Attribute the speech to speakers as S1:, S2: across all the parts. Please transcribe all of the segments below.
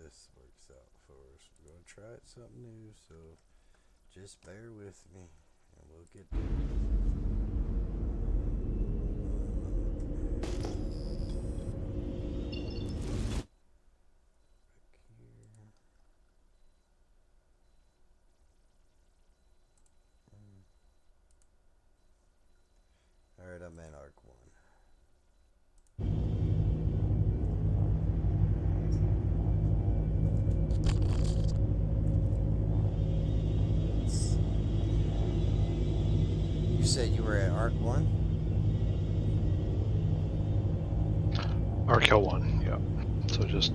S1: this works out for us. We're going to try it something new, so just bear with me, and we'll get there. Alright, I'm in Arc 1. You said you were at Arc 1?
S2: Arc 1, yeah. So just...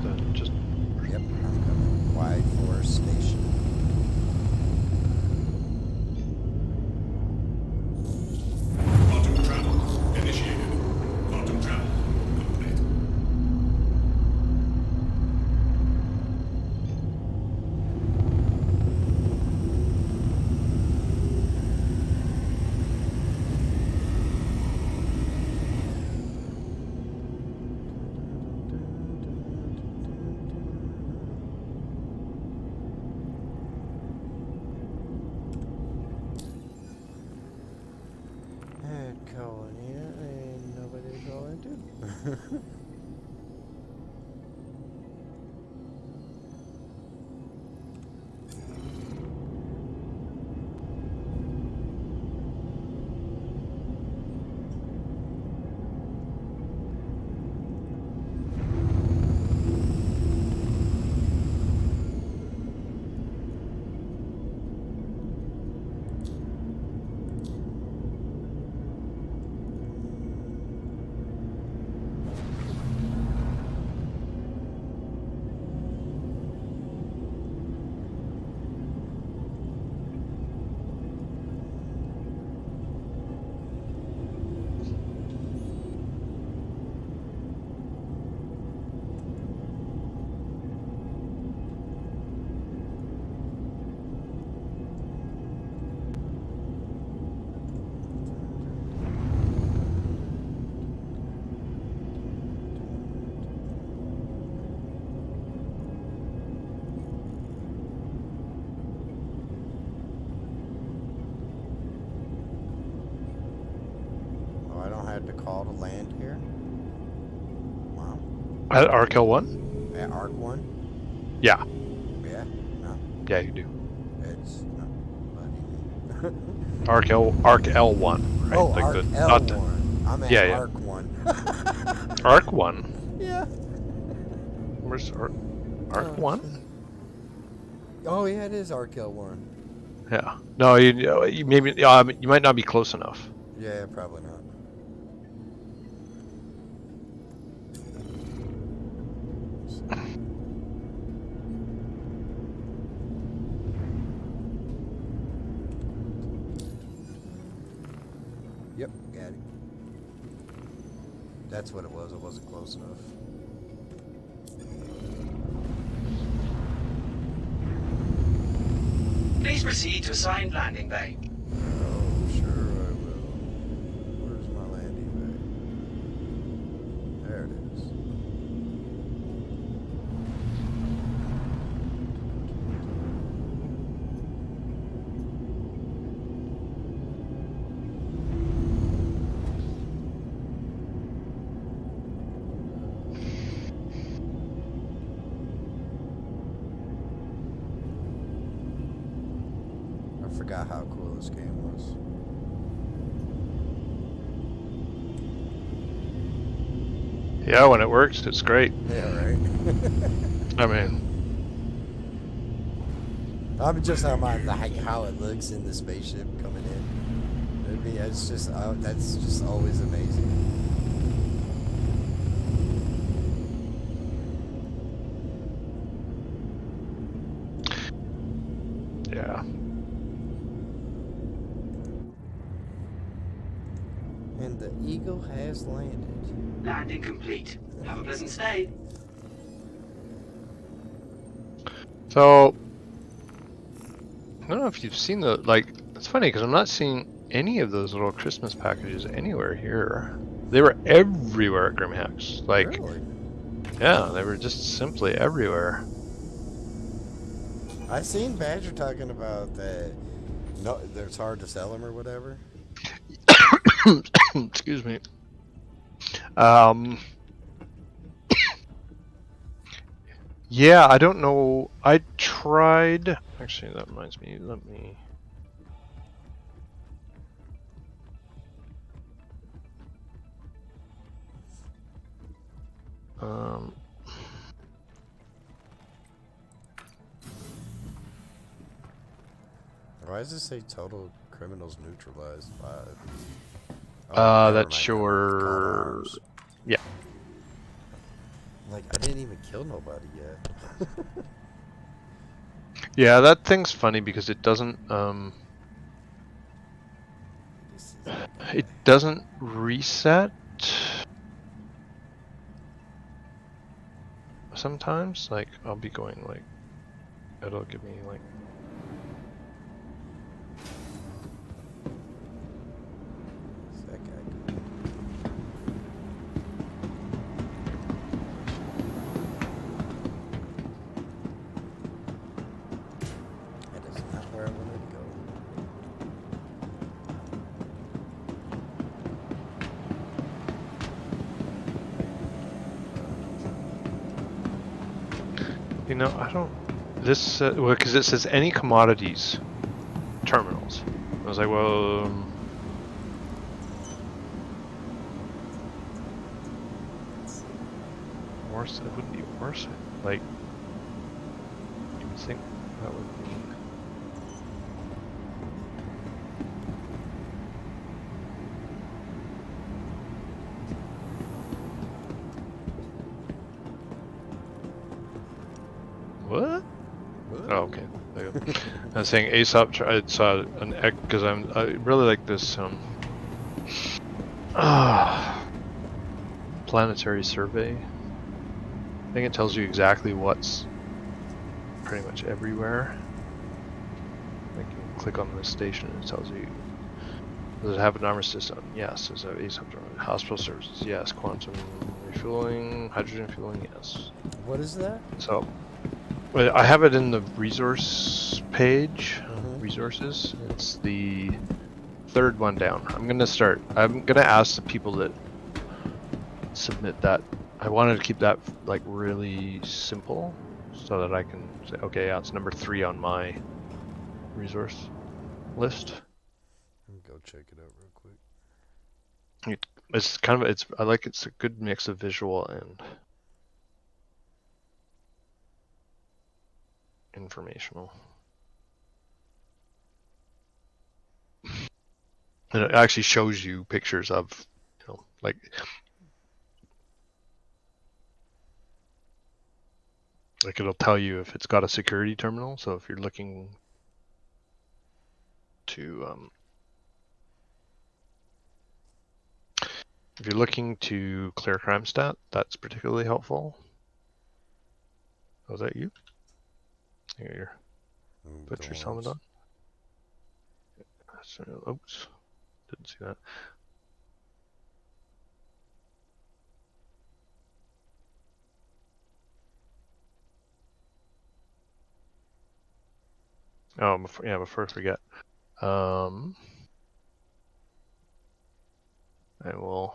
S1: Yep, I'm coming. Wide Forest Station.
S3: Quantum travel initiated. Quantum travel complete.
S1: Calling in, and nobody calling too. Oh, I don't have to call to land here? Wow.
S2: At Arc 1?
S1: At Arc 1?
S2: Yeah.
S1: Yeah? No.
S2: Yeah, you do.
S1: It's not. What do you mean?
S2: Arc L1, right?
S1: Oh,
S2: like
S1: Arc
S2: the,
S1: L1.
S2: not the,
S1: I'm at
S2: yeah.
S1: Arc 1.
S2: Arc 1?
S1: Yeah.
S2: Where's Arc
S1: Oh,
S2: 1?
S1: Oh, yeah, it is Arc L1.
S2: Yeah. No, you maybe you might not be close enough.
S1: Yeah, probably not. Yep, got it. That's what it was. It wasn't close enough.
S4: Please proceed to assigned landing bay.
S1: Oh, sure I will. Where's my landing bay? There it is. I forgot how cool this game was.
S2: Yeah, when it works, it's great.
S1: Yeah, right.
S2: I mean,
S1: I'm just talking about like how it looks in the spaceship coming in. I mean, it's just that's just always amazing.
S2: yeah.
S1: And the Eagle has landed.
S4: Landing complete. Have a pleasant stay.
S2: So, I don't know if you've seen the, like, it's funny because I'm not seeing any of those little Christmas packages anywhere here. They were everywhere at Grimhex. Like,
S1: Really?
S2: Yeah, they were just simply everywhere.
S1: I seen Badger talking about that. No, it's hard to sell them or whatever.
S2: Excuse me. Um, yeah, I don't know. I tried. Actually, that reminds me. Let me. Um,
S1: Why does it say total criminals neutralized 5? Oh, never
S2: that's
S1: mind. Never mind. It's call to
S2: your.
S1: arms.
S2: Yeah.
S1: Like I didn't even kill nobody yet.
S2: Yeah, that thing's funny because it doesn't.
S1: This is the
S2: It
S1: guy.
S2: doesn't reset. Sometimes, like I'll be going like, it'll give me like.
S1: Is that guy? That is not where I wanted to go.
S2: You know, I don't. This well, because it says any commodities terminals. I was like, well, worse. It wouldn't be worse. Like, you would think that would be. What? Oh, okay. There you go. I was saying Aesop. I saw an egg because I really like this planetary survey. I think it tells you exactly what's pretty much everywhere. Like you can click on this station and it tells you, does it have an armor system? Yes. Does it have Aesop hospital services? Yes. Quantum refueling, hydrogen fueling? Yes.
S1: What is that?
S2: So I have it in the resource page,
S1: Mm-hmm.
S2: resources. It's the third one down. I'm gonna ask the people that submit that. I wanted to keep that like really simple so that I can say, okay, yeah, it's number 3 on my resource list.
S1: Let me go check it out real quick.
S2: It's kind of, I like it's a good mix of visual and informational. And it actually shows you pictures of, like it'll tell you if it's got a security terminal. So if you're looking to clear crime stat, that's particularly helpful. Was that you? Here, put your helmet on. Oops, didn't see that. Oh, before I forget, I will.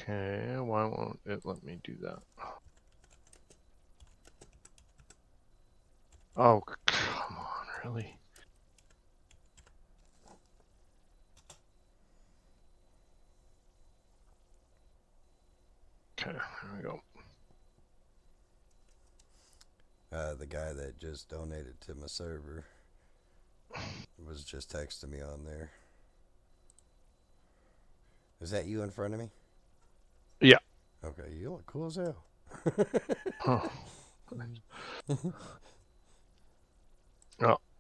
S2: Okay, why won't it let me do that? Oh, come on, really? Okay, there we go.
S1: The guy that just donated to my server was just texting me on there. Is that you in front of me?
S2: Yeah.
S1: Okay, you look cool as hell.
S2: Oh.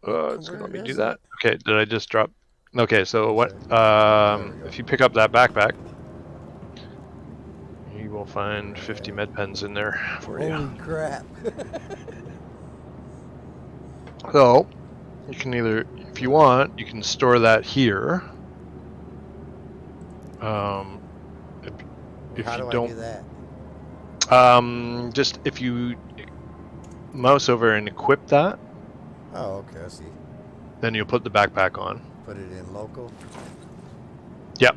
S2: Oh, it's
S1: Where
S2: gonna let me do
S1: is
S2: that.
S1: it?
S2: Okay, did I just drop? Okay, so
S1: One
S2: what?
S1: sec. There we go.
S2: If you pick up that backpack, you will find 50 med pens in there for you.
S1: Holy crap.
S2: So you can either, if you want, you can store that here. If
S1: How
S2: you
S1: do I
S2: don't,
S1: do that?
S2: just if you mouse over and equip that,
S1: Oh, okay, I see.
S2: then you'll put the backpack on.
S1: Put it in local.
S2: Yep.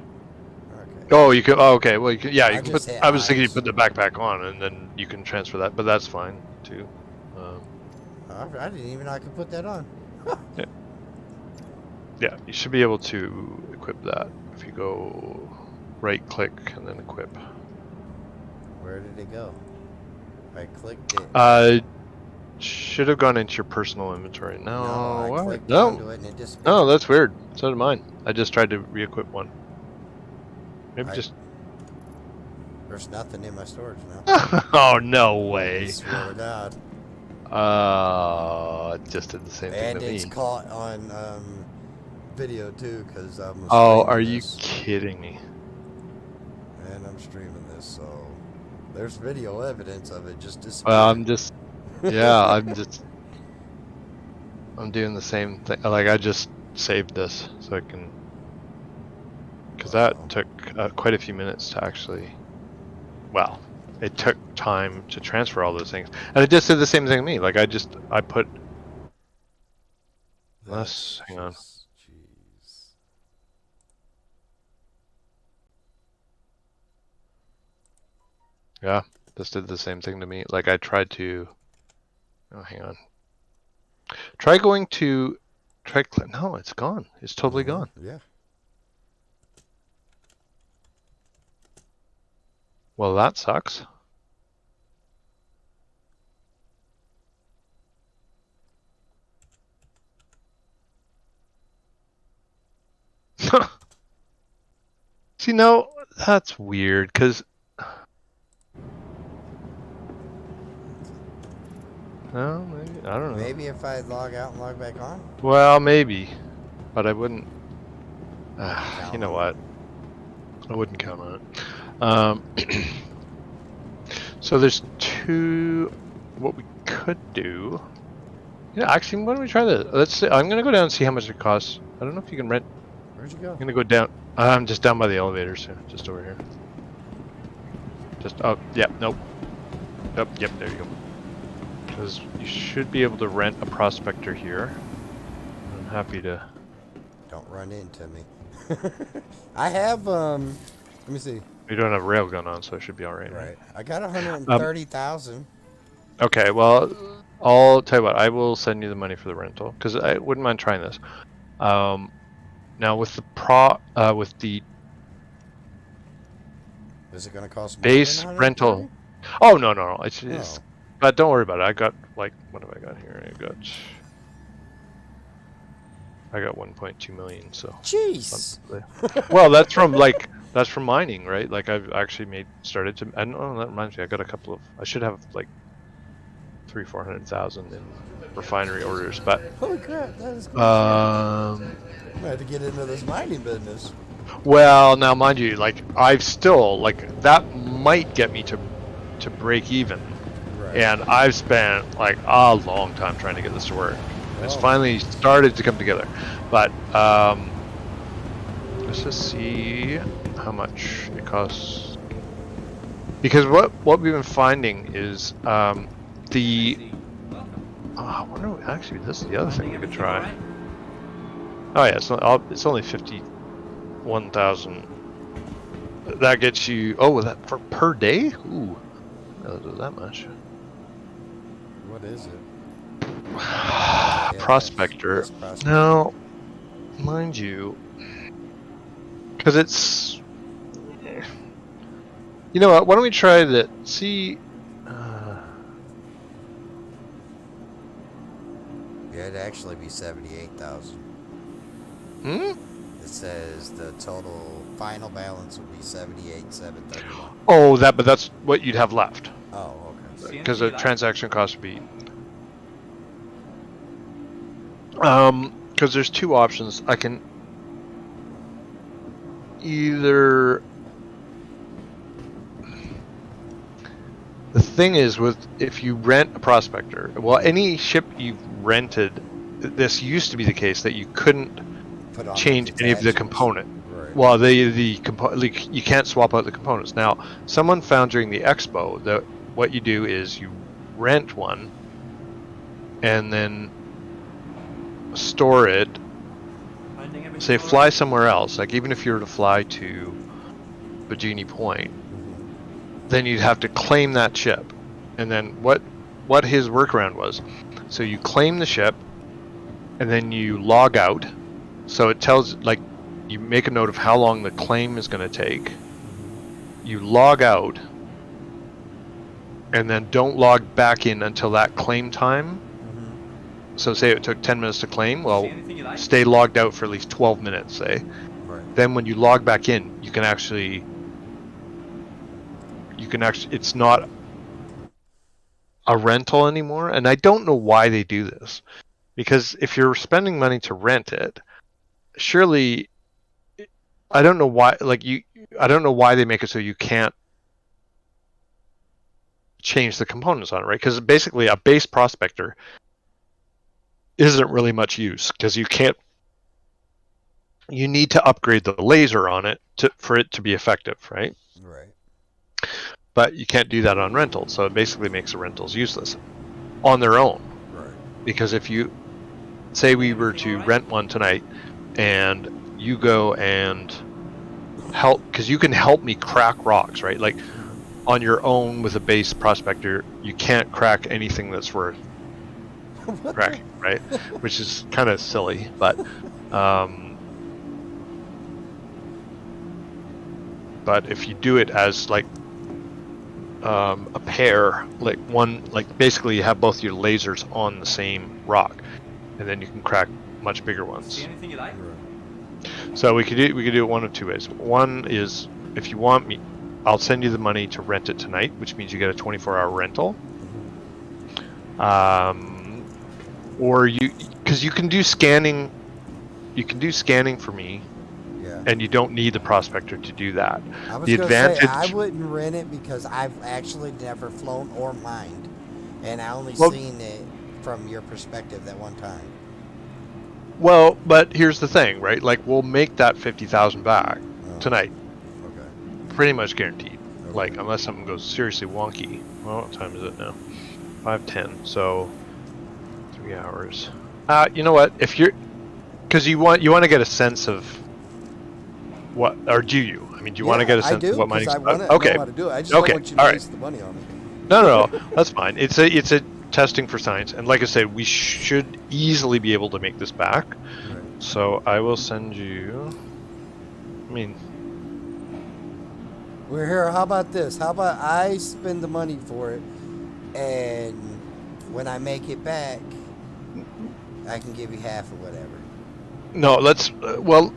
S1: Okay.
S2: Oh, you can. Oh, okay. Well, you can. Yeah, you
S1: I
S2: can
S1: just
S2: put.
S1: hit
S2: I was thinking you
S1: eyes.
S2: put the backpack on, and then you can transfer that, but that's fine too.
S1: I didn't even know I could put that on.
S2: Yeah. Yeah, you should be able to equip that if you go right click and then equip.
S1: Where did it go? I clicked it.
S2: Should have gone into your personal inventory.
S1: No,
S2: No,
S1: I
S2: what?
S1: clicked
S2: No,
S1: onto it and it disappeared.
S2: no, that's weird. So did mine. I just tried to re-equip one. Maybe just.
S1: There's nothing in my storage now.
S2: Oh no
S1: I
S2: way.
S1: swear to God.
S2: It just did the same thing
S1: And
S2: to
S1: it's
S2: me.
S1: caught on video too, because I'm
S2: Oh,
S1: streaming
S2: are you
S1: this.
S2: kidding me?
S1: And I'm streaming this, so there's video evidence of it just
S2: Well,
S1: disappearing.
S2: yeah, I'm doing the same thing. Like I just saved this so I can, because that took quite a few minutes to actually. Well, it took time to transfer all those things, and it just did the same thing to me. Like I put. Let's hang on.
S1: Jeez.
S2: Yeah, this did the same thing to me. Like I tried to. Oh, hang on. Try going to. No, it's gone. It's totally gone.
S1: Yeah.
S2: Well, that sucks. See, no, that's weird, because... No, maybe, I don't know.
S1: Maybe if I log out and log back on?
S2: Well, maybe, but I wouldn't... you know what? I wouldn't count on it. So there's two... What we could do... Yeah, actually, why don't we try this? Let's see. I'm going to go down and see how much it costs. I don't know if you can rent...
S1: Where'd you go?
S2: I'm going to go down... I'm just down by the elevators here, just over here. Just... Oh, yeah, nope. Yep, there you go. Because you should be able to rent a prospector here. I'm happy to...
S1: Don't run into me. I have, let me see.
S2: We don't have railgun on, so it should be alright.
S1: Right. I got 130,000.
S2: Okay, well, I'll tell you what. I will send you the money for the rental, because I wouldn't mind trying this. Now, with the
S1: Is it going to cost more
S2: base
S1: than 130?
S2: rental... Oh, no. It's But don't worry about it. I got, like... What have I got here? I got 1.2 million, so...
S1: Jeez!
S2: Well, that's from mining, right? Like I've actually started to, and oh, that reminds me, I got a couple of, I should have like 300,000-400,000 in refinery orders, but
S1: Holy crap, that is cool. I had to get into this mining business.
S2: well, now mind you, like I've still, like that might get me to break even,
S1: Right.
S2: and I've spent like a long time trying to get this to work. It's finally started to come together, but let's just see how much it costs. Because what we've been finding is I wonder, actually, this is the other thing we could try. Oh yeah, it's only 51,000. That gets you. Oh, that for per day? Ooh, no, that much.
S1: What is it?
S2: Prospector.
S1: Prospector.
S2: Now, mind you, because it's. You know what? Why don't we try that? See.
S1: Yeah, it'd actually be 78,000.
S2: Hmm?
S1: It says the total final balance will be 78,731.
S2: Oh, but that's what you'd have left.
S1: Oh, okay.
S2: Because the transaction cost would be... Because there's two options. I can either... The thing is, if you rent a prospector, well, any ship you've rented, this used to be the case that you couldn't
S1: Put on
S2: change any of the
S1: detachers.
S2: component.
S1: Right.
S2: Well, like, you can't swap out the components. Now, someone found during the expo that what you do is you rent one and then store it. Say, fly somewhere else. Like, even if you were to fly to Bajini Point, then you'd have to claim that ship. And then what his workaround was, so you claim the ship and then you log out. So it tells, like, you make a note of how long the claim is going to take. You log out and then don't log back in until that claim time. So say it took 10 minutes to claim, well, stay logged out for at least 12 minutes, say.
S1: Right.
S2: Then when you log back in, you can actually, it's not a rental anymore. And I don't know why they do this, because if you're spending money to rent it, surely, I don't know why, I don't know why they make it so you can't change the components on it, right? Because basically a base prospector isn't really much use, because you need to upgrade the laser on it for it to be effective, right?
S1: Right.
S2: But you can't do that on rentals, so it basically makes the rentals useless on their own.
S1: Right.
S2: Because if you say we were to rent one tonight, and you go and help, because you can help me crack rocks, right? Like on your own with a base prospector, you can't crack anything that's worth cracking, right? Which is kind of silly, but if you do it as like a pair, like one, like basically you have both your lasers on the same rock, and then you can crack much bigger ones.
S4: See anything you like?
S2: So we could do it one of two ways. One is, if you want me, I'll send you the money to rent it tonight, which means you get a 24-hour rental. Or because you can do scanning. You can do scanning for me.
S1: Yeah.
S2: And you don't need the prospector to do that.
S1: I was
S2: The
S1: gonna say
S2: advantage.
S1: I wouldn't rent it because I've actually never flown or mined, and I only
S2: Well,
S1: seen it from your perspective that one time.
S2: Well, but here's the thing, right? Like, we'll make that 50,000 back tonight,
S1: Okay.
S2: pretty much guaranteed.
S1: Okay.
S2: Like, unless something goes seriously wonky. Well, what time is it now? 5:10. So 3 hours. You know what? If you're, because you want to get a sense of what, or do you? I mean, do you want to get a sense of what mining?
S1: I want to
S2: Okay.
S1: know how to do it. I just
S2: Okay.
S1: don't want you to
S2: All right.
S1: waste the money on me.
S2: No, that's fine. It's a testing for science, and like I said, we should easily be able to make this back.
S1: Right.
S2: So I will send you. I mean,
S1: We're here. How about this? How about I spend the money for it, and when I make it back, I can give you half or whatever.
S2: no. Let's well.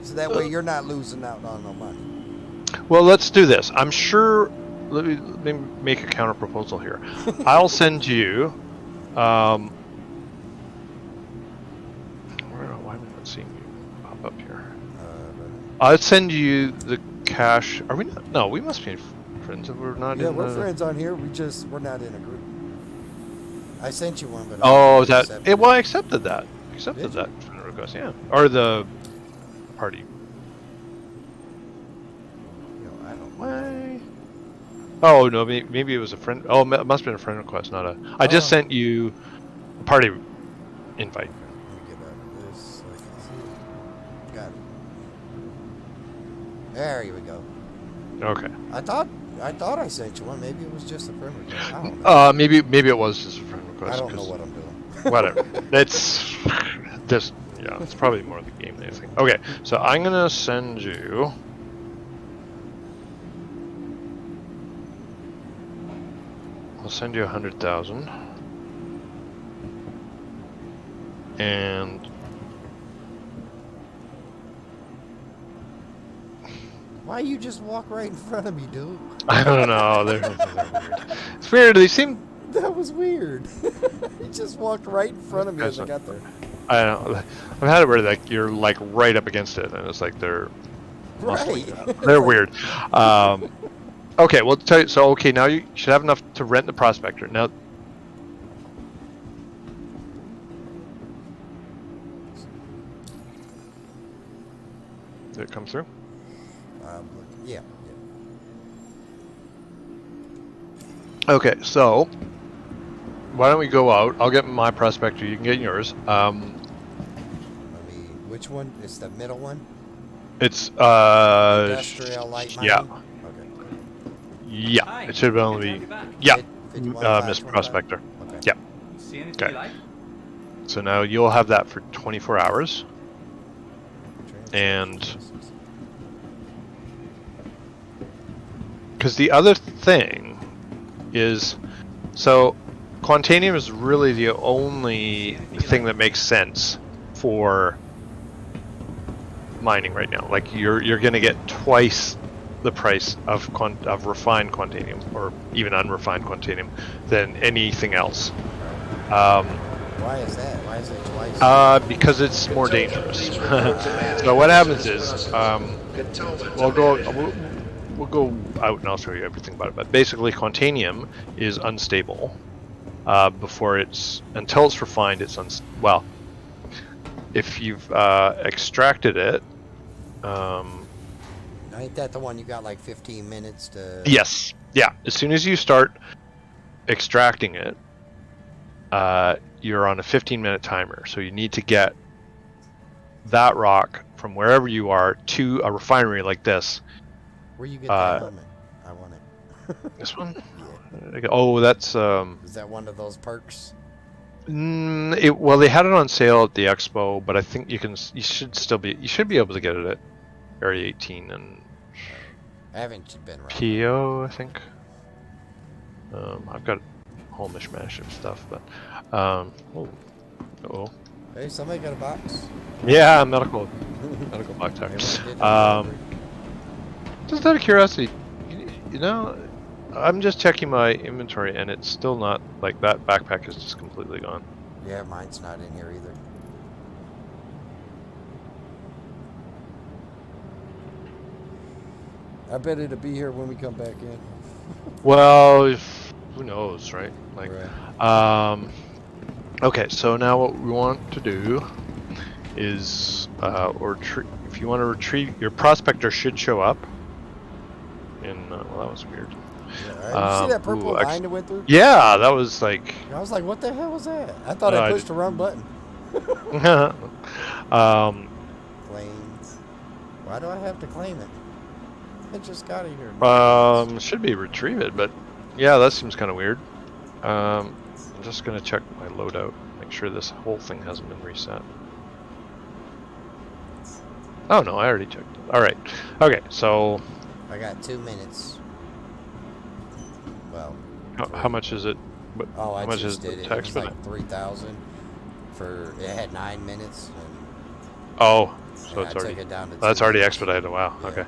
S1: So that way you're not losing out on no money.
S2: Well, let's do this. I'm sure. Let me make a counter proposal here. I'll send you. Why am I not seeing you pop up here? I'll send you the cash. Are we not? No, we must be friends if we're not.
S1: Yeah,
S2: in
S1: we're friends on here. We're not in a group. I sent you one, but
S2: Oh,
S1: I
S2: well, I accepted that. Accepted
S1: Did
S2: that friend request. Yeah, or the party.
S1: I don't.
S2: Why? Oh no, maybe it was a friend. Oh, it must have been a friend request, not a. I just sent you a party invite.
S1: Let me get out of this so I can see. Got it. There you go.
S2: Okay.
S1: I thought I sent you one. Maybe it was just a friend request. I don't know.
S2: Maybe it was just a friend request.
S1: I don't know what I'm doing.
S2: Whatever. It's this. Yeah, it's probably more the game than anything. Okay, so I'm gonna send you. I'll send you 100,000, and
S1: Why you just walk right in front of me, dude?
S2: I don't know. They're weird. It's weird. They seem.
S1: That was weird. He just walked right in front of me as I got there.
S2: I don't know. I've had it where like you're like right up against it, and it's like they're muscling
S1: Right.
S2: it. They're weird. Okay, well, tell you. So okay, now you should have enough to rent the prospector. Now, did it come through?
S1: Yeah.
S2: Okay, so why don't we go out? I'll get my prospector. You can get yours.
S1: Let me. Which one? It's the middle one.
S2: It's
S1: Industrial light mining.
S2: yeah,
S1: Okay.
S2: yeah.
S4: Hi,
S2: It should
S4: good to
S2: only
S4: have
S2: be
S4: you back.
S2: yeah,
S1: 51,
S2: Mr.
S1: 25.
S2: Prospector.
S1: Okay.
S2: Yeah.
S4: See anything
S2: Okay.
S4: you like?
S2: So now you'll have that for 24 hours. And because the other thing is, so Quantanium is really the only thing that makes sense for mining right now. Like you're going to get twice the price of refined Quantanium, or even unrefined Quantanium, than anything else.
S1: Why is that? Why is it twice?
S2: Because it's more dangerous. So what happens is, we'll go out and I'll show you everything about it. But basically, Quantanium is unstable until it's refined. Well, if you've extracted it.
S1: Ain't that the one you got like 15 minutes to?
S2: Yes. Yeah. As soon as you start extracting it, you're on a 15-minute timer. So you need to get that rock from wherever you are to a refinery like this.
S1: Where you get that helmet? I want it.
S2: This one?
S1: Yeah.
S2: Oh, that's
S1: Is that one of those perks?
S2: well, they had it on sale at the expo, but I think you should be able to get it at Area 18 and
S1: I haven't been around.
S2: PO, I think. I've got a whole mishmash of stuff, but
S1: Hey, somebody got a box.
S2: yeah, medical box
S1: Everyone
S2: tires.
S1: did have
S2: Just out of curiosity, you know, I'm just checking my inventory and it's still not like that backpack is just completely gone.
S1: Yeah, mine's not in here either. I bet it'll be here when we come back in.
S2: Well, who knows, right? Like,
S1: Right.
S2: okay, so now what we want to do is, if you want to retrieve, your prospector should show up. Well, that was weird.
S1: Yeah, you see that purple line that went through?
S2: Yeah, that was like.
S1: I was like, what the hell was that? I thought I pushed the wrong button. Claims. Why do I have to claim it? I just got it here.
S2: Should be retrieve it, but yeah, that seems kind of weird. I'm just gonna check my loadout, make sure this whole thing hasn't been reset. Oh no, I already checked it. All right, okay, so
S1: I got 2 minutes. Well,
S2: how much is it?
S1: oh, I
S2: how much
S1: just
S2: is
S1: did
S2: the
S1: it. It
S2: text
S1: was
S2: for
S1: like 3,000 for. It had 9 minutes.
S2: Oh, so
S1: And
S2: it's
S1: I took
S2: already
S1: it down to
S2: that's
S1: 2
S2: already
S1: minutes.
S2: expedited. Wow.
S1: Yeah.
S2: Okay.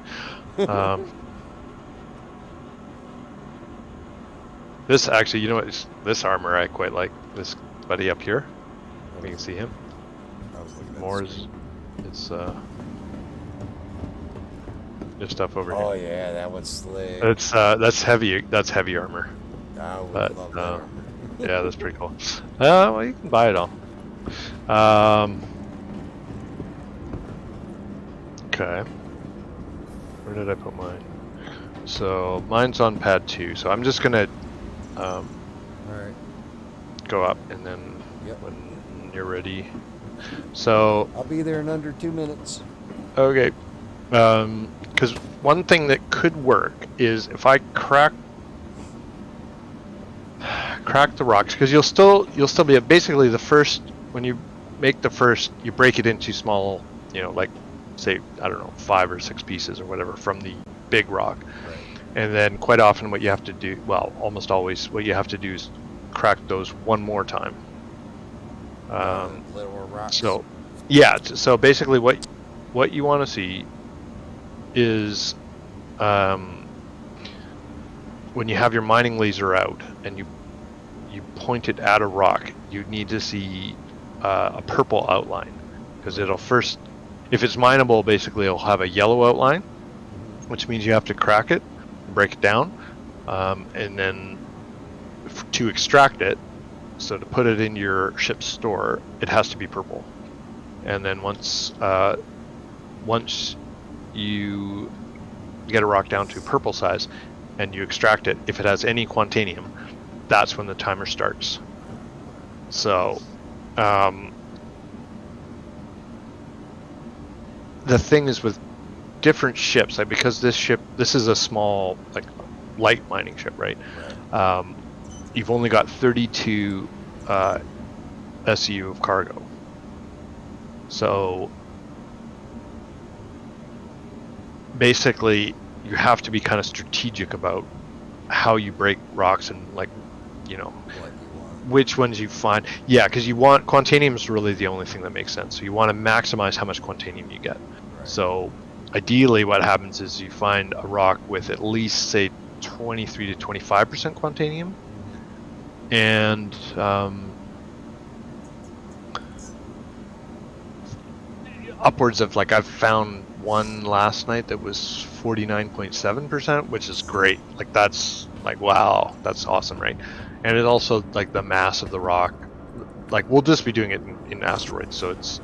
S2: This actually, you know what? This armor I quite like. This buddy up here. You can see him.
S1: I was looking at the
S2: Moore's.
S1: screen.
S2: It's there's stuff over
S1: Oh
S2: here.
S1: yeah, that was slick.
S2: It's that's heavy. That's heavy armor.
S1: I would
S2: But,
S1: love that armor.
S2: Yeah, that's pretty cool. Well, you can buy it all. Okay. Where did I put mine? So mine's on pad 2. So I'm just gonna
S1: All right.
S2: go up and then
S1: Yep.
S2: when you're ready. So
S1: I'll be there in under 2 minutes.
S2: okay, because one thing that could work is if I crack the rocks, because you'll still be basically the first when you make the first, you break it into small, like say I don't know 5 or 6 pieces or whatever from the big rock,
S1: Right.
S2: and then quite often what you have to do, well, almost always what you have to do is crack those one more time.
S1: Little rocks.
S2: So, yeah. So basically, what you want to see is when you have your mining laser out and you point it at a rock, you need to see a purple outline, because it'll first, if it's mineable, basically it'll have a yellow outline, which means you have to crack it and break it down, and then to extract it, so to put it in your ship's store, it has to be purple. And then once you get a rock down to purple size and you extract it, if it has any quantanium, that's when the timer starts. So the thing is with different ships, like, because this is a small, like, light mining ship, right? You've only got 32 SEU of cargo. So basically you have to be kind of strategic about how you break rocks and, like, you know, which ones you find. Yeah, because you want, quantanium is really the only thing that makes sense. So you want to maximize how much quantanium you get. Right. So ideally what happens is you find a rock with at least, say, 23 to 25% quantanium, and upwards of, like, I've found one last night that was 49.7%, which is great. Like, that's like, wow, that's awesome, right? And it also, like, the mass of the rock, like, we'll just be doing it in asteroids, so it's,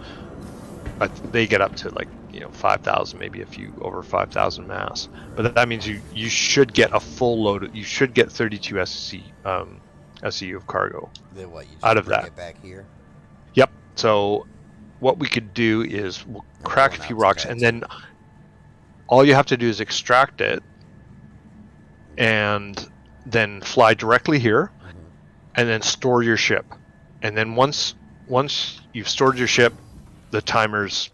S2: they get up to, like, you know, 5,000, maybe a few over 5,000 mass. But that means you should get a full load. You should get 32 SEU of cargo.
S1: Then what, you just
S2: out of
S1: bring
S2: that.
S1: it back here?
S2: Yep. So what we could do is we'll crack a few rocks, and then all you have to do is extract it and then fly directly here, and then store your ship. And then once you've stored your ship, the timer's,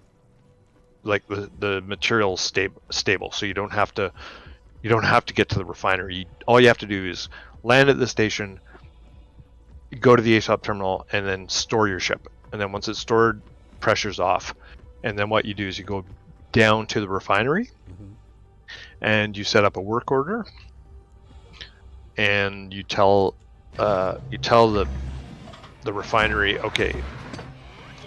S2: like, the material's stable, so you don't have to get to the refinery. All you have to do is land at the station, go to the ASOP terminal, and then store your ship. And then once it's stored, pressure's off. And then what you do is you go down to the refinery, and you set up a work order, and you tell the refinery, okay,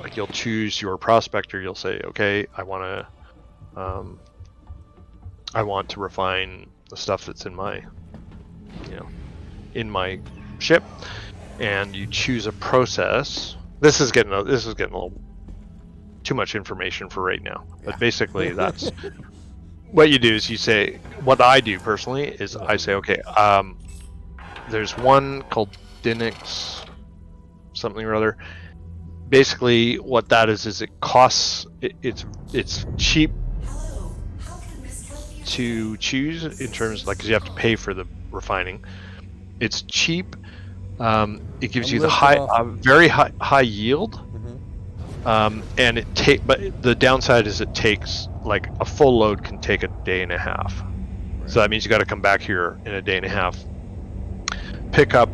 S2: like, you'll choose your prospector. You'll say, okay, I want to refine the stuff that's in my ship, and you choose a process. This is getting a little too much information for right now, but basically that's what you do. Is you say, what I do personally is I say, okay, there's one called Dinix something or other. Basically what that is it costs, it's cheap to choose, in terms, like, because you have to pay for the refining. It's cheap. It gives you the very high yield, and but the downside is it takes, like, a full load can take a day and a half. Right. So that means you got to come back here in a day and a half, pick up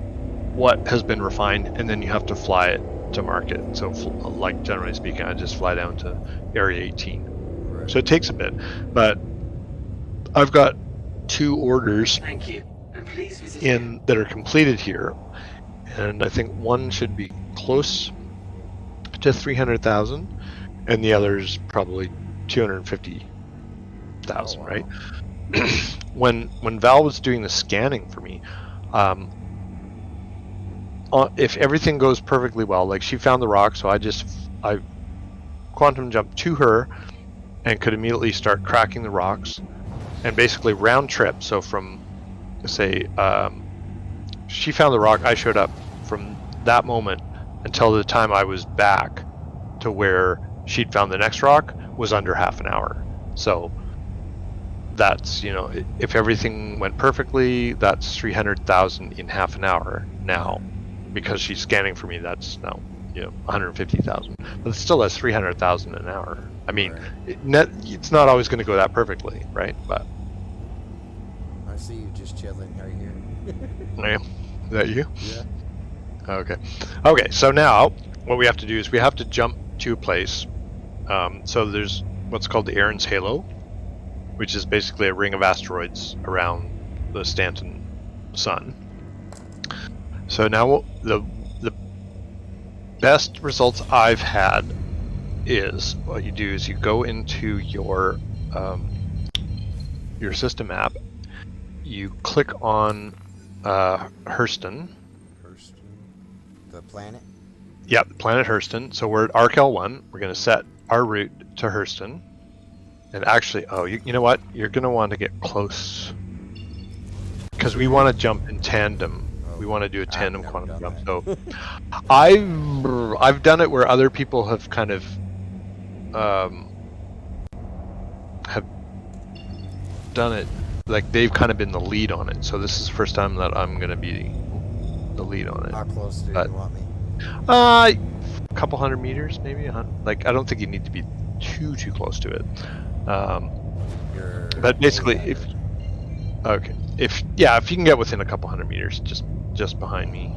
S2: what has been refined, and then you have to fly it to market. So, like, generally speaking, I just fly down to Area 18. Right. So it takes a bit, but I've got 2 orders in that are completed here, and I think one should be close to 300,000, and the other's probably 250,000. Oh, wow. Right? When Val was doing the scanning for me, if everything goes perfectly well, like, she found the rock, so I quantum jumped to her and could immediately start cracking the rocks, and basically round trip. So from, say, she found the rock, I showed up, from that moment until the time I was back to where she'd found the next rock was under half an hour. So that's, if everything went perfectly, that's 300,000 in half an hour now. Because she's scanning for me, that's now 150,000, but it's still that's 300,000 an hour. I mean, right. It's not always going to go that perfectly, right? But
S1: I see you just chilling right here.
S2: Yeah. Is that you?
S1: Yeah.
S2: Okay. So now what we have to do is we have to jump to a place. So there's what's called the Aaron's Halo, which is basically a ring of asteroids around the Stanton sun. So now the best results I've had is what you do is you go into your system app, you click on Hurston.
S1: The planet?
S2: Yep, planet Hurston. So we're at ArcL1. We're going to set our route to Hurston. And actually, you know what? You're going to want to get close. Because we want to jump in tandem. We want to do a tandem quantum jump. So I've done it where other people have kind of have done it, like they've kind of been the lead on it. So this is the first time that I'm going to be the lead on it.
S1: How close do you want me?
S2: A couple hundred meters, maybe. Like I don't think you need to be too close to it. But basically, if you can get within a couple hundred meters, just behind me,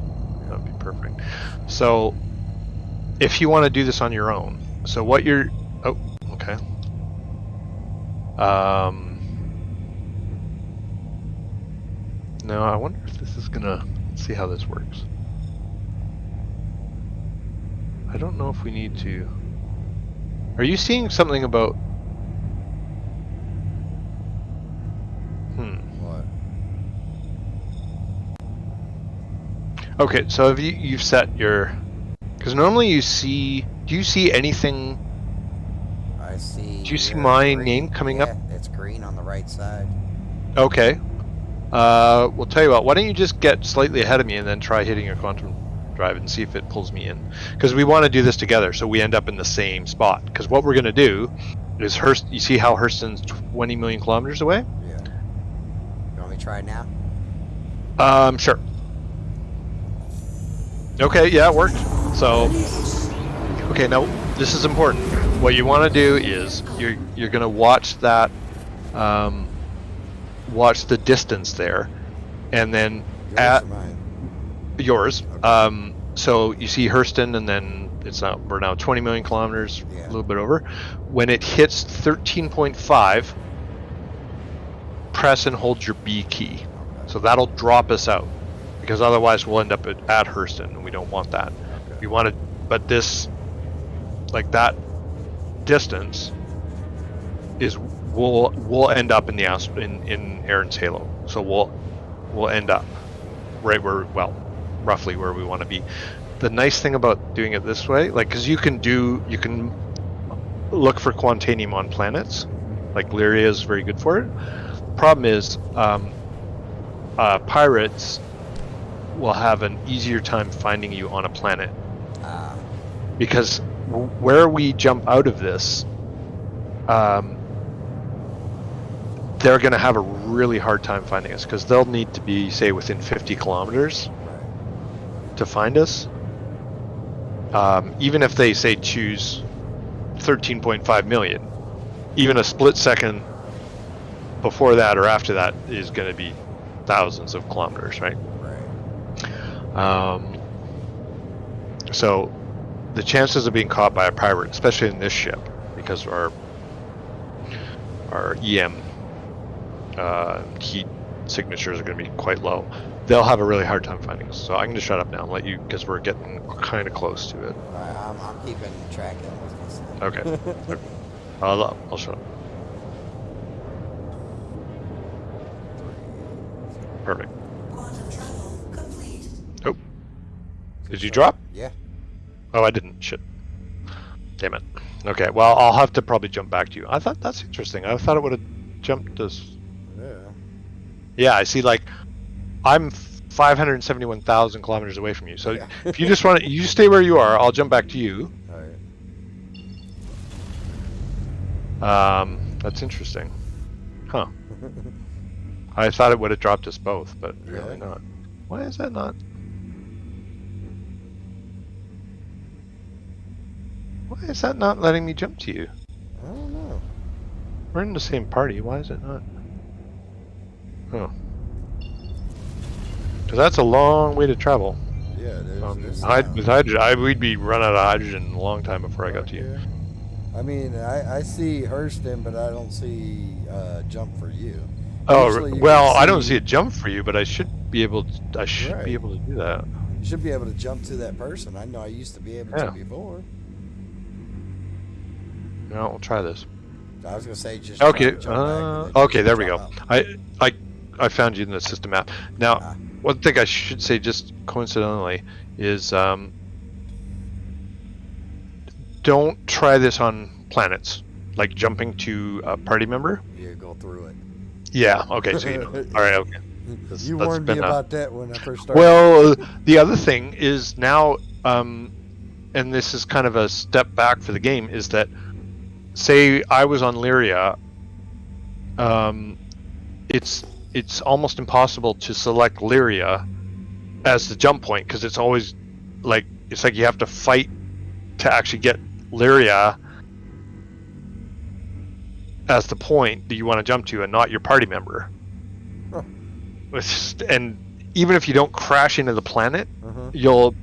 S2: that'd be perfect. So if you want to do this on your own, so what you're okay. Now I wonder if this is gonna, let's see how this works. I don't know if we need to. Are you seeing something about?
S1: What?
S2: Okay, so have you've set your? Because normally you see. Do you see anything?
S1: I see.
S2: Do you see my
S1: green.
S2: name coming up?
S1: It's green on the right side.
S2: Okay. We'll tell you what. Why don't you just get slightly ahead of me and then try hitting your quantum drive and see if it pulls me in, because we want to do this together so we end up in the same spot. Because what we're going to do is you see how Hurston's 20 million kilometers away?
S1: Yeah. You want me to try it now?
S2: Sure. Okay, yeah, it worked. So okay, now this is important. What you want to do is you're going to watch that watch the distance there, and then
S1: Yours or mine?
S2: Yours.
S1: Okay.
S2: So you see Hurston, and then we're now 20 million kilometers,
S1: Yeah.
S2: a little bit over. When it hits 13.5, press and hold your B key.
S1: Okay.
S2: So that'll drop us out, because otherwise we'll end up at Hurston, and we don't want that.
S1: Okay.
S2: We want to, but this, like that distance is we'll end up in Aaron's halo. So we'll end up right where, well, roughly where we want to be. The nice thing about doing it this way, like, because you can look for quantanium on planets, like Lyria is very good for it. Problem is, pirates will have an easier time finding you on a planet, because where we jump out of this, they're going to have a really hard time finding us, because they'll need to be, say, within 50 kilometers to find us. Even if they say choose 13.5 million, even a split second before that or after that is going to be thousands of kilometers, right?
S1: Right.
S2: So the chances of being caught by a pirate, especially in this ship, because our EM heat signatures are going to be quite low, they'll have a really hard time finding us. So I'm going to shut up now and let you, because we're getting kind of close to it.
S1: All right, I'm keeping track of it.
S2: Okay. Okay. I'll shut up. Perfect.
S5: Quantum travel complete.
S2: Oh. Did you drop?
S1: Yeah.
S2: Oh, I didn't. Shit. Damn it. Okay, well, I'll have to probably jump back to you. I thought that's interesting. I thought it would have jumped us.
S1: Yeah.
S2: Yeah, I see, like, I'm 571,000 kilometers away from you. So
S1: Yeah.
S2: if you just want to, you stay where you are, I'll jump back to you.
S1: All right.
S2: That's interesting. Huh. I thought it would have dropped us both, but really not. Why is that not? Why is that not letting me jump to you?
S1: I don't know.
S2: We're in the same party. Why is it not? Huh. Because that's a long way to travel.
S1: Yeah, there's
S2: With hydrogen, we'd be run out of hydrogen a long time before I got to you.
S1: I mean, I see Hurston, but I don't see jump for you.
S2: Oh
S1: Usually you
S2: well,
S1: can
S2: I don't see a jump for you, but I should be able. I should be
S1: Right.
S2: able to do that.
S1: You should be able to jump to that person. I know I used to be able to
S2: Yeah.
S1: before.
S2: No, we'll try this.
S1: I was gonna say just
S2: Okay.
S1: try to jump back and then
S2: Okay,
S1: just
S2: there we go.
S1: jump out.
S2: I found you in the system map. Now,
S1: Ah.
S2: one thing I should say, just coincidentally, is don't try this on planets, like jumping to a party member.
S1: You go through it.
S2: Yeah. Okay. So you know. All right. Okay.
S1: You
S2: that's
S1: warned me
S2: been,
S1: about that when I first started.
S2: Well, the other thing is now, and this is kind of a step back for the game, is that, say I was on Lyria, it's almost impossible to select Lyria as the jump point, because it's always like you have to fight to actually get Lyria as the point that you want to jump to, and not your party member.
S1: Huh.
S2: And even if you don't crash into the planet,
S1: Uh-huh.
S2: you'll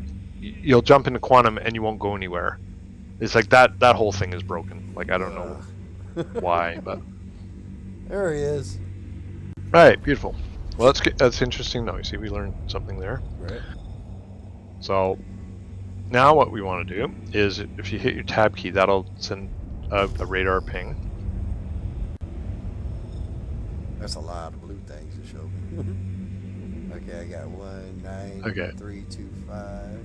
S2: jump into quantum and you won't go anywhere. It's like that whole thing is broken. Like I don't know why, but
S1: There he is.
S2: right, beautiful. Well, that's interesting though. You see, we learned something there.
S1: Right.
S2: So now what we want to do is, if you hit your tab key, that'll send a radar ping.
S1: That's a lot of blue things to show me. Okay, I got 19325.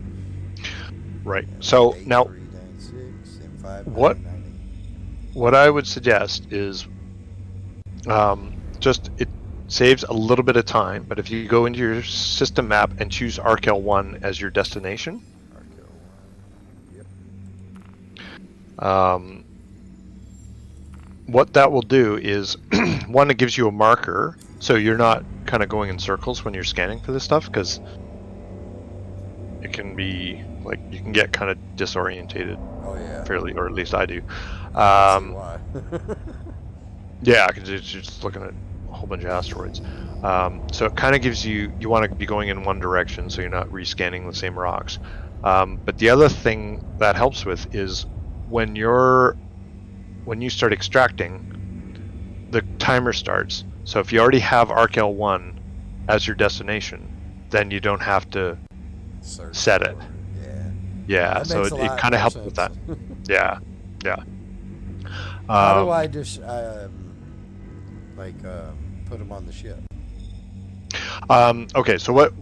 S2: Right. So now
S1: 8396 and
S2: What-
S1: 5998.
S2: what I would suggest is, just it saves a little bit of time, but if you go into your system map and choose Arkel1 as your destination,
S1: Arkel 1. Yep.
S2: what that will do is, one, it gives you a marker, so you're not kind of going in circles when you're scanning for this stuff, because it can be like you can get kind of disorientated
S1: Oh yeah.
S2: fairly, or at least I do.
S1: I see why.
S2: Yeah, because you're just looking at a whole bunch of asteroids. So it kind of gives you want to be going in one direction, so you're not rescanning the same rocks. But the other thing that helps with is when you start extracting, the timer starts. So if you already have Arkel 1 as your destination, then you don't have to
S1: Search
S2: set it.
S1: for Yeah.
S2: Yeah,
S1: That
S2: so
S1: makes a
S2: it
S1: lot
S2: kind of
S1: more
S2: helps with that.
S1: sense.
S2: Yeah, yeah.
S1: How do I just put them on the ship?
S2: Okay, so what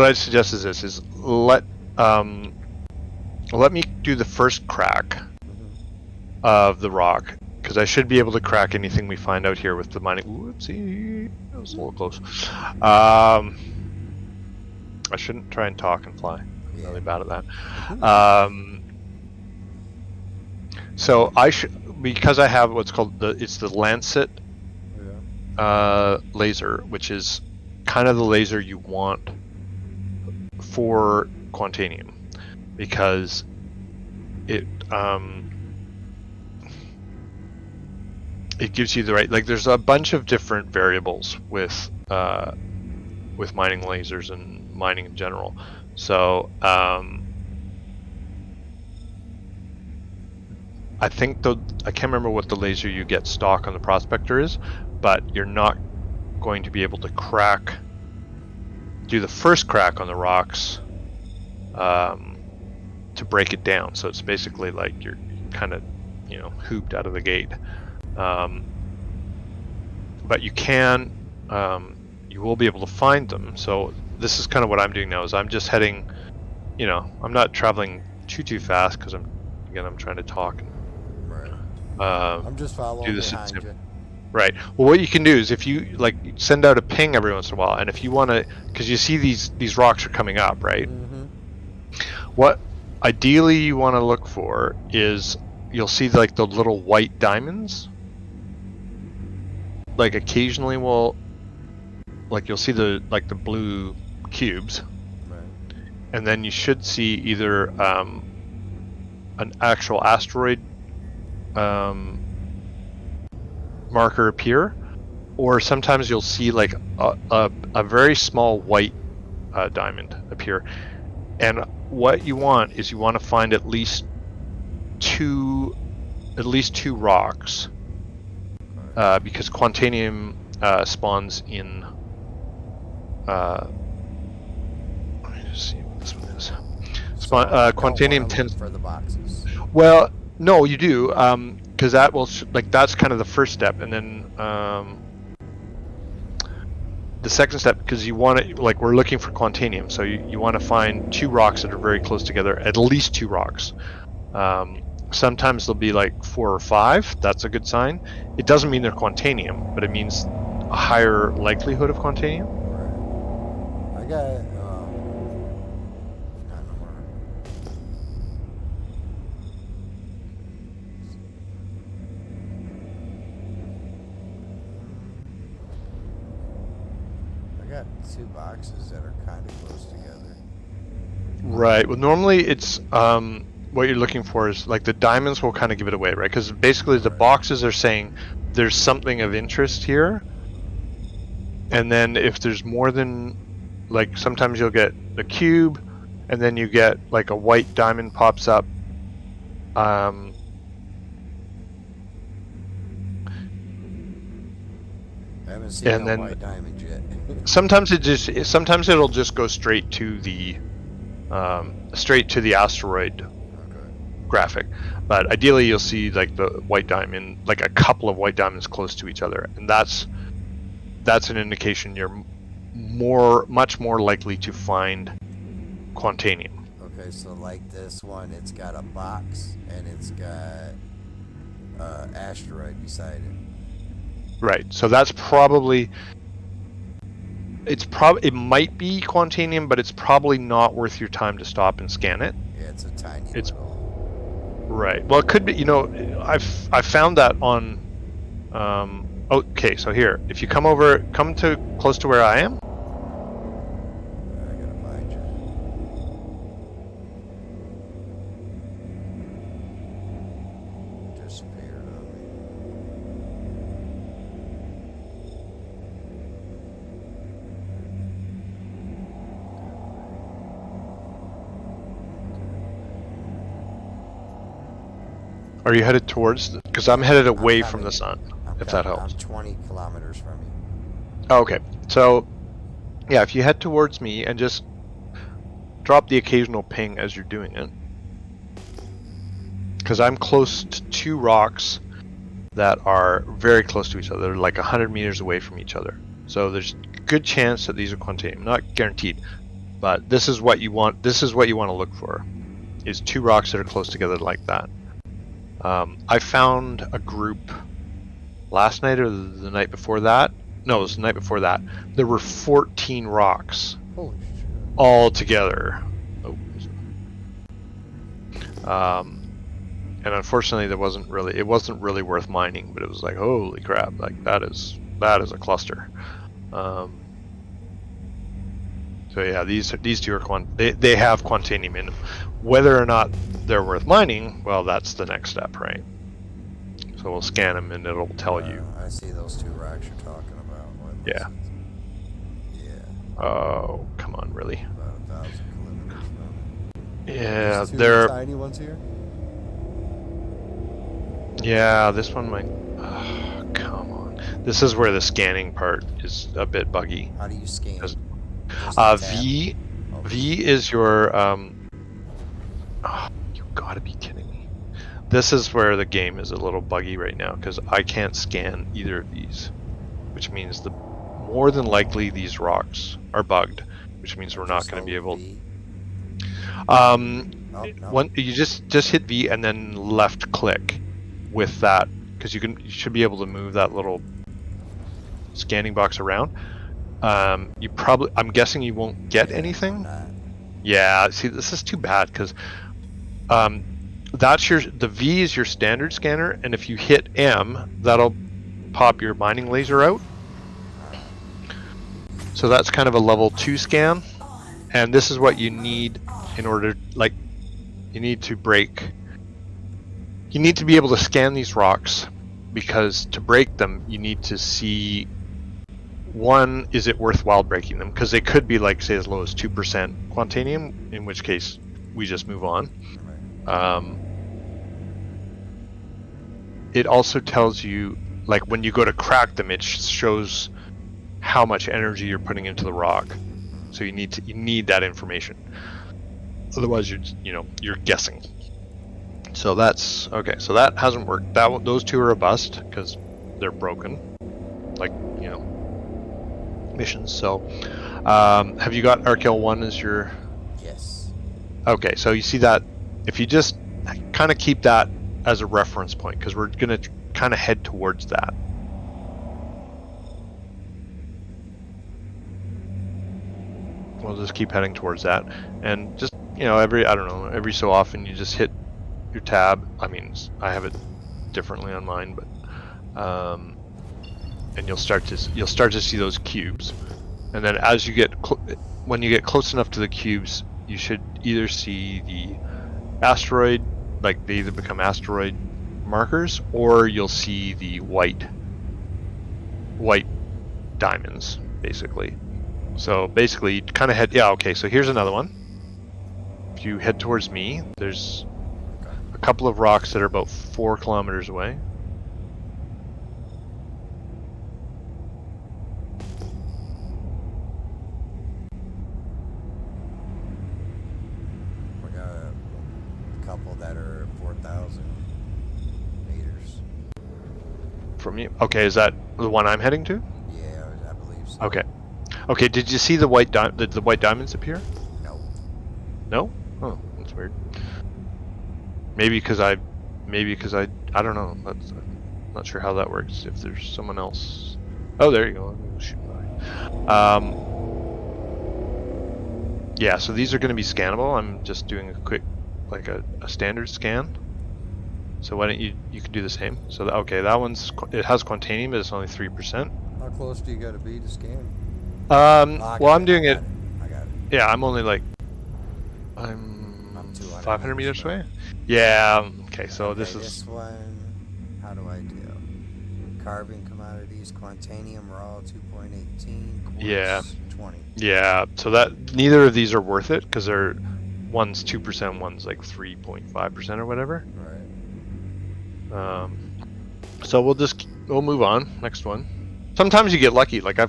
S2: I suggest is this: is let me do the first crack of the rock, because I should be able to crack anything we find out here with the mining. Whoopsie, that was a little close. I shouldn't try and talk and fly. I'm really bad at that. So because I have what's called it's the Lancet laser, which is kind of the laser you want for Quantanium, because it gives you the right, like there's a bunch of different variables with mining lasers and mining in general. So I think I can't remember what the laser you get stock on the prospector is, but you're not going to be able to do the first crack on the rocks to break it down. So it's basically like you're kind of, hooped out of the gate. But you will be able to find them. So this is kind of what I'm doing now, is I'm just heading, I'm not traveling too fast, because I'm trying to talk.
S1: Right.
S2: And,
S1: I'm just following
S2: do this
S1: behind
S2: in-
S1: you.
S2: Right. Well, what you can do is, if you send out a ping every once in a while, and if you want to, because you see these rocks are coming up, right?
S1: Mm-hmm.
S2: What ideally you want to look for is, you'll see the little white diamonds. Like occasionally you'll see the blue cubes,
S1: Right.
S2: and then you should see either an actual asteroid marker appear, or sometimes you'll see a very small white diamond appear. And what you want is, you want to find at least at least two rocks, because Quantanium spawns in. Let me just see what this one is. Quantanium tends.
S1: For the boxes.
S2: Well, no, you do, because that will that's kind of the first step, and then the second step, because you want to we're looking for Quantanium, so you want to find two rocks that are very close together, at least two rocks. Sometimes there'll be like 4 or 5. That's a good sign. It doesn't mean they're Quantanium, but it means a higher likelihood of Quantanium.
S1: Right. I got it. Not no more. I got 2 boxes that are kind of close together.
S2: Right. Well, normally it's what you're looking for is the diamonds will kind of give it away, right? Because basically the boxes are saying there's something of interest here, and then if there's more than sometimes you'll get a cube, and then you get a white diamond pops up.
S1: I haven't seen
S2: And
S1: no
S2: then-
S1: white diamond yet.
S2: Sometimes it'll just go straight to the asteroid
S1: Okay.
S2: graphic, but ideally you'll see the white diamond, a couple of white diamonds close to each other, and that's an indication you're much more likely to find Quantanium.
S1: Okay, so like this one, it's got a box and it's got asteroid beside it.
S2: Right. So that's probably it might be Quantanium, but it's probably not worth your time to stop and scan it.
S1: Yeah, it's a tiny
S2: It's-
S1: little.
S2: Right. Well, it could be. I've found that on. Okay, so here, if you come to close to where I am.
S1: I gotta find you. Disappeared on me.
S2: Are you headed towards? Because I'm headed away from
S1: coming.
S2: the sun.
S1: I'm
S2: If that
S1: coming.
S2: helps.
S1: I'm 20 kilometers from you.
S2: Oh, okay. So, yeah, if you head towards me and just drop the occasional ping as you're doing it, because I'm close to 2 rocks that are very close to each other. They're 100 meters away from each other. So there's a good chance that these are Quantanium. Not guaranteed, but this is what you want. This is what you want to look for, is 2 rocks that are close together like that. I found a group last night or the night before that. No, it was the night before that. There were 14 rocks
S1: Holy shit.
S2: all together. And unfortunately, it wasn't really worth mining. But it was holy crap! That is a cluster. So yeah, these 2 are they have Quantanium in them. Whether or not they're worth mining, well, that's the next step, right? So we'll scan them and it'll tell you.
S1: I see those 2 rocks you're talking about. What was
S2: Yeah.
S1: it? Yeah.
S2: Oh, come on, really?
S1: About 1,000 kilometers from it.
S2: Yeah,
S1: There's 2
S2: they're.
S1: tiny ones here.
S2: Yeah, this one might. Oh, come on. This is where the scanning part is a bit buggy.
S1: How do you scan?
S2: Just-
S1: Just a tab?
S2: V
S1: Oh,
S2: is your. Oh, you gotta be kidding me. This is where the game is a little buggy right now because I can't scan either of these, which means more than likely these rocks are bugged, which means we're not
S1: Just
S2: going to be
S1: hold
S2: able.
S1: V.
S2: Oh,
S1: no.
S2: you just hit V and then left click with that because you should be able to move that little scanning box around. I'm guessing you won't get anything.
S1: Not.
S2: Yeah, see, this is too bad because the V is your standard scanner, and if you hit M, that'll pop your mining laser out. So that's kind of a level 2 scan, and this is what you need in order, you need to be able to scan these rocks, because to break them, you need to see, one, is it worthwhile breaking them? Because they could be say as low as 2% Quantanium, in which case we just move on.
S1: Right.
S2: it also tells you, like when you go to crack them, it shows how much energy you're putting into the rock. So you need that information. Otherwise, you're guessing. So that's okay. So that hasn't worked. Those two are a bust because they're broken, like missions. So, have you got Arkel 1 as your?
S1: Yes.
S2: Okay, so you see that if you just kind of keep that as a reference point, because we're gonna kind of head towards that. We'll just keep heading towards that, and just every so often you just hit your tab. I mean, I have it differently on mine, but and you'll start to see those cubes, and then as you get when you get close enough to the cubes, you should either see the asteroid, like they either become asteroid markers, or you'll see the white diamonds, basically. So basically, you kind of head. Yeah, okay. So here's another one. If you head towards me, there's a couple of rocks that are about 4 kilometers away.
S1: We got a couple that are 4,000 meters.
S2: From you. Okay, is that the one I'm heading to?
S1: Yeah, I believe so.
S2: Okay. Okay, did you see the white the white diamonds appear?
S1: No.
S2: No? Oh, that's weird. Maybe because I don't know. That's I'm not sure how that works. If there's someone else. Oh, there you go. Let me shoot by. Yeah, so these are going to be scannable. I'm just doing a quick, like a standard scan. So why don't you can do the same. So okay, that it has Quantanium, but it's only 3%.
S1: How close do you got to be to scan?
S2: Well, I'm doing it.
S1: I got it.
S2: Yeah, I'm only like
S1: I'm 200
S2: 500 meters
S1: away.
S2: away. Yeah. Okay, so
S1: Okay,
S2: this
S1: this one. How do I do? Carbon commodities, Quantanium raw 2.18. Quartz,
S2: Yeah.
S1: 20.
S2: Yeah. So that neither of these are worth it because they're one's 2%, one's like 3.5% or whatever.
S1: Right.
S2: So we'll move on. Next one. Sometimes you get lucky. Like I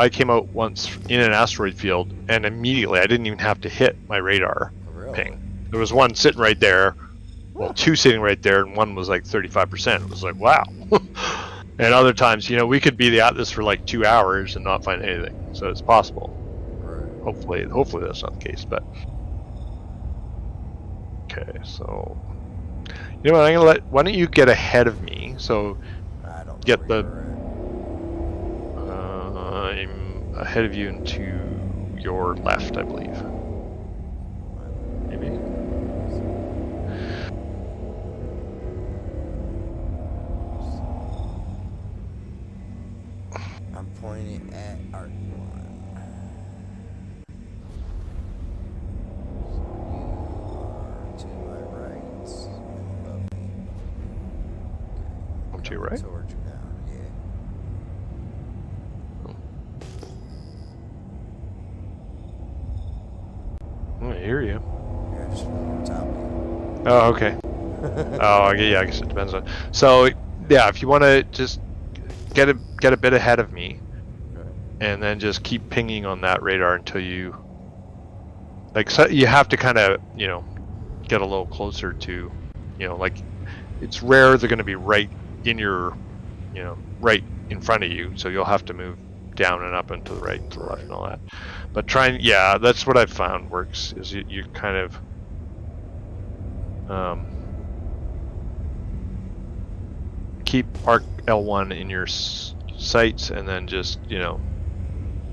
S2: came out once in an asteroid field, and immediately I didn't even have to hit my radar
S1: Really?
S2: ping. There was one sitting right there, well, two sitting right there, and one was like 35%. It was like, wow. And other times, we could be at this for like 2 hours and not find anything. So it's possible.
S1: Right.
S2: Hopefully that's not the case. But okay, so you know what? Why don't you get ahead of me? So
S1: I don't know
S2: get
S1: where
S2: the.
S1: you're at.
S2: I'm ahead of you and to your left, I believe. Maybe.
S1: I'm pointing at Arc 1. So you are to my right and above me.
S2: I'm to your
S1: Coming
S2: right?
S1: towards you now, yeah.
S2: I hear you.
S1: Yeah, just on top of you.
S2: Oh, okay. Oh, yeah, I guess it depends on. So, yeah, if you want to just get a bit ahead of me,
S1: Right.
S2: and then just keep pinging on that radar until you, so you have to kind of, get a little closer to, like, it's rare they're going to be right in your, right in front of you, so you'll have to move down and up and to the right and to the left and all that. But yeah, that's what I've found works, is you kind of, keep Arc L1 in your sights and then just,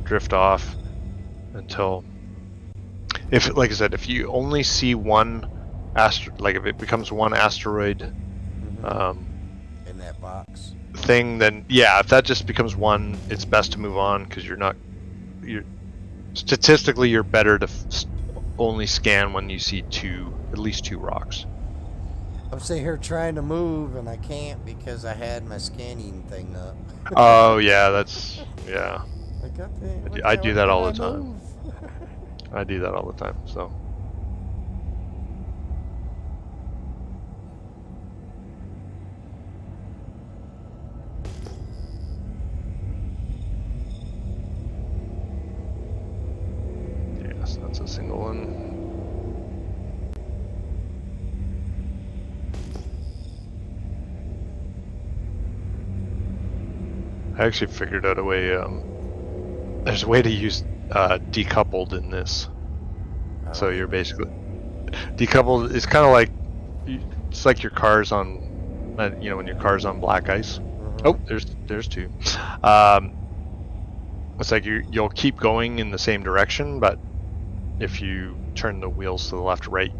S2: drift off until, like I said, if you only see one if it becomes one asteroid
S1: In that box.
S2: thing, then yeah, if that just becomes one, it's best to move on because statistically you're better to only scan when you see at least two rocks.
S1: I'm sitting here trying to move and I can't because I had my scanning thing up.
S2: Oh yeah, yeah. I do that all the time. I do that all the time. So single one. I actually figured out a way. There's a way to use decoupled in this. So you're basically decoupled. It's kind of like it's like your car's on, you know, when your car's on black ice. Oh, there's two. It's like you'll keep going in the same direction, but if you turn the wheels to the left or right,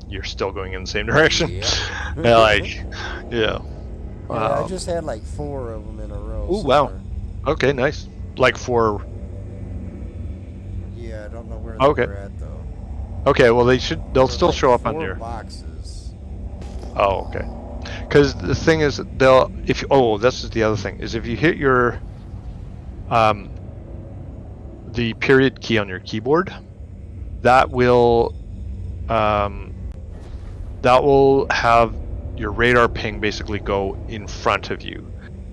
S2: you're still going in the same direction.
S1: Yeah.
S2: Yeah, like, yeah.
S1: Yeah, I just had like 4 of them in a row.
S2: Oh wow.
S1: somewhere.
S2: Okay, nice. Like for.
S1: Yeah, I don't know where
S2: Okay.
S1: they're at though.
S2: Okay, well they'll
S1: There's
S2: still
S1: like
S2: show up on
S1: 4
S2: your.
S1: boxes.
S2: Oh, okay. Because the thing is, they'll if you, oh, this is the other thing is if you hit your the period key on your keyboard, that will have your radar ping basically go in front of you.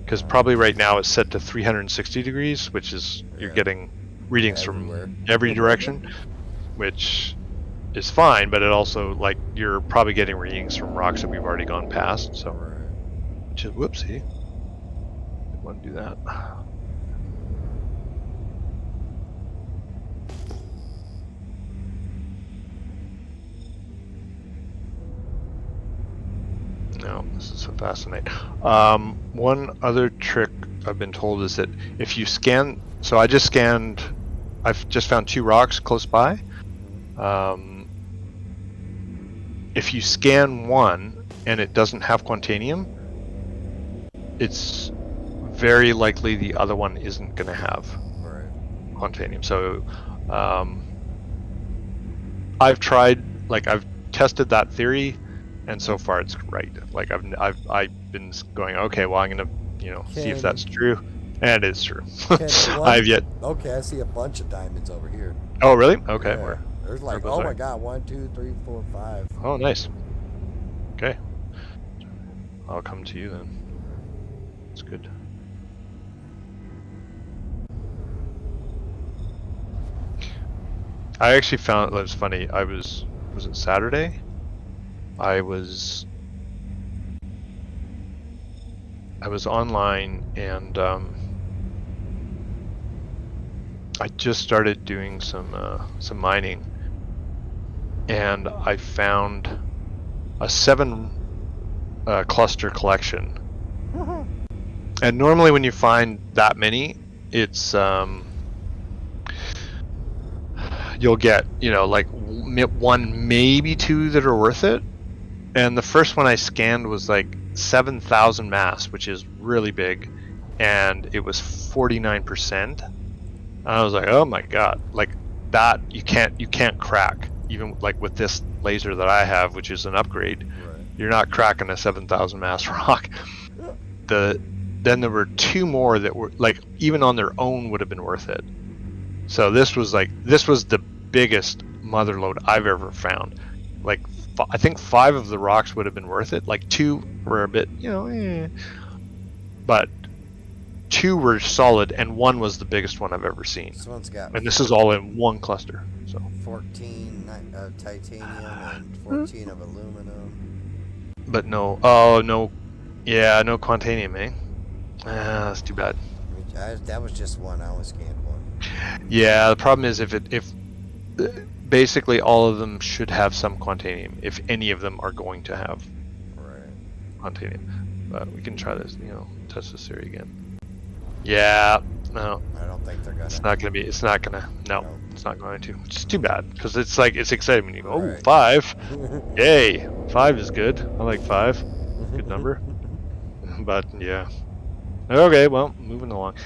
S2: Because probably right now it's set to 360 degrees, which is you're getting readings
S1: Everywhere.
S2: from every direction, which is fine, but it also, like, you're probably getting readings from rocks that we've already gone past, so, which is, whoopsie, didn't want to do that. No, this is so fascinating. One other trick I've been told is that if you scan, so I've just found 2 rocks close by. If you scan one and it doesn't have Quantanium, it's very likely the other one isn't going to have Quantanium. So I've tested that theory, and so far it's right. Like I've been going, okay, well, I'm gonna, see if that's true, and it is true. I've yet.
S1: Okay, I see a bunch of diamonds over here.
S2: Oh really? Okay.
S1: Yeah.
S2: Where?
S1: There's like, oh my god, 1, 2, 3, 4, 5.
S2: Oh, nice. Okay. I'll come to you then. That's good. I actually found it was funny. Was it Saturday? I was online, and I just started doing some mining, and I found a 7 cluster collection. And normally when you find that many, it's you'll get, like 1, maybe 2 that are worth it. And the first one I scanned was like 7,000 mass, which is really big, and it was 49%. I was like, oh my god, like that you can't crack, even like with this laser that I have, which is an upgrade. You're not cracking a 7,000 mass rock. Then there were 2 more that were like, even on their own would have been worth it. So this was the biggest mother lode I've ever found. Like I think 5 of the rocks would have been worth it. Like 2 were a bit, but 2 were solid, and 1 was the biggest one I've ever seen.
S1: This one's got.
S2: And this is all in 1 cluster. So
S1: 14 of titanium and 14 of aluminum.
S2: But no, no Quantanium, eh? That's too bad.
S1: That was just one. I only scanned 1.
S2: Yeah, the problem is if basically all of them should have some Quantanium, if any of them are going to have Quantanium. But we can try this, test this theory again. Yeah, no.
S1: I don't think they're gonna.
S2: It's not going to. Which is too bad, because it's like, it's exciting when you go, oh, 5. Yay, 5 is good. I like 5. Good number. But yeah. Okay, well, moving along.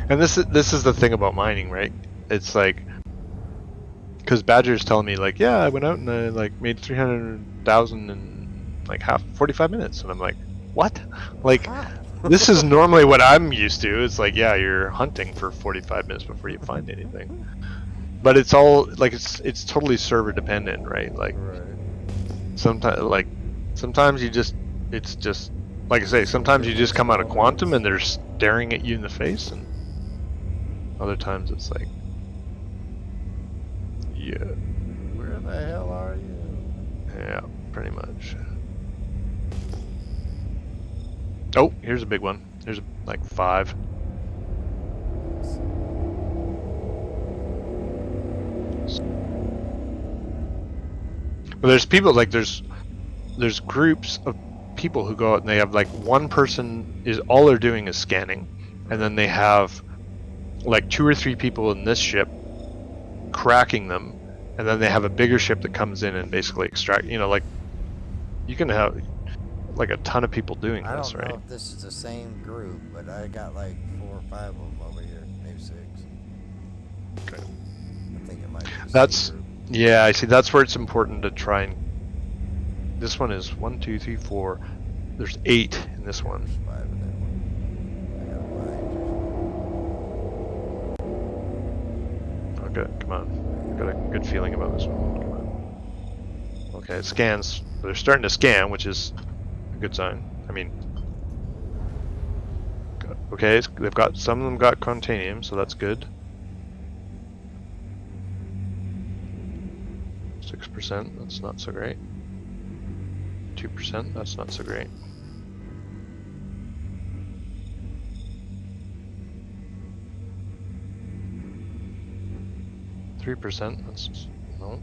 S2: And this is the thing about mining, right? It's like, because Badger's telling me, like, yeah, I went out and I like made 300,000 in like 45 minutes, and I'm like, what? Like, this is normally what I'm used to. It's like, yeah, you're hunting for 45 minutes before you find anything. But it's all like, it's totally server dependent, right? Like, sometimes you just, it's just like I say, sometimes you just come out of quantum and they're staring at you in the face, and other times it's like, Yeah.
S1: Where the hell are you?
S2: Yeah, pretty much. Oh, here's a big one. There's like 5. Well, there's people like there's groups of people who go out and they have like one person is all they're doing is scanning, and then they have like 2 or 3 people in this ship cracking them, and then they have a bigger ship that comes in and basically extract. You know, like you can have like a ton of people doing
S1: I
S2: this,
S1: don't know
S2: right?
S1: if this is the same group, but I got like 4 or 5 of them over here, maybe 6.
S2: Okay.
S1: I think it might be the
S2: That's
S1: same group.
S2: yeah. I see. That's where it's important to try and. This one is 1, 2, 3, 4. There's 8 in this one.
S1: There's 5 in that one. I gotta find
S2: Okay, come on. I've got a good feeling about this one. Come on. Okay, it scans. They're starting to scan, which is a good sign. I mean, okay, they've got some of them got contanium, so that's good. 6%, that's not so great. 2%, that's not so great. %, that's no.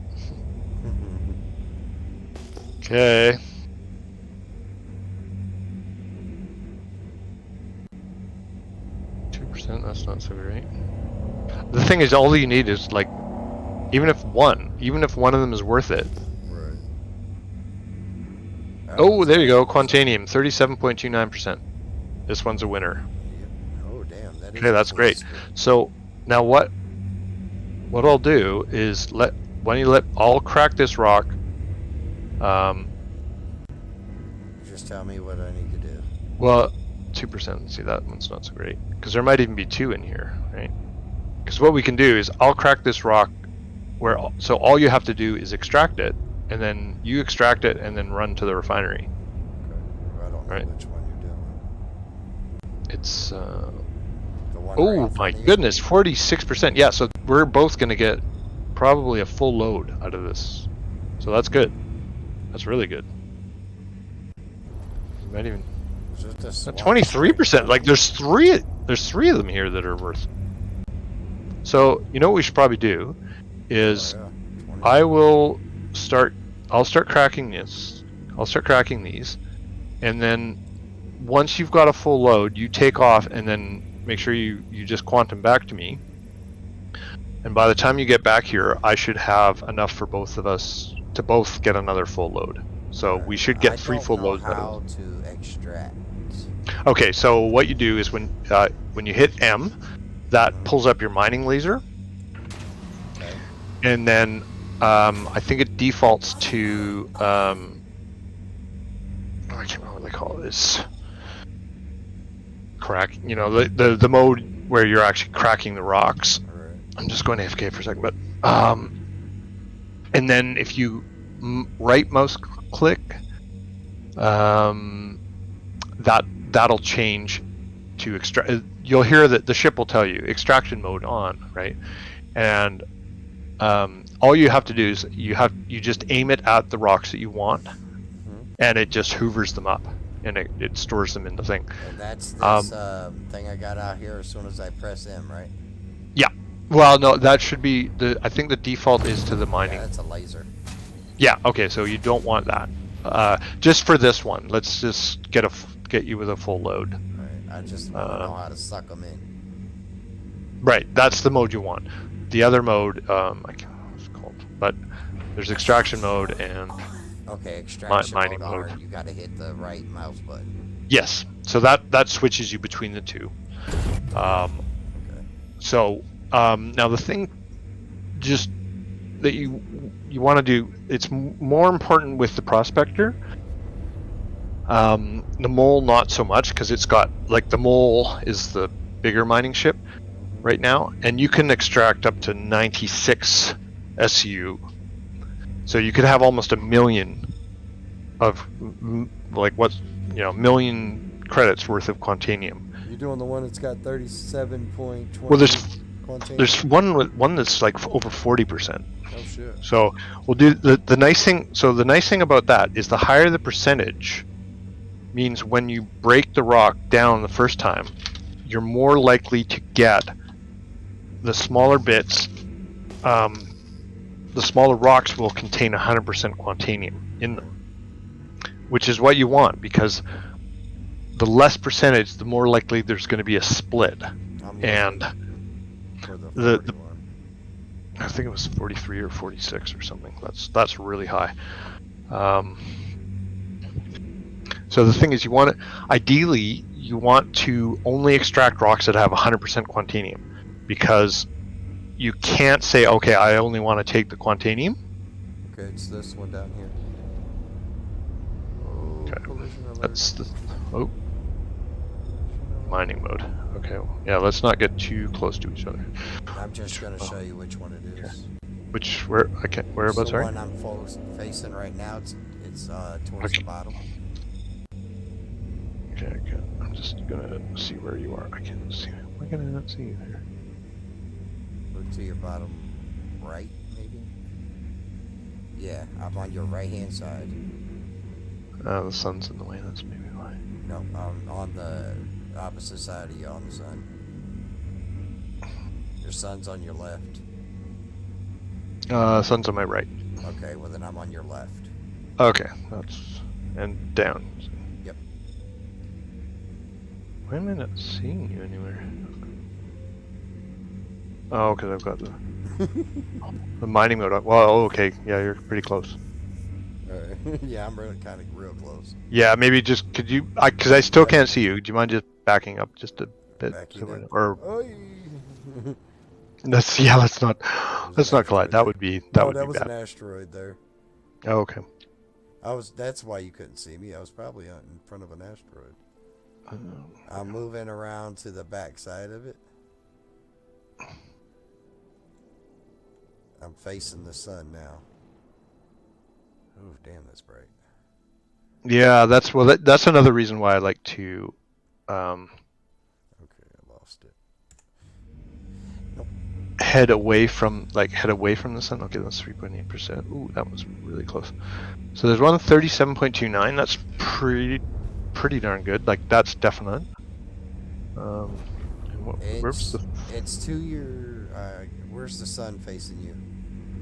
S2: Okay. That's not so great. The thing is, all you need is like, even if one of them is worth it.
S1: Right.
S2: Oh, there you go, Quantanium, 37.29%. This one's a winner.
S1: Yep. Oh, damn. That is
S2: Okay, that's great.
S1: close.
S2: So now what I'll do is I'll crack this rock.
S1: Just tell me what I need to do.
S2: Well, 2%. See, that one's not so great because there might even be 2 in here, right? Because what we can do is I'll crack this rock so all you have to do is extract it, and then you extract it and then run to the refinery.
S1: Okay. I don't know
S2: Right.
S1: which one you're doing.
S2: It's
S1: The one right
S2: oh
S1: in
S2: my
S1: front of you?
S2: goodness, 46%. Yeah, so we're both gonna get probably a full load out of this. So that's good. That's really good. You might even
S1: Is it this one?
S2: 23%. Like there's three of them here that are worth. So you know what we should probably do is
S1: Oh, yeah. 20.
S2: I'll start cracking this. I'll start cracking these, and then once you've got a full load, you take off and then make sure you just quantum back to me. And by the time you get back here, I should have enough for both of us to both get another full load. So we should get 3 full loads out of
S1: How
S2: it.
S1: to extract?
S2: Okay, so what you do is when you hit M, that pulls up your mining laser,
S1: Okay.
S2: and then I think it defaults to I can't remember what they call this. Crack, you know, the mode where you're actually cracking the rocks.
S1: All right.
S2: I'm just going AFK for a second, but and then if you right mouse click, that'll change to extract. You'll hear that the ship will tell you extraction mode on, right? And all you have to do is you just aim it at the rocks that you want, and it just hoovers them up, and it stores them in the thing.
S1: And that's this thing I got out here as soon as I press M, right?
S2: Yeah. Well, no, that should be I think the default is to the mining.
S1: Yeah, that's a laser.
S2: Yeah. Okay. So you don't want that. Just for this one, let's just get you with a full load.
S1: All right. I just want to know how to suck them in.
S2: Right. That's the mode you want. The other mode, I can't remember what it's called, but there's extraction mode and
S1: Okay, extraction
S2: mining
S1: mode.
S2: mode.
S1: You got to hit the right mouse button.
S2: yes. So that switches you between the two.
S1: Okay.
S2: So now the thing, just that you want to do, it's more important with the prospector. The mole not so much, because it's got like the mole is the bigger mining ship right now, and you can extract up to 96 SU. So you could have almost 1 million of like million credits worth of quantanium.
S1: You're doing the one that's got 37.20.
S2: Well, there's one that's like over 40%.
S1: Oh shit.
S2: So we'll do the nice thing. So the nice thing about that is the higher the percentage means when you break the rock down the first time, you're more likely to get the smaller bits. The smaller rocks will contain 100% quantanium in them, which is what you want, because the less percentage, the more likely there's going to be a split. And
S1: for the
S2: the
S1: 41.
S2: I think it was 43 or 46 or something. That's really high. So the thing is, ideally you want to only extract rocks that have 100% quantanium, because you can't say, okay, I only want to take the quantanium.
S1: Okay, it's this one down here.
S2: Okay,
S1: Collision alert.
S2: that's the mining mode. Okay, well, yeah, let's not get too close to each other.
S1: I'm just gonna show you which one it is.
S2: Whereabouts?
S1: The
S2: Sorry.
S1: one I'm facing right now. It's towards
S2: Okay.
S1: the bottom.
S2: Okay, I'm just gonna see where you are. I can't see. Why can I not see you there?
S1: Look to your bottom right, maybe. Yeah, I'm on your right hand side.
S2: The sun's in the way. That's maybe why.
S1: No, on the opposite side of you, on the sun. Your sun's on your left.
S2: Sun's on my right.
S1: Okay, well then I'm on your left.
S2: Okay, and down.
S1: Yep.
S2: Why am I not seeing you anywhere? Oh, because I've got the mining mode up. Well, okay, yeah, you're pretty close.
S1: Yeah, I'm really kind of real close.
S2: Yeah, maybe just could you? Because I still can't see you. Do you mind just backing up just a bit?
S1: Backing up.
S2: Or
S1: Oy.
S2: let's not collide. That would be
S1: that
S2: would be
S1: was
S2: bad.
S1: an asteroid there.
S2: Oh, okay.
S1: That's why you couldn't see me. I was probably in front of an asteroid. I'm moving around to the back side of it. I'm facing the sun now. Oh, damn, that's bright.
S2: Yeah, that's another reason why I like to.
S1: Okay, I lost it.
S2: Head away from the sun. Okay, that's 3.8%. Ooh, that was really close. So there's one 37.29. That's pretty darn good. Like, that's definite. Where's the
S1: It's to your. Where's the sun facing you?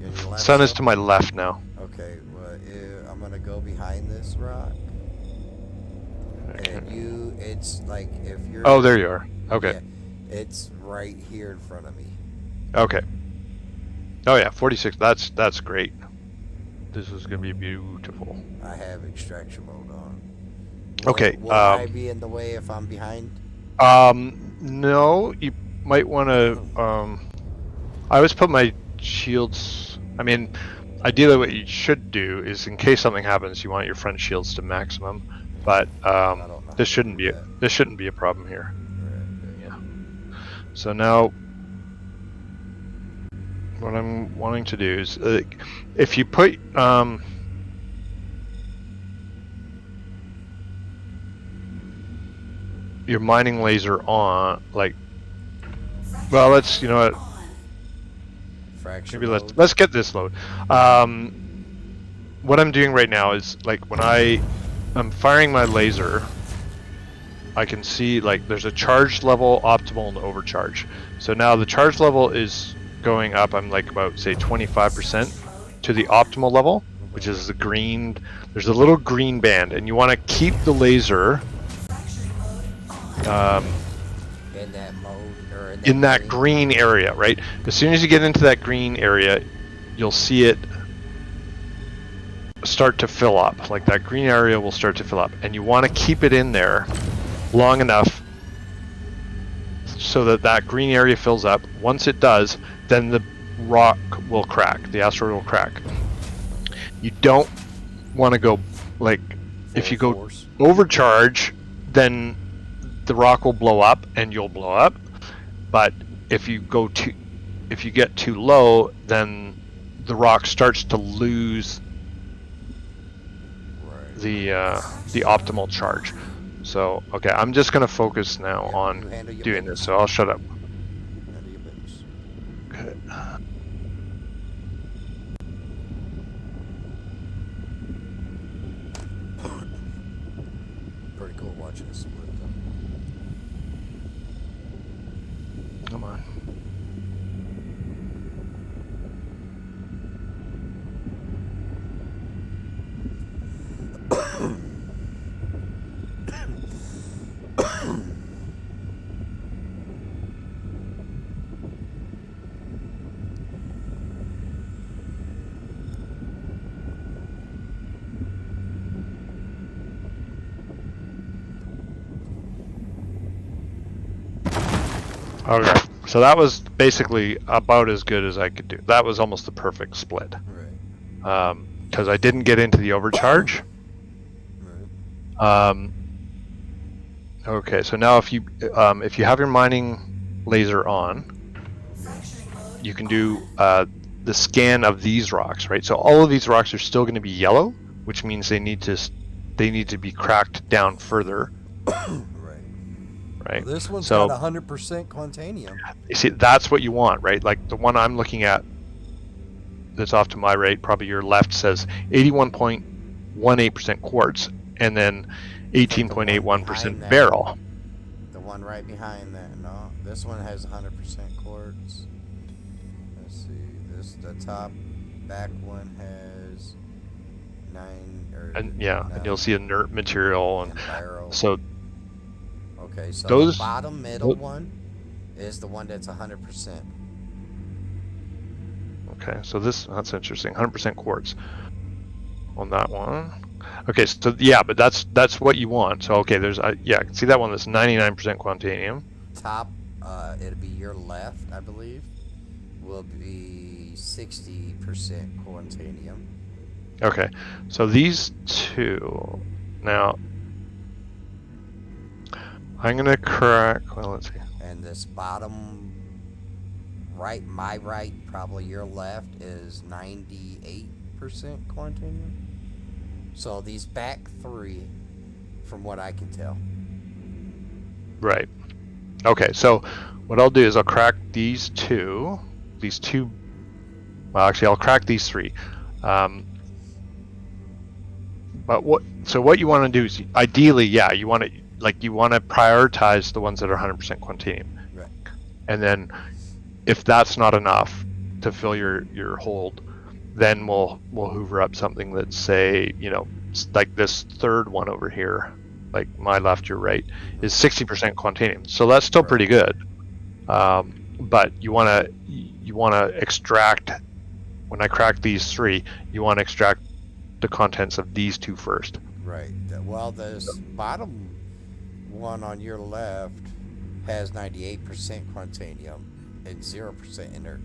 S1: In your left
S2: sun is
S1: side?
S2: to my left now.
S1: Okay, well, I'm gonna go behind this rock, and it's like if you're.
S2: Oh, there you are. Okay.
S1: Yeah, it's right here in front of me.
S2: Okay. Oh yeah, 46. That's great. This is gonna be beautiful.
S1: I have extraction mode on.
S2: Okay.
S1: Will I be in the way if I'm behind?
S2: No, you might want to. I always put my shields. I mean, ideally, what you should do is, in case something happens, you want your front shields to maximum. But this shouldn't be a problem here.
S1: Right.
S2: Yeah. So now, what I'm wanting to do is, if you put your mining laser on, like, well, let's, you know what,
S1: Fracture
S2: maybe
S1: mode.
S2: let's get this load. What I'm doing right now is, like, when I'm firing my laser, I can see, like, there's a charge level, optimal, and overcharge. So now the charge level is going up. I'm like about, say, 25% to the optimal level, which is the green. There's a little green band, and you want to keep the laser
S1: In that mode, or
S2: in that green area, right? As soon as you get into that green area, you'll see it start to fill up. Like, that green area will start to fill up, and you want to keep it in there long enough so that that green area fills up. Once it does, then the rock will crack. The asteroid will crack. You don't want to go, like, if you go overcharge, then the rock will blow up and you'll blow up. But if you get too low, then the rock starts to lose the optimal charge. So, okay, I'm just gonna focus now on doing this. So I'll shut up. Okay.
S1: much of a split though.
S2: Come on. Okay, so that was basically about as good as I could do. That was almost the perfect split.
S1: Right.
S2: Because I didn't get into the overcharge.
S1: Right.
S2: Okay, so now if you have your mining laser on,
S5: Fracturing mode.
S2: you can do the scan of these rocks, right? So all of these rocks are still going to be yellow, which means they need to be cracked down further,
S1: Right.
S2: right?
S1: Well, this one's
S2: So
S1: got 100% quantanium.
S2: you see, that's what you want, right? Like the one I'm looking at that's off to my right, probably your left, says 81.18% quartz, and then 18.81% beryl.
S1: The one right behind that. No, this one has 100% quartz. Let's see. The top back one has 9 or
S2: And yeah,
S1: 9
S2: and you'll see inert material, and
S1: beryl.
S2: so
S1: Okay, so
S2: those-
S1: the bottom middle one is the one that's 100%.
S2: okay, so that's interesting. 100% quartz on that one. Okay, so yeah, but that's what you want. So okay, there's yeah, I can see that one that's 99% quantanium.
S1: Top, it'll be your left, I believe, will be 60% quantanium.
S2: Okay, so these two now. I'm gonna crack. Well, let's see.
S1: And this bottom right, my right, probably your left, is 98% quantanium. So these back three, from what I can tell.
S2: Right. Okay, so what I'll do is I'll crack these two. Well, actually, I'll crack these three. But what you want to do is, ideally, yeah, you want to prioritize the ones that are 100% quantanium.
S1: Right.
S2: And then, if that's not enough to fill your hold, then we'll hoover up something that's, say, like this third one over here, like my left, your right, is 60% quantanium. So that's still pretty good. But you want to extract. When I crack these three, you want to extract the contents of these two first.
S1: Right. Well, this bottom one on your left has 98% quantanium and 0% inert.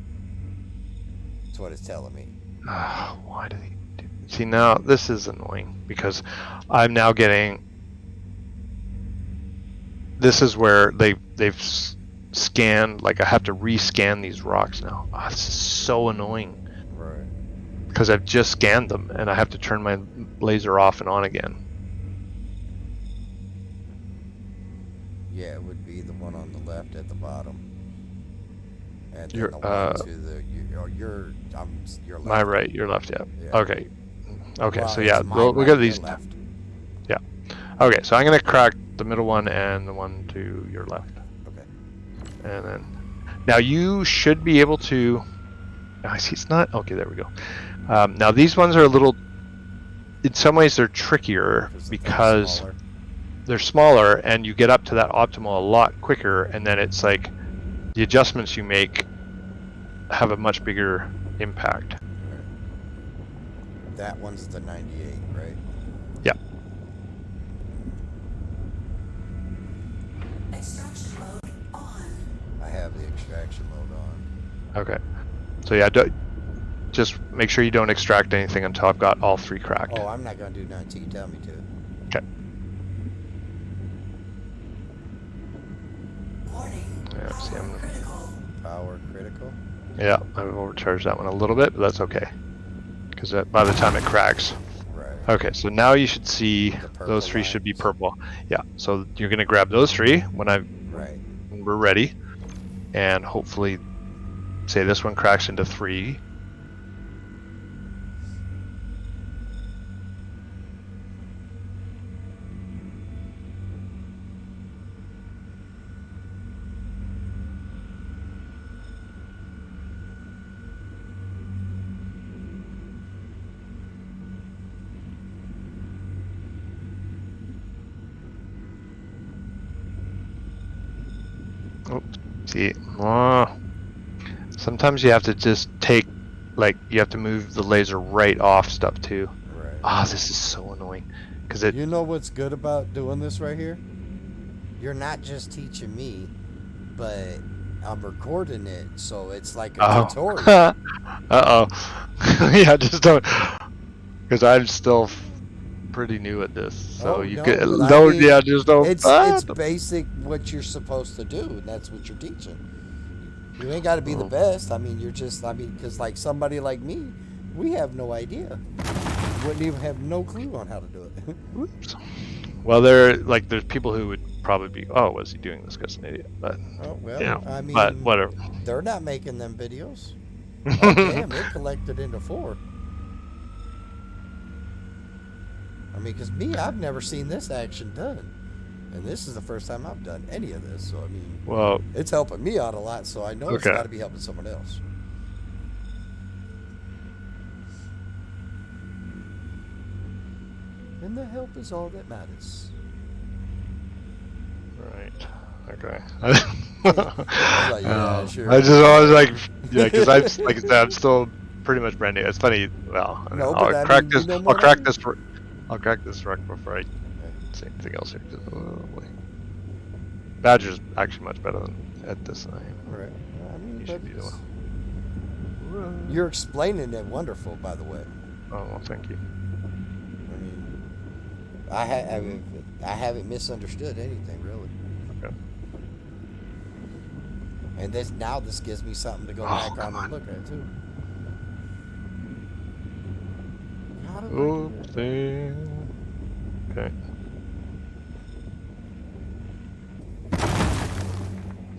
S1: That's what it's telling me.
S2: Why do they do? See, now this is annoying because I'm now getting. This is where they've scanned. Like, I have to rescan these rocks now. Oh, this is so annoying.
S1: Right.
S2: Because I've just scanned them and I have to turn my laser off and on again.
S1: Yeah, it would be the one on the left at the bottom. And then
S2: Your,
S1: the one to the your left.
S2: My right, your left, yeah.
S1: Yeah.
S2: Okay. Okay,
S1: Well,
S2: so yeah,
S1: it's my
S2: we'll
S1: right,
S2: get
S1: your
S2: these.
S1: left.
S2: Yeah. Okay, so I'm gonna crack the middle one and the one to your left.
S1: Okay.
S2: And then, now you should be able to. I see it's not. Okay, there we go. Now these ones are a little. In some ways, they're trickier because
S1: Smaller.
S2: they're smaller, and you get up to that optimal a lot quicker, and then it's like the adjustments you make have a much bigger impact.
S1: That one's the 98, right?
S2: Yeah.
S5: Extraction mode on.
S1: I have the extraction mode on.
S2: Okay. So yeah, just make sure you don't extract anything until I've got all three cracked.
S1: Oh, I'm not gonna do nothing until you tell me to.
S2: Okay.
S5: Warning.
S2: Yeah, see,
S5: Power critical.
S1: Power critical.
S2: Yeah, I've overcharged that one a little bit, but that's okay. Because by the time it cracks.
S1: Right.
S2: Okay, so now you should see
S1: purple
S2: those three should be
S1: lines.
S2: purple. Yeah, so you're going to grab those three when
S1: Right.
S2: we're ready. And hopefully, say this one cracks into 3. Oops. See, sometimes you have to just take, like, you have to move the laser right off stuff too.
S1: Right.
S2: Ah, this is so annoying, because it.
S1: You know what's good about doing this right here? You're not just teaching me, but I'm recording it, so it's like a tutorial.
S2: Uh-oh. Yeah, just don't, because I'm still pretty new at this, so
S1: Oh,
S2: you
S1: no,
S2: could
S1: but I
S2: don't.
S1: mean,
S2: Yeah, just don't.
S1: It's basic what you're supposed to do, and that's what you're teaching. You ain't got to be the best. I mean, because like somebody like me, we have no idea. Wouldn't even have no clue on how to do it.
S2: Oops. Well, there's people who would probably be, oh, was he doing this guy's an idiot? But
S1: Oh, well,
S2: you know,
S1: I mean,
S2: but whatever.
S1: They're not making them videos. Oh, damn, it collected into 4. I mean, because me, I've never seen this action done. And this is the first time I've done any of this. So, I mean,
S2: Well,
S1: it's helping me out a lot. So I know it's
S2: Okay.
S1: got to be helping someone else. And the help is all that matters.
S2: right. Okay.
S1: like, yeah, sure.
S2: I was like, yeah, because I'm like I said, I'm still pretty much brand new. It's funny. Well,
S1: No,
S2: I'll
S1: but I
S2: crack
S1: mean,
S2: this.
S1: you know
S2: I'll
S1: more
S2: crack
S1: than
S2: this. I'll crack this wreck before I say anything else here. 'Cause, oh boy, Badger's actually much better at this than I am.
S1: Right. I mean,
S2: You
S1: but
S2: should be the
S1: it's-
S2: one.
S1: you're explaining it wonderful, by the way.
S2: Oh well, thank you.
S1: I mean, I haven't misunderstood anything really.
S2: Okay.
S1: And this gives me something to go back on and look at too. How do I do that?
S2: Thing. Okay.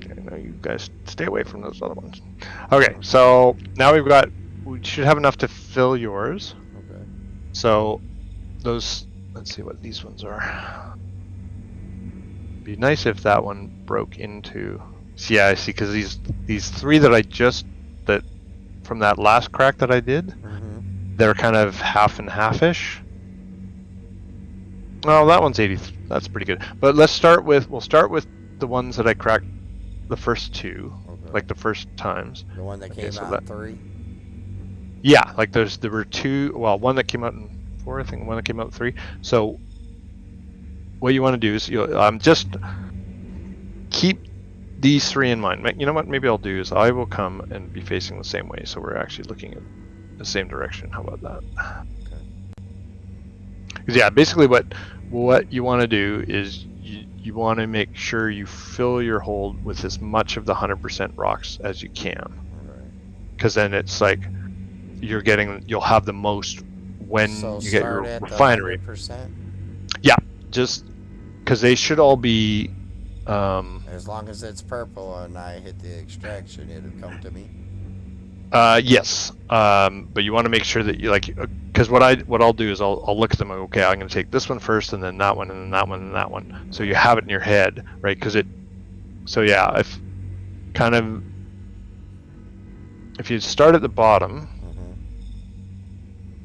S2: Okay, now you guys stay away from those other ones. Okay, so now we should have enough to fill yours.
S1: Okay.
S2: So those, let's see what these ones are. Be nice if that one broke into. Yeah, I see, because these 3 that from that last crack that I did, they're kind of half and half-ish. Well, that one's 80. That's pretty good. But we'll start with the ones that I cracked the first 2,
S1: Okay.
S2: like the first times.
S1: The one that
S2: Okay,
S1: came
S2: so
S1: out
S2: that-
S1: in 3.
S2: Yeah, like there were 2. Well, one that came out in 4, I think. One that came out in 3. So what you want to do is just keep these 3 in mind. You know what? Maybe I'll do is I will come and be facing the same way, so we're actually looking at the same direction. How about that?
S1: Okay.
S2: 'Cause yeah, basically what you want to do is you want to make sure you fill your hold with as much of the 100% rocks as you can,
S1: Right.
S2: because then it's like you'll have the most when
S1: So
S2: you get your
S1: start at the
S2: refinery.
S1: 100%.
S2: Yeah, just because they should all be.
S1: As long as it's purple and I hit the extraction, it'll come to me.
S2: Yes. But you want to make sure that you because what I'll do is I'll look at them and okay, I'm going to take this one first, and then that one, and then that one, and that one. So you have it in your head, right? So yeah, if you start at the bottom,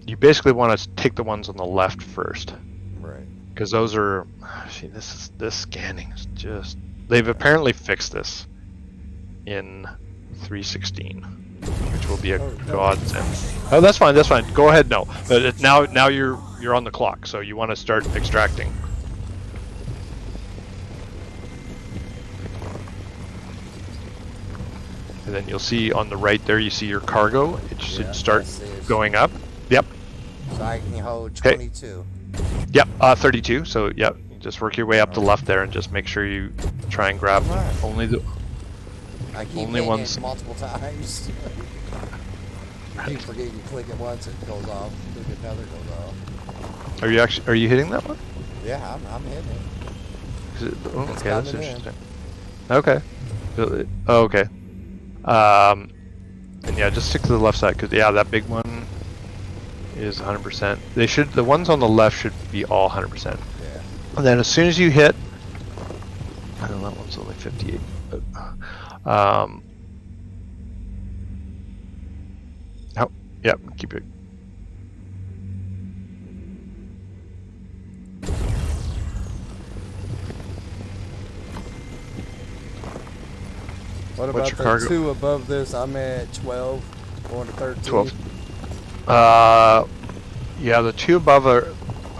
S2: you basically want to take the ones on the left first,
S1: Right.
S2: because those are. See, this scanning is just. They've apparently fixed this in 3.16. Which will be a godsend. Oh, that's fine. That's fine. Go ahead. No, but now you're on the clock, so you want to start extracting. And then you'll see on the right there, you see your cargo. It should
S1: Yeah,
S2: start
S1: that's it.
S2: going up. Yep.
S1: So I can hold
S2: Okay.
S1: 22.
S2: Yep. 32. So yep. Just work your way up to left there, and just make sure you try and grab only the.
S1: I keep
S2: Only
S1: hitting
S2: ones-
S1: it multiple times. I keep forgetting you click it once, it goes off. Click it another, it goes off.
S2: Are you hitting that one?
S1: Yeah, I'm hitting it.
S2: Is it, oh,
S1: It's
S2: okay, that's
S1: coming in.
S2: interesting. Okay. Oh, okay. And yeah, just stick to the left side, because yeah, that big one is 100%. The ones on the left should be all 100%.
S1: Yeah.
S2: And then as soon as you hit, I know that one's only 58. But, oh, yep, keep it.
S1: What
S2: What's
S1: about
S2: your
S1: the
S2: cargo?
S1: 2 above this? I'm at 12, going to 13.
S2: 12. Yeah, the 2 above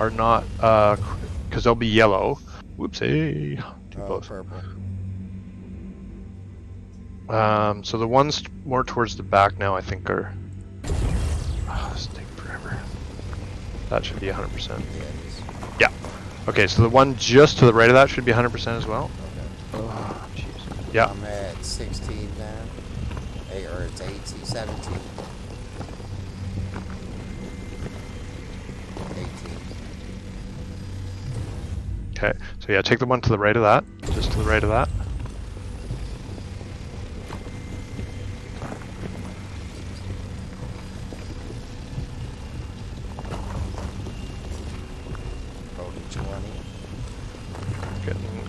S2: are not because they'll be yellow. Whoopsie, too
S1: Oh,
S2: close.
S1: purple.
S2: So the ones more towards the back now, I think, are. Oh, this is taking forever. That should be 100%.
S1: Yeah, it is.
S2: Yeah. Okay, so the one just to the right of that should be 100% as well.
S1: Okay.
S2: Oh, jeez. Yeah.
S1: I'm at 16 now. Or it's 18, 17. 18.
S2: Okay. So yeah, take the one to the right of that. Just to the right of that.
S1: Holding 20.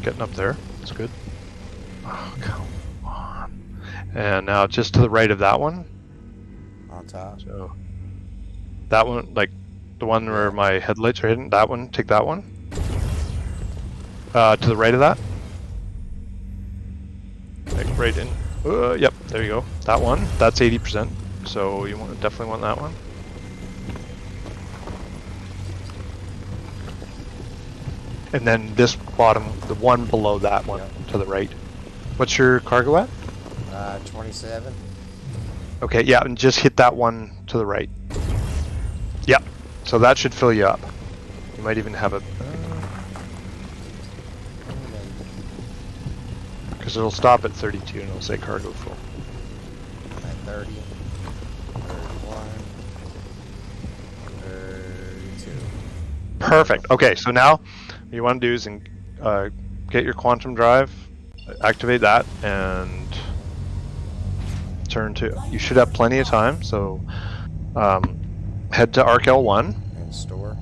S2: Getting up there. That's good. Oh, come on. And now just to the right of that one.
S1: On top.
S2: So that one, like the one where my headlights are hidden, that one, take that one. To the right of that. Like right in. Yep, there you go. That one, that's 80%. So you definitely want that one. And then this bottom, the one below that one, to the right. What's your cargo at?
S1: 27.
S2: Okay, yeah, and just hit that one to the right. Yep. So that should fill you up. You might even have a. Because it'll stop at 32 and it'll say cargo full.
S1: At 30. 31. 32.
S2: Perfect. Okay, so now what you want to do is get your quantum drive, activate that, and turn to. You should have plenty of time, so head to Arc L1.
S1: And store.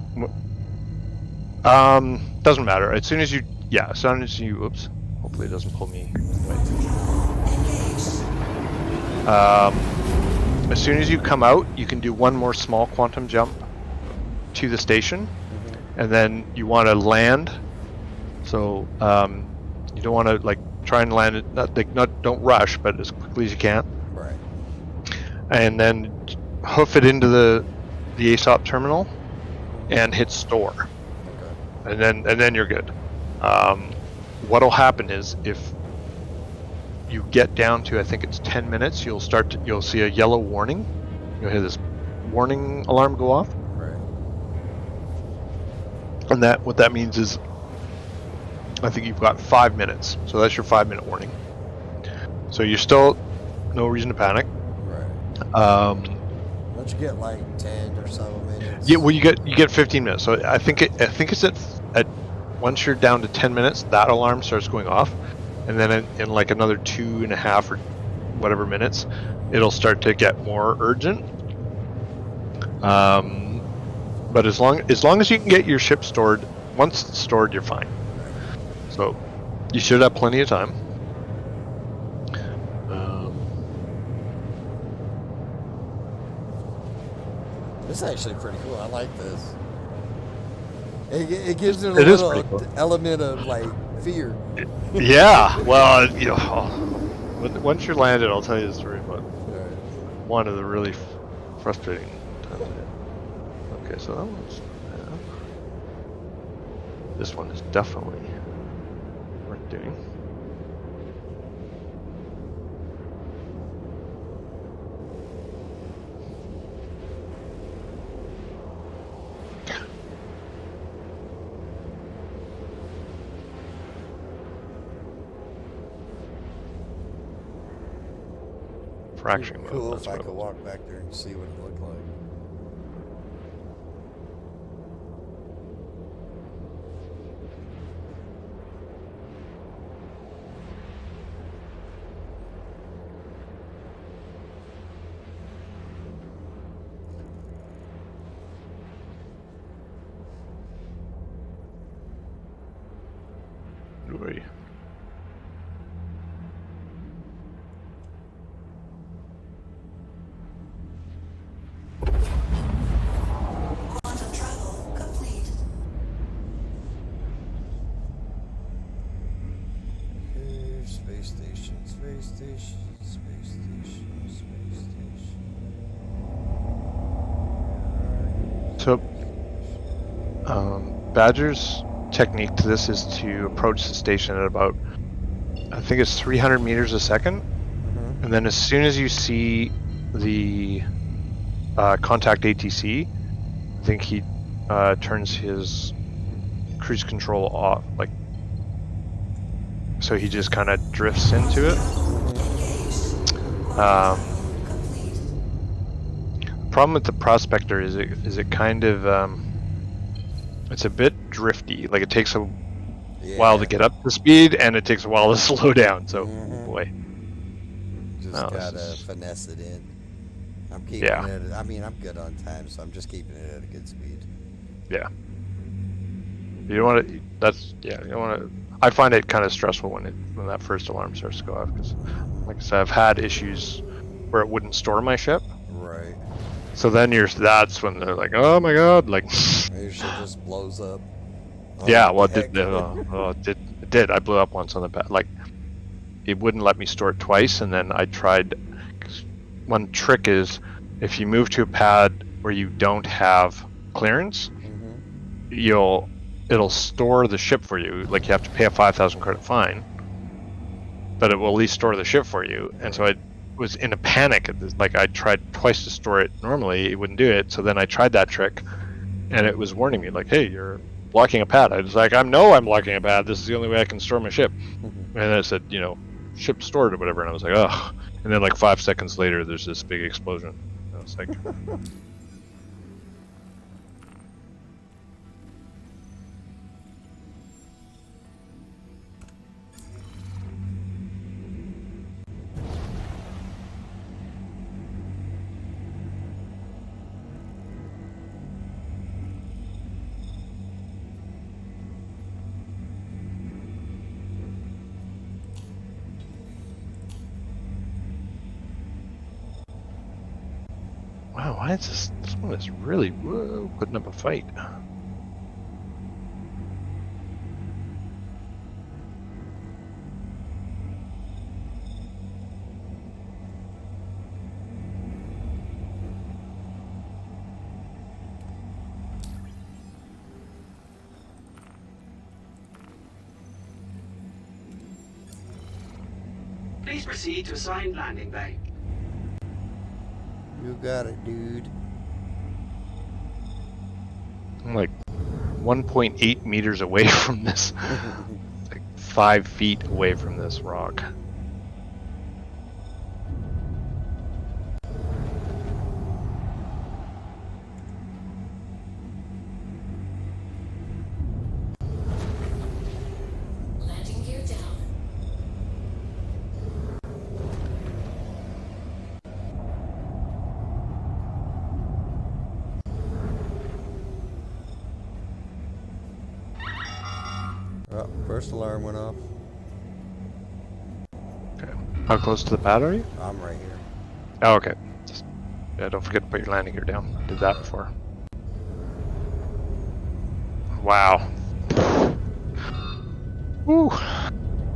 S2: Doesn't matter. As soon as you, oops. Hopefully it doesn't pull me away. As soon as you come out, you can do one more small quantum jump to the station, and then you want to land. So you don't want to like try and land it. Don't rush, but as quickly as you can.
S1: Right.
S2: And then hoof it into the ASOP terminal, and hit store.
S1: Okay.
S2: And then you're good. What'll happen is if you get down to, I think it's 10 minutes, you'll see a yellow warning. You'll hear this warning alarm go off.
S1: Right.
S2: And what that means is, I think you've got 5 minutes. So that's your 5-minute warning. So you're still no reason to panic.
S1: Right. Don't you get like 10 or so minutes?
S2: Yeah, well you get 15 minutes. So I think it's at once you're down to 10 minutes, that alarm starts going off, and then in like another 2.5 or whatever minutes, it'll start to get more urgent. But as long as you can get your ship stored, once it's stored, you're fine. So you should have plenty of time.
S1: This is actually pretty cool. I like this. It gives it a
S2: It is
S1: little
S2: pretty cool.
S1: element of like fear.
S2: Yeah, well, once you're landed, I'll tell you the story about one of the really frustrating times. Okay, so that one's. This one is definitely worth doing. Fracturing mode.
S1: Cool
S2: That's
S1: if I
S2: what it
S1: could
S2: was.
S1: walk back there and see what it looked like.
S2: Oy.
S5: Quantum travel complete.
S1: Here, space station, space Space station, space station, space station.
S2: So, Badger's technique to this is to approach the station at about, I think it's 300 meters a second.
S1: Mm-hmm.
S2: And then as soon as you see the contact ATC, I think he turns his cruise control off, like, so he just kind of drifts into it. Problem with the prospector is it kind of it's a bit drifty. Like it takes a while to get up to speed, and it takes a while to slow down. So, boy,
S1: Just
S2: no,
S1: gotta finesse it in. I'm keeping
S2: Yeah.
S1: it. I mean, I'm good on time, so I'm just keeping it at a good speed.
S2: yeah. You don't want to. That's yeah. You don't want to. I find it kind of stressful when that first alarm starts to go off because, like I said, I've had issues where it wouldn't store my ship.
S1: Right.
S2: So then that's when they're like, oh my god, like.
S1: Your shit just blows up. Oh,
S2: Yeah, well,
S1: what the heck?
S2: it did. I blew up once on the pad. Like, it wouldn't let me store it twice, and then I tried. 'Cause one trick is, if you move to a pad where you don't have clearance, it'll store the ship for you. Like, you have to pay a 5,000 credit fine, but it will at least store the ship for you. And so I was in a panic. Like, I tried twice to store it normally, it wouldn't do it. So then I tried that trick, and it was warning me, like, hey, you're blocking a pad. I was like, I'm blocking a pad. This is the only way I can store my ship. And then it said, ship stored or whatever. And I was like, oh. And then like 5 seconds later, there's this big explosion. And I was like, wow, why is this one is really putting up a fight.
S4: Please proceed to assigned landing bay.
S1: You got it, dude.
S2: I'm like 1.8 meters away from this. Like 5 feet away from this rock.
S5: Landing gear down.
S1: Oh, first alarm went off.
S2: Okay. How close to the pad are you?
S1: I'm right here.
S2: Oh, okay. Just, yeah, don't forget to put your landing gear down. I did that before. Wow. Ooh.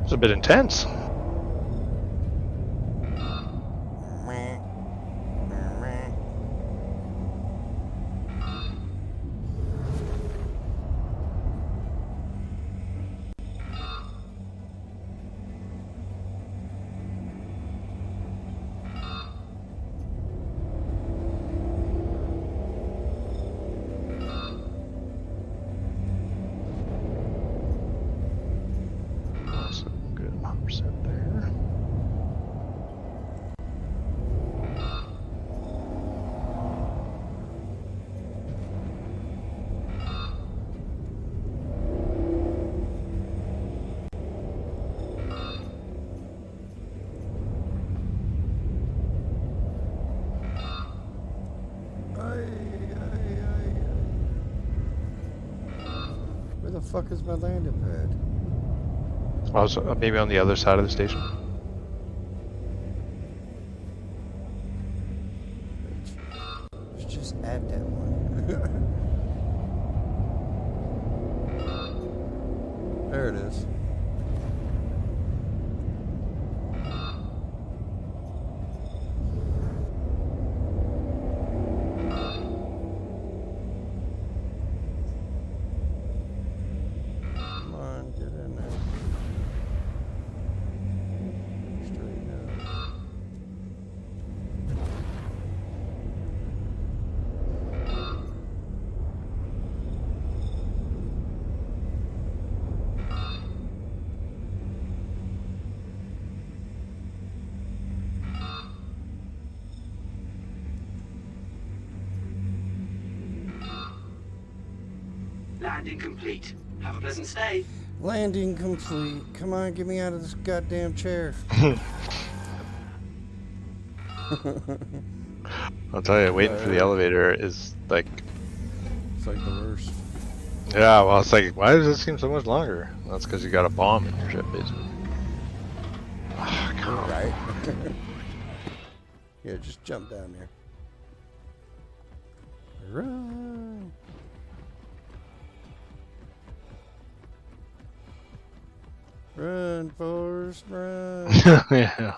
S2: It's a bit intense. So good 100% there.
S1: Where the fuck is my landing pad?
S2: Oh, so maybe on the other side of the station.
S1: Let's just add that one. There it is.
S4: Landing complete. Have a pleasant stay.
S1: Landing complete. Come on, get me out of this goddamn chair.
S2: I'll tell you, waiting for the elevator is like,
S1: It's like the worst.
S2: yeah, well, it's like, why does it seem so much longer? That's because you got a bomb in your ship, basically. Oh, come on.
S1: Right? Yeah, just jump down there. Run! Run, Forrest, run!
S2: Yeah.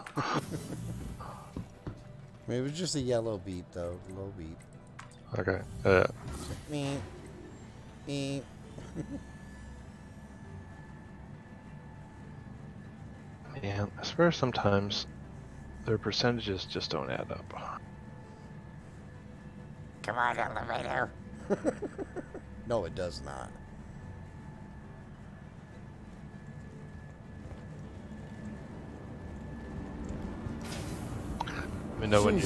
S1: Maybe it was just a yellow beat, though. Low beat.
S2: Okay.
S1: Meep. Meep.
S2: Man, I swear sometimes their percentages just don't add up.
S1: Come on, elevator. No, it does not.
S2: Let me know when you.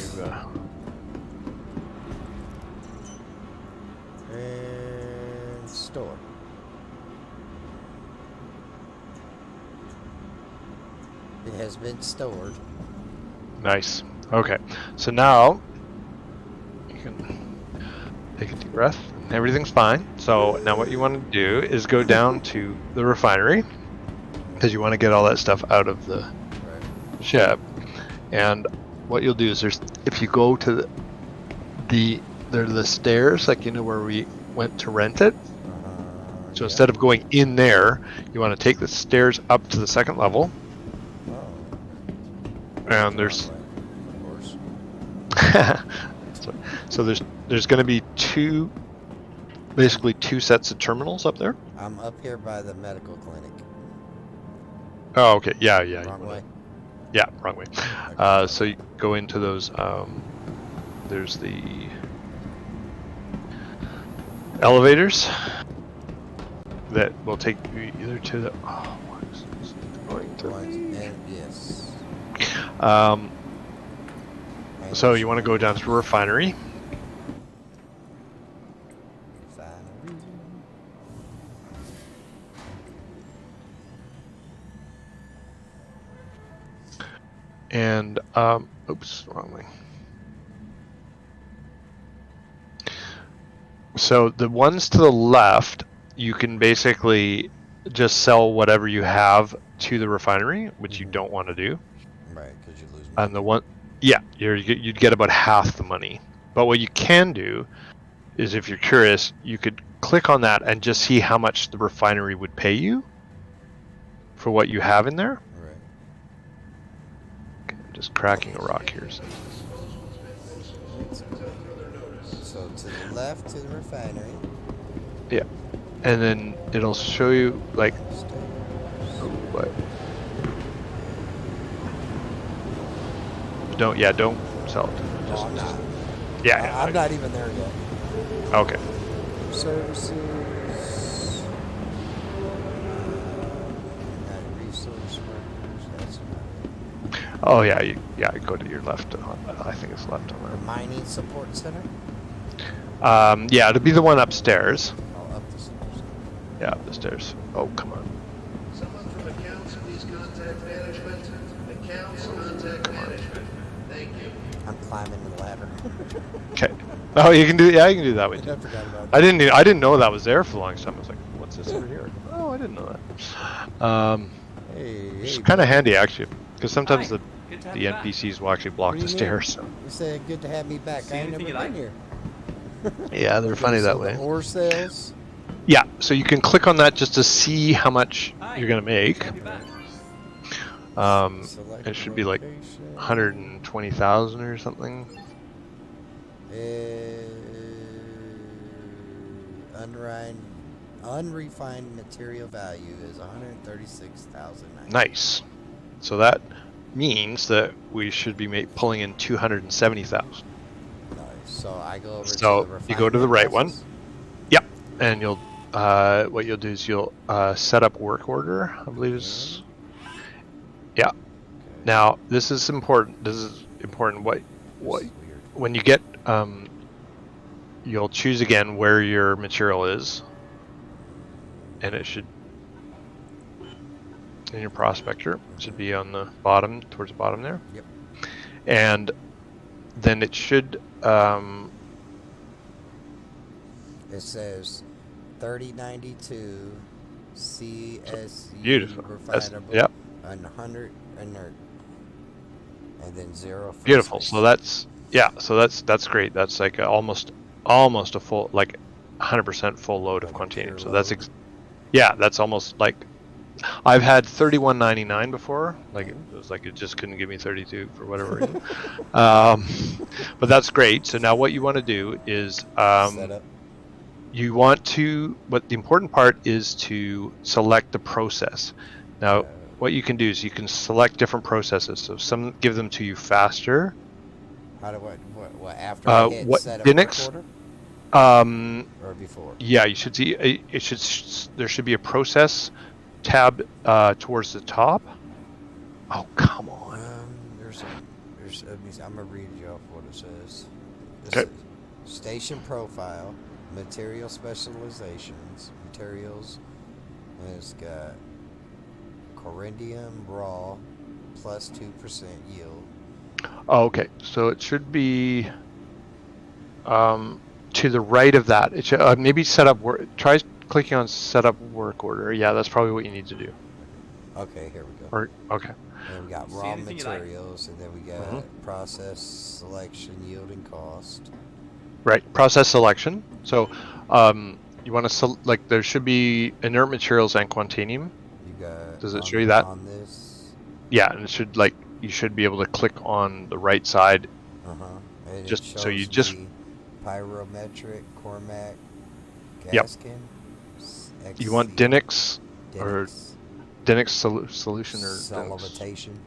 S1: And store. It has been stored.
S2: Nice. Okay. So now you can take a deep breath. Everything's fine. So now what you want to do is go down to the refinery because you want to get all that stuff out of the ship. And what you'll do is if you go to the stairs, like where we went to rent it. So instead of going in there, you want to take the stairs up to the second level. And there's so there's going to be basically two sets of terminals up there.
S1: I'm up here by the medical clinic.
S2: Oh, okay. Yeah.
S1: Wrong way.
S2: Yeah, wrong way.
S1: Okay.
S2: So you go into those. There's the elevators that will take you either to the. Oh, what is this? Going to.
S1: And yes.
S2: So you want to go down to the refinery. And oops, wrong way. So the ones to the left, you can basically just sell whatever you have to the refinery, which you don't want to do.
S1: Right, because you lose money.
S2: And the one, yeah, you'd get about half the money. But what you can do is, if you're curious, you could click on that and just see how much the refinery would pay you for what you have in there.
S1: Right.
S2: Okay, I'm just cracking a rock here.
S1: So to the left to the refinery.
S2: Yeah, and then it'll show you like what. Don't sell it.
S1: No, I'm not.
S2: Yeah,
S1: I'm not even there yet.
S2: Okay.
S1: Services. Resource workers. That's not it.
S2: Oh yeah, go to your left. I think it's left on
S1: The
S2: that.
S1: mining support center.
S2: Yeah, it'll be the one upstairs.
S1: Oh, up the stairs.
S2: Yeah, up the stairs. Oh, come on.
S6: Someone from accounts, please contact management. Accounts, contact management. Thank you.
S1: I'm climbing the ladder.
S2: Okay. Oh, you can do. Yeah, you can do that way
S1: I
S2: too.
S1: forgot about that.
S2: I didn't know that was there for the longest time. I was like, what's this over here? Oh, I didn't know that. It's kind of handy actually, because sometimes
S4: Hi.
S2: the
S4: Good to have you back.
S2: NPCs will actually block
S1: What
S2: the
S1: do you mean?
S2: stairs. So.
S1: You said good to have me back.
S4: See
S1: I ain't
S4: anything
S1: never
S4: you
S1: been
S4: like?
S1: here.
S2: Yeah, they're funny
S1: So
S2: that
S1: the
S2: way.
S1: ore sales.
S2: Yeah, so you can click on that just to see how much
S4: Hi.
S2: you're gonna make.
S4: Good to have you back.
S1: Select
S2: It should be like
S1: location.
S2: 120,000 or something.
S1: Unrefined material value is 136,000.
S2: Nice. So that means that we should be pulling in 270,000.
S1: Nice. So I go over
S2: So
S1: to the
S2: you go to the right one.
S1: process?
S2: Yep. And you'll what you'll do is you'll set up work order, I believe is. Yeah.
S1: Okay.
S2: Now this is important. This is important. What
S1: This is weird.
S2: when you get you'll choose again where your material is. and it should, in your prospector, it should be on the bottom, towards the bottom there.
S1: Yep.
S2: And then it should,
S1: It says 3092 CSU
S2: beautiful.
S1: refinable
S2: Yep.
S1: 100 inert. And then 0 free
S2: Beautiful.
S1: space.
S2: So that's, yeah, so that's great. That's like almost a full, like 100% full load of
S1: Like a pure
S2: Quantanium. So that's,
S1: load.
S2: yeah, that's almost like, I've had 31.99 before. Like it was like it just couldn't give me 32 for whatever reason. But that's great. So now what you want to do is
S1: Set up.
S2: you want to, what the important part is to select the process. Now what you can do is you can select different processes. So some give them to you faster.
S1: How do what after I hit
S2: what
S1: set up
S2: Linux?
S1: work order? Or before?
S2: Yeah, you should see it should there should be a process tab towards the top. Oh, come on.
S1: I'm gonna read you off what it says. This
S2: Okay.
S1: is station profile, material specializations, materials, and it's got coryndium raw plus 2% yield.
S2: Oh, okay. So it should be to the right of that. It should maybe set up work. Try clicking on set up work order. Yeah, that's probably what you need to do.
S1: Okay, here we go.
S2: Or okay.
S1: And then we got
S4: See
S1: raw
S4: anything you like?
S1: materials, and then we got process selection, yield, and cost.
S2: Right. Process selection. So you want to like there should be inert materials and Quantanium.
S1: You got.
S2: Does it show you that?
S1: On this?
S2: Yeah, and it should like you should be able to click on the right side.
S1: And
S2: Just-
S1: it
S2: so you
S1: shows
S2: just-
S1: me pyrometric, Cormac,
S2: Yep.
S1: Gaskin.
S2: You want Dinix or Dinix solution or Dinix.
S1: Solvitation.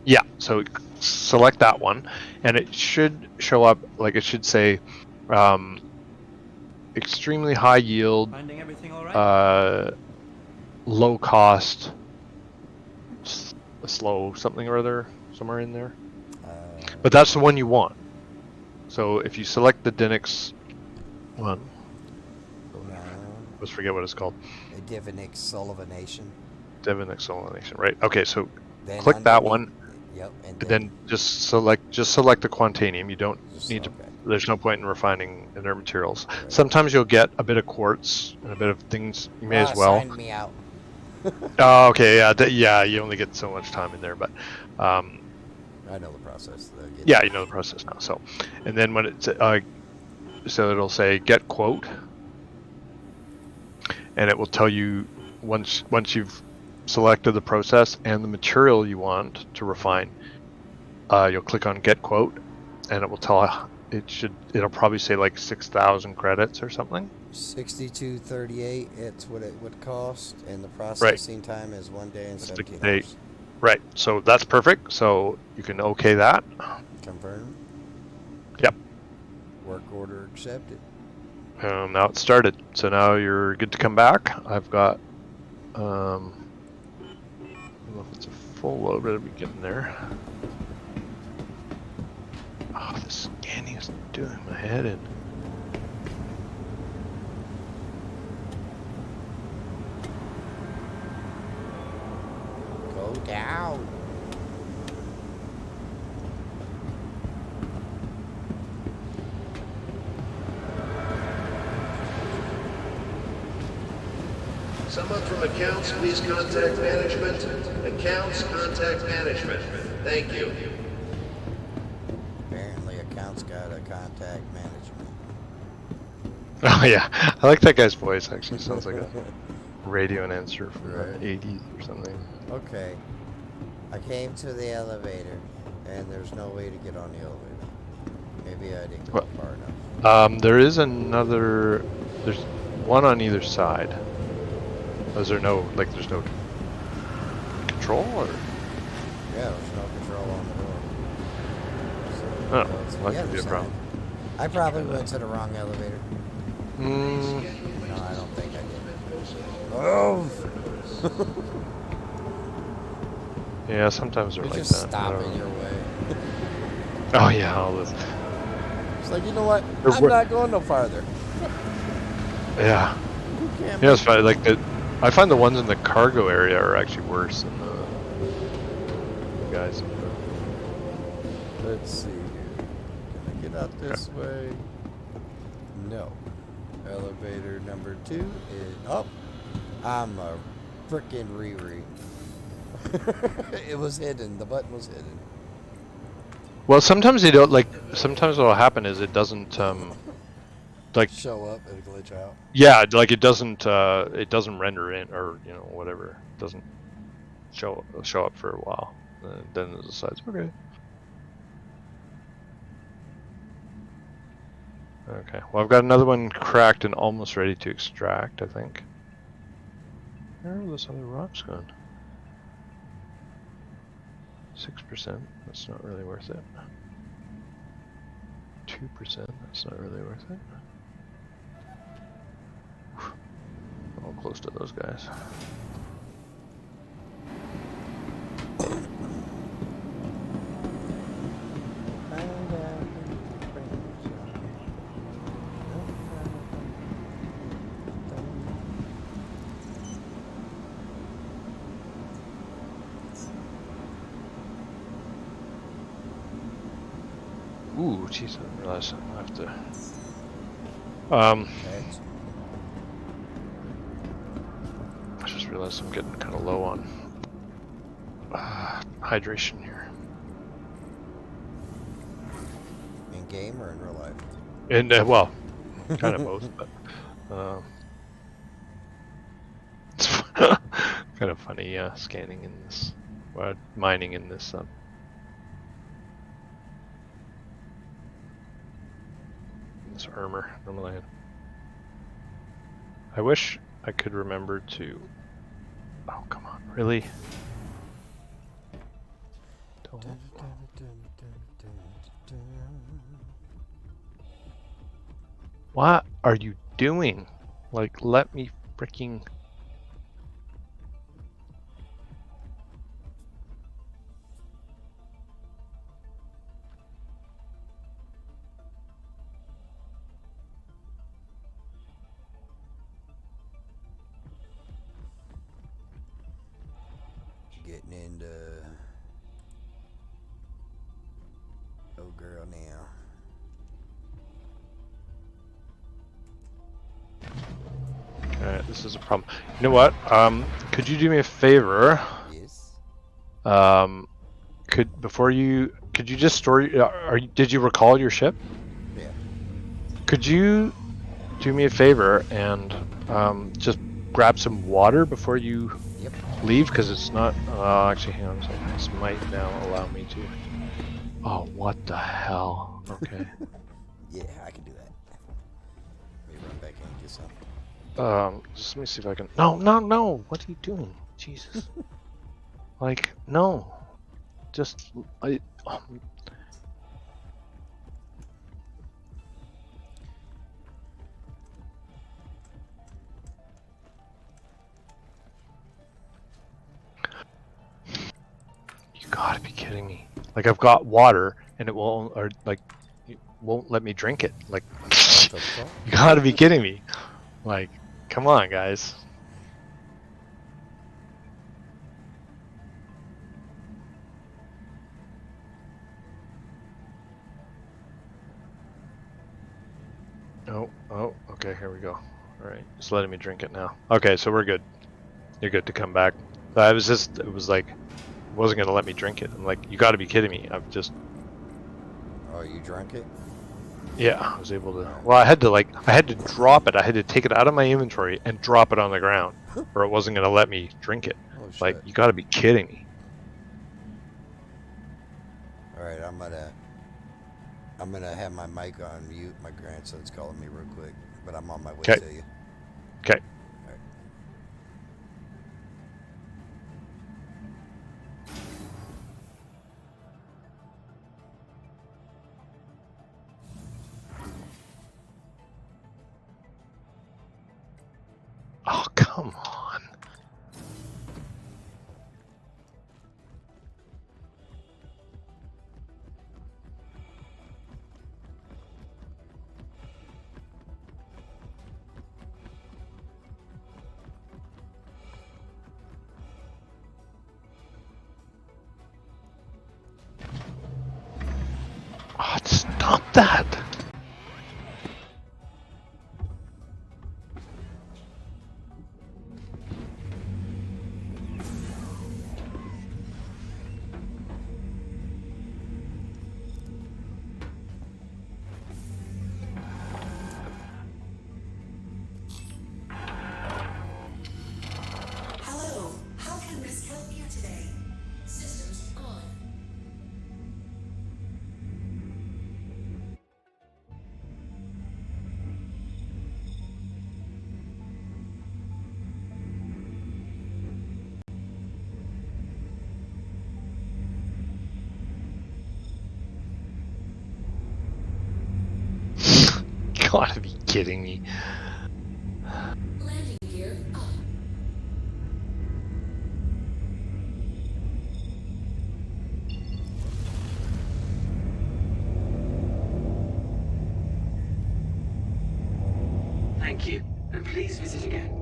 S2: Yeah, so select that one, and it should show up like it should say extremely high yield,
S4: Finding everything all right?
S2: low cost, slow something or other somewhere in there. But that's the one you want. So if you select the Dinix one, let's forget what it's called.
S1: Divinix Sullivanation.
S2: Dinix Solidation, right? Okay, so
S1: Then
S2: click that
S1: underneath-
S2: one.
S1: Yep. And
S2: Then just select the Quantanium. You don't
S1: just-
S2: need to.
S1: okay.
S2: There's no point in refining inert materials.
S1: Right.
S2: Sometimes you'll get a bit of quartz and a bit of things. You may as well.
S1: Sign me out.
S2: Oh, okay. Yeah, yeah. You only get so much time in there, but
S1: I know the process.
S2: yeah, you know the process now. So, and then when it's so it'll say get quote, and it will tell you once you've selected the process and the material you want to refine, you'll click on get quote, and it will tell it'll probably say like 6,000 credits or something.
S1: 62.38. It's what it would cost, and the processing time is 1 day and 17
S2: day.
S1: hours.
S2: Right. So that's perfect. So you can okay that.
S1: Confirm.
S2: Yep.
S1: Work order accepted.
S2: Now it's started. So now you're good to come back. I've got I don't know if it's a full load, but it'll be getting there. Oh, the scanning is doing my head in.
S1: Go down.
S6: Someone from accounts, please contact management. Accounts, contact management. Thank you.
S1: Apparently, accounts got a contact management.
S2: Oh yeah, I like that guy's voice. Actually, sounds like a radio announcer from the
S1: Right.
S2: 80s or something.
S1: Okay. I came to the elevator, and there's no way to get on the elevator. Maybe I didn't go
S2: What?
S1: far enough.
S2: There is another. There's one on either side. Is there no there's no control or?
S1: Yeah, there's no control on the door. So
S2: Oh,
S1: it goes to
S2: that
S1: the
S2: could
S1: other
S2: be a
S1: side.
S2: problem.
S1: I probably went to the wrong elevator.
S2: Mm,
S1: No, I don't think I did. Oh!
S2: yeah, sometimes they're
S1: You're
S2: like
S1: just
S2: that. I
S1: stopping
S2: don't know.
S1: your way.
S2: Oh yeah, all this.
S1: It's like, you know what?
S2: They're
S1: I'm
S2: wor-
S1: not going no farther.
S2: Yeah,
S1: You can't
S2: yeah, it's
S1: make-
S2: funny. Like I find the ones in the cargo area are actually worse than the guys in the...
S1: Let's see here. Can I get out this way? No. Elevator number 2 is... Oh! I'm a frickin' Riri. It was hidden. The button was hidden.
S2: Well, sometimes they don't, like, sometimes what'll happen is it doesn't, like...
S1: Show up and glitch out.
S2: Yeah, like it doesn't render in, or, you know, whatever. It doesn't show up for a while. Then it decides, okay. Okay, well, I've got another one cracked and almost ready to extract, I think. Where are those other rocks gone? 6%, that's not really worth it. 2%, that's not really worth it. All close to those guys. Ooh, jeez, I didn't realize I have to. I just realized I'm getting kind of low on hydration here.
S1: In game or in real life?
S2: And well, kind of both, but it's kind of funny, scanning in this, mining in this this armor on the land. I wish I could remember to. Oh, come on, really? Don't. What are you doing? Like, let me freaking.
S1: Getting into... Oh girl now.
S2: Okay, this is a problem. You know what? Could you do me a favor?
S1: Yes.
S2: Could you just store? Did you recall your ship?
S1: Yeah.
S2: Could you do me a favor and just grab some water before you leave? Because it's not. Actually, hang on a second. This might now allow me to. Oh, what the hell? Okay.
S1: Yeah, I can do that. Let me run back in and get some.
S2: Just let me see if I can. No, no, no! What are you doing? Jesus. Like, no. Just you gotta be kidding me. Like, I've got water and it won't, or like, it won't let me drink it. Like, you gotta be kidding me. Like, come on, guys. Oh, okay, here we go. Alright, it's letting me drink it now. Okay, so we're good. You're good to come back. It was like, it wasn't gonna let me drink it. I'm like, you gotta be kidding me. I've just...
S1: Oh, you drank it?
S2: Yeah, I was able to... Well, I had to drop it. I had to take it out of my inventory and drop it on the ground, or it wasn't gonna let me drink it.
S1: Oh, shit.
S2: Like, you gotta be kidding me.
S1: Alright, I'm gonna have my mic on mute. My grandson's calling me real quick, but I'm on my way to you.
S2: Okay.
S1: Alright.
S2: Oh, come on. that?
S5: Hello, how can Miss help you today? Systems on.
S2: Gotta be kidding me.
S5: Landing gear up.
S7: Thank you, and please visit again.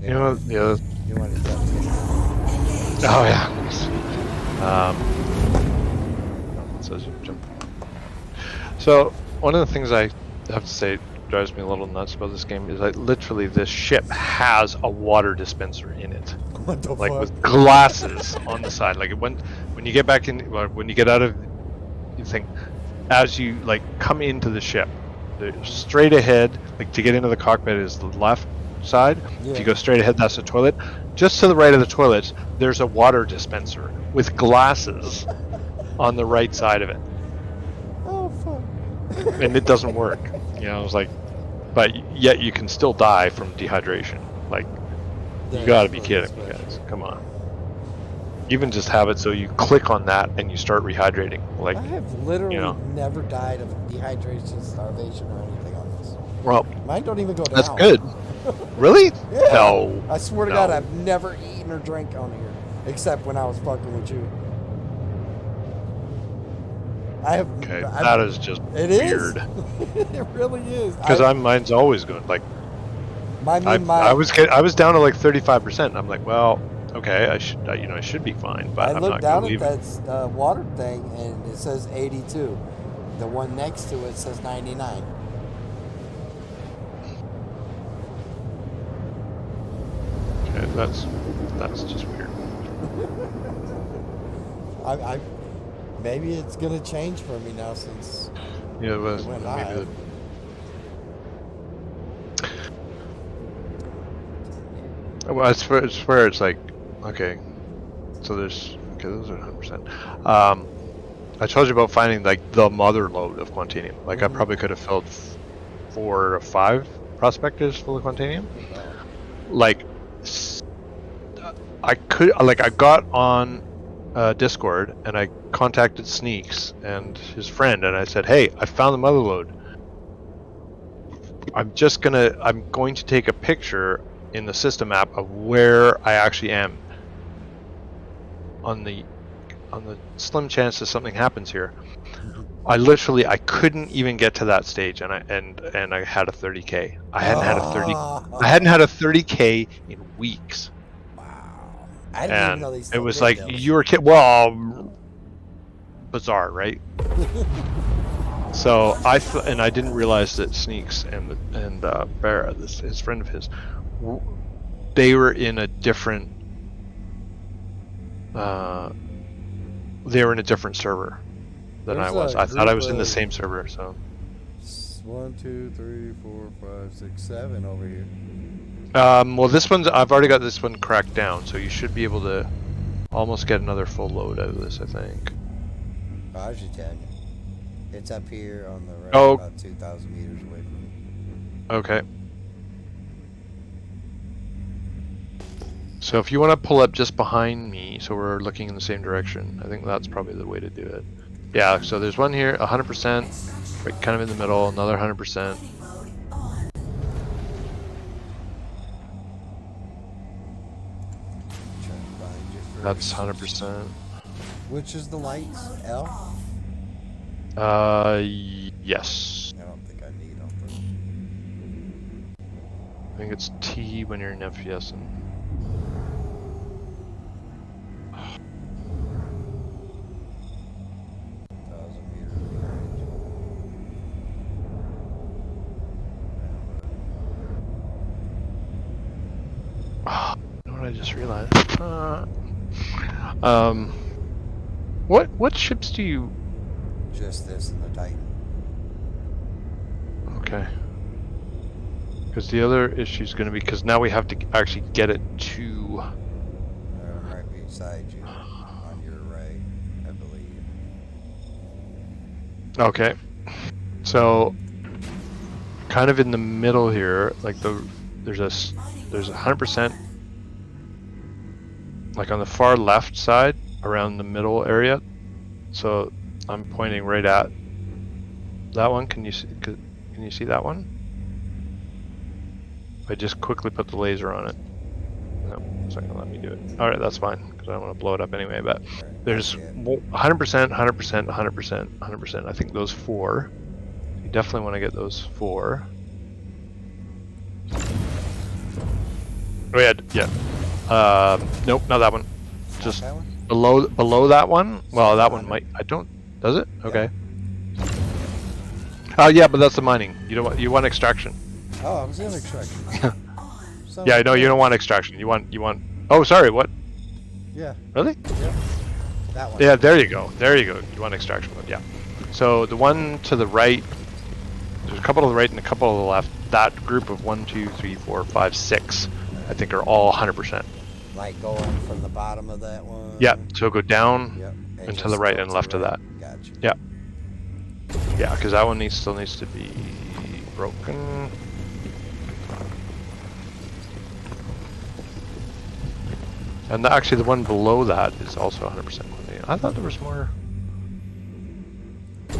S2: You know, the other.
S1: You want to jump in?
S2: Oh yeah. So jump. So one of the things I have to say drives me a little nuts about this game is that literally this ship has a water dispenser in it,
S1: What the
S2: like
S1: fuck?
S2: with glasses on the side. Like when you get back in, when you get out of, you think as you like come into the ship, straight ahead, like to get into the cockpit is the left side.
S1: Yeah.
S2: If you go straight ahead, that's the toilet. Just to the right of the toilets, there's a water dispenser with glasses on the right side of it,
S1: Oh fuck.
S2: and it doesn't work. You know, it's like, but yet you can still die from dehydration. Like, you got to be kidding me, guys. Come on. Even just have it so you click on that and you start rehydrating. Like,
S1: I have literally
S2: you know.
S1: never died of dehydration, starvation, or anything on this.
S2: Well,
S1: Mine don't even go down.
S2: that's good. Really?
S1: Yeah.
S2: No.
S1: I swear to
S2: No.
S1: God, I've never eaten or drank on here, except when I was fucking with you. I have.
S2: Okay,
S1: I've,
S2: that is just
S1: it
S2: weird.
S1: is. It really is.
S2: Because mine's always good. Like, I was down to like 35%. I'm like, well, okay, I should be fine, but
S1: I
S2: I'm
S1: looked
S2: not
S1: down
S2: going
S1: at
S2: to leave
S1: that water thing, and it says 82. The one next to it says 99.
S2: Okay, that's just weird.
S1: I maybe it's gonna change for me now since
S2: Yeah, it was
S1: it went
S2: maybe
S1: live.
S2: Well, it's where it's like, okay, so those are 100%. I told you about finding like the mother load of Quantanium. Like I probably could have filled 4 or 5 prospectors full of Quantanium. Like I got on Discord and I contacted Sneaks and his friend and I said, hey, I found the mother load. I'm going to take a picture in the system app of where I actually am on the slim chance that something happens here. I couldn't even get to that stage, and I had a 30K. I hadn't had a 30K in weeks.
S1: Wow. I didn't even know they still
S2: it was
S1: did
S2: like
S1: those.
S2: you were well, bizarre, right? So I didn't realize that Sneaks and Barra, his friend of his, they were in a different server than I was. I thought I was in the same server. So
S1: 1, 2, 3, 4, 5, 6, 7 over here.
S2: well, I've already got this one cracked down, so you should be able to almost get another full load out of this, I think.
S1: Oh, I should tell you. It's up here on the right,
S2: Oh.
S1: about 2,000 meters away from me.
S2: Okay. So if you want to pull up just behind me, so we're looking in the same direction, I think that's probably the way to do it. Yeah, so there's one here, 100%, right, kind of in the middle, another 100%. That's 100%.
S1: Which is the lights? L?
S2: Yes.
S1: I don't think I need them.
S2: I think it's T when you're in FPS. You know what I just realized? What ships do you?
S1: Just this and the Titan.
S2: Okay. Because the other issue is going to be because now we have to actually get it to.
S1: Right beside you, on your right, I believe.
S2: Okay. So, kind of in the middle here, like there's 100%, like on the far left side, around the middle area. So I'm pointing right at that one. Can you see that one? I just quickly put the laser on it. No, it's not gonna let me do it. All right, that's fine because I don't want to blow it up anyway. But there's 100%, 100%, 100%, 100%. I think those 4. You definitely want to get those 4. Oh yeah. Nope, not that one. Just
S1: That one?
S2: below that one. Well, that one might. I don't. Does it? Okay. Oh yeah, but that's the mining. You want extraction.
S1: Oh, I was in extraction.
S2: Yeah, no, you don't want extraction. You want. Oh, sorry. What?
S1: Yeah.
S2: Really?
S1: Yeah. That one.
S2: Yeah, there you go. There you go. You want extraction mode, yeah. So the one to the right, there's a couple to the right and a couple to the left. That group of 1, 2, 3, 4, 5, 6, I think are all 100%.
S1: Like going from the bottom of that one?
S2: Yeah, so go down
S1: Yep.
S2: and to the right and left of that.
S1: Gotcha.
S2: Yeah. Yeah, because that one still needs to be broken. And actually the one below that is also 100%. I thought there was more. This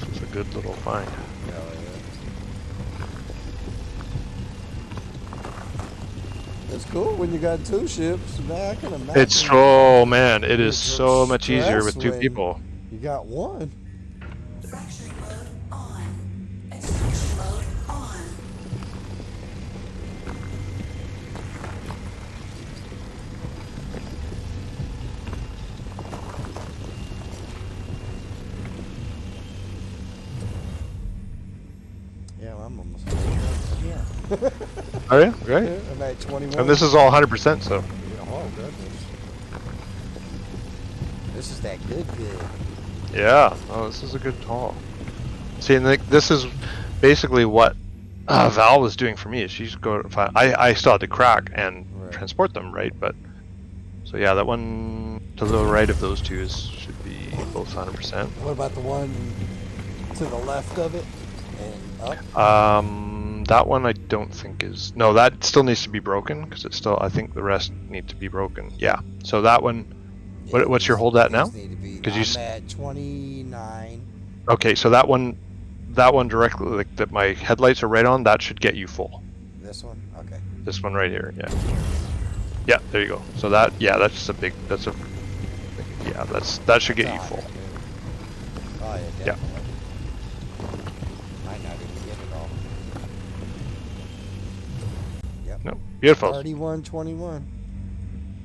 S2: is a good little find.
S1: It's cool when you got 2 ships. Man, I can imagine.
S2: It's man, it is so much
S1: stress
S2: easier with 2
S1: when
S2: people.
S1: You got 1.
S5: Fracturing mode on. Extraction mode on.
S1: Yeah, well, I'm almost. Yeah.
S2: Are you? Great.
S1: Yeah, I'm at 21.
S2: And this is all 100%, so.
S1: Oh, goodness. This is that good.
S2: Yeah. Oh, this is a good haul. See, and this is basically what Val was doing for me. Is she's I still had to crack and transport them, right? But so yeah, that one to the right of those 2 should be both 100%.
S1: What about the one to the left of it and up?
S2: That one I don't think is. No, that still needs to be broken because it's still. I think the rest need to be broken. Yeah. So that one.
S1: Yeah,
S2: What's your hold at now?
S1: Because I'm at 29.
S2: Okay, so that one directly, like that my headlights are right on. That should get you full.
S1: This one? Okay.
S2: This one right here. Yeah. Yeah. There you go. So that. Yeah. That's just a big. That's a. Yeah. That should get you full.
S1: Oh yeah. Definitely. Might not even get it all. Yep.
S2: No. Beautiful.
S1: 3121.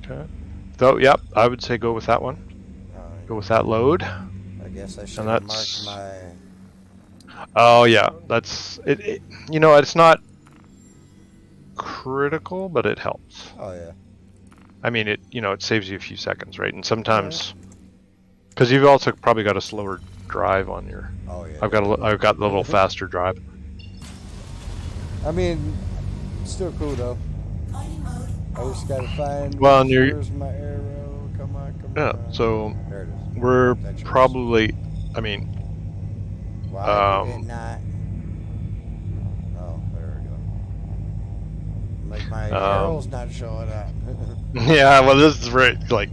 S2: Okay. So yep, I would say go with that one.
S1: Alright.
S2: Go with that load.
S1: I guess I should
S2: And
S1: have
S2: that's.
S1: marked my.
S2: Oh yeah, that's it. You know, it's not critical, but it helps.
S1: Oh yeah.
S2: I mean, it saves you a few seconds, right? And sometimes, because you've also probably got a slower drive on your.
S1: Oh yeah.
S2: I've got the little faster drive.
S1: I mean, still cool though. I just gotta find.
S2: Well, and you're.
S1: Where's my arrow? Come on.
S2: Yeah. So
S1: There it is.
S2: we're
S1: That's yours.
S2: probably. I mean.
S1: Why did it not? Oh, there we go. My arrow's not showing up.
S2: Yeah, well, this is very like,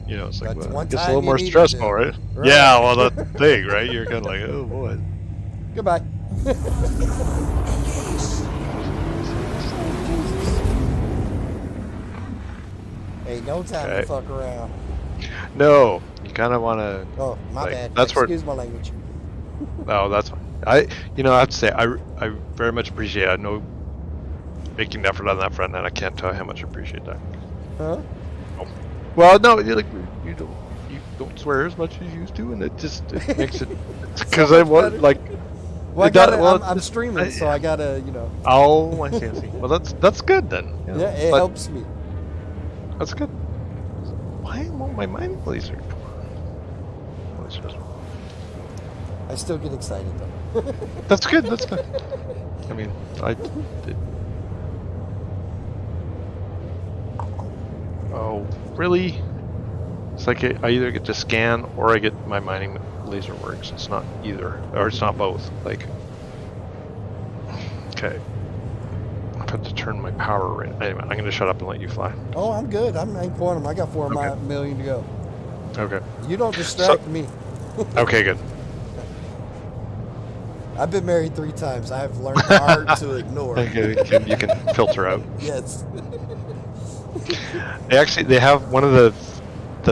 S2: it's like
S1: That's
S2: well,
S1: one
S2: it gets a
S1: time
S2: little
S1: you
S2: more
S1: needed
S2: stressful,
S1: to.
S2: right?
S1: Right.
S2: Yeah, well, that's the thing, right? You're kind of like, oh boy.
S1: Goodbye. Hey, no time to
S2: Okay.
S1: fuck around.
S2: No, you kind of want to.
S1: Oh, my
S2: Like,
S1: bad.
S2: that's where.
S1: Excuse my language.
S2: Oh, that's fine. I have to say, I very much appreciate. I know making an effort on that front, and I can't tell you how much I appreciate that.
S1: Huh?
S2: Oh. Well, no, you don't swear as much as you used to, and it makes it because
S1: So
S2: I
S1: much
S2: want
S1: better.
S2: like.
S1: Well, I'm
S2: it's-
S1: streaming, so I gotta,
S2: Oh, I see. Well, that's good then.
S1: Yeah, it
S2: but
S1: helps me.
S2: That's good. Why won't my mind laser come on? Well, it's just-
S1: I still get excited though.
S2: That's good. That's good. I mean, Oh, really? It's like I either get to scan or I get my mining laser works. It's not either, or it's not both. Like, okay. I've had to turn my power right. Anyway, I'm going to shut up and let you fly.
S1: Oh, I'm good. I'm in quantum. I got 4
S2: Okay.
S1: million to go.
S2: Okay.
S1: You don't distract me.
S2: Okay, good.
S1: I've been married 3 times. I've learned the art to ignore.
S2: Okay, you can filter out.
S1: Yes.
S2: They have one of the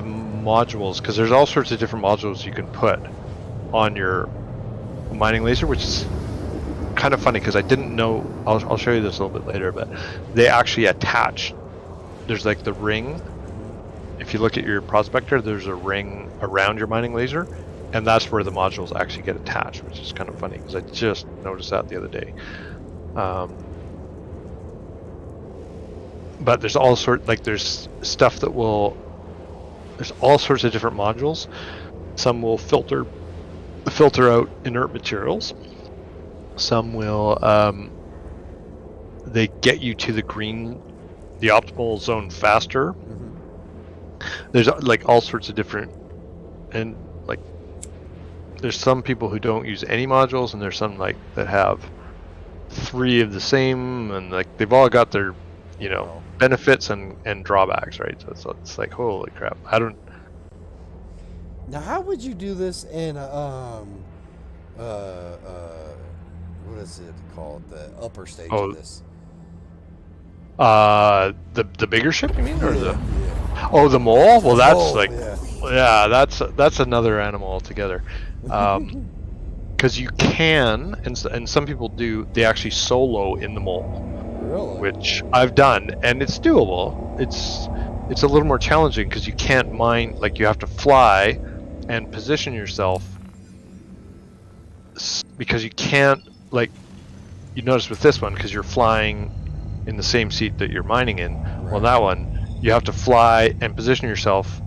S2: modules, because there's all sorts of different modules you can put on your mining laser, which is kind of funny because I didn't know. I'll show you this a little bit later, but they actually attach. There's like the ring. If you look at your prospector, there's a ring around your mining laser, and that's where the modules actually get attached, which is kind of funny because I just noticed that the other day. But there's all there's stuff that will. There's all sorts of different modules. Some will filter out inert materials. Some will they get you to the optimal zone faster. There's like all sorts of different, and like there's some people who don't use any modules, and there's some like that have 3 of the same, and like they've all got their benefits and drawbacks, right? So it's like, holy crap, I don't.
S1: Now, how would you do this in what is it called? The upper stage of this?
S2: The bigger ship, you mean, or the mole? Well, that's that's another animal altogether. Because you can, and some people do, they actually solo in the mole.
S1: Really?
S2: Which I've done, and it's doable. It's a little more challenging because you can't mine, like you have to fly and position yourself, because you can't, like, you notice with this one, because you're flying in the same seat that you're mining in. Right. Well, that one, you have to fly and position yourself,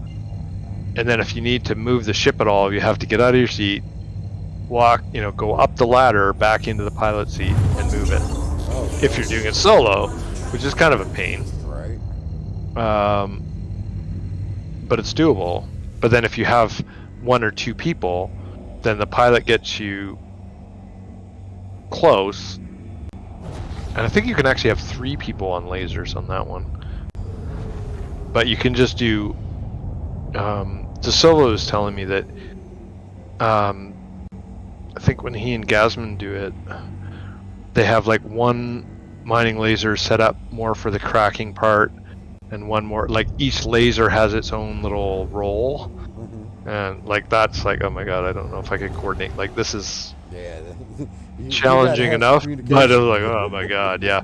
S2: and then if you need to move the ship at all, you have to get out of your seat, walk, go up the ladder back into the pilot seat and move it. If you're doing it solo, which is kind of a pain.
S1: Right.
S2: But it's doable. But then if you have 1 or 2 people, then the pilot gets you close. And I think you can actually have 3 people on lasers on that one. But you can just do... DeSilva was telling me that... I think when he and Gasman do it, they have like 1 mining laser set up more for the cracking part, and 1 more, like each laser has its own little role. And like that's like, oh my god, I don't know if I can coordinate. Like this is challenging enough, but I was like, oh my god, yeah.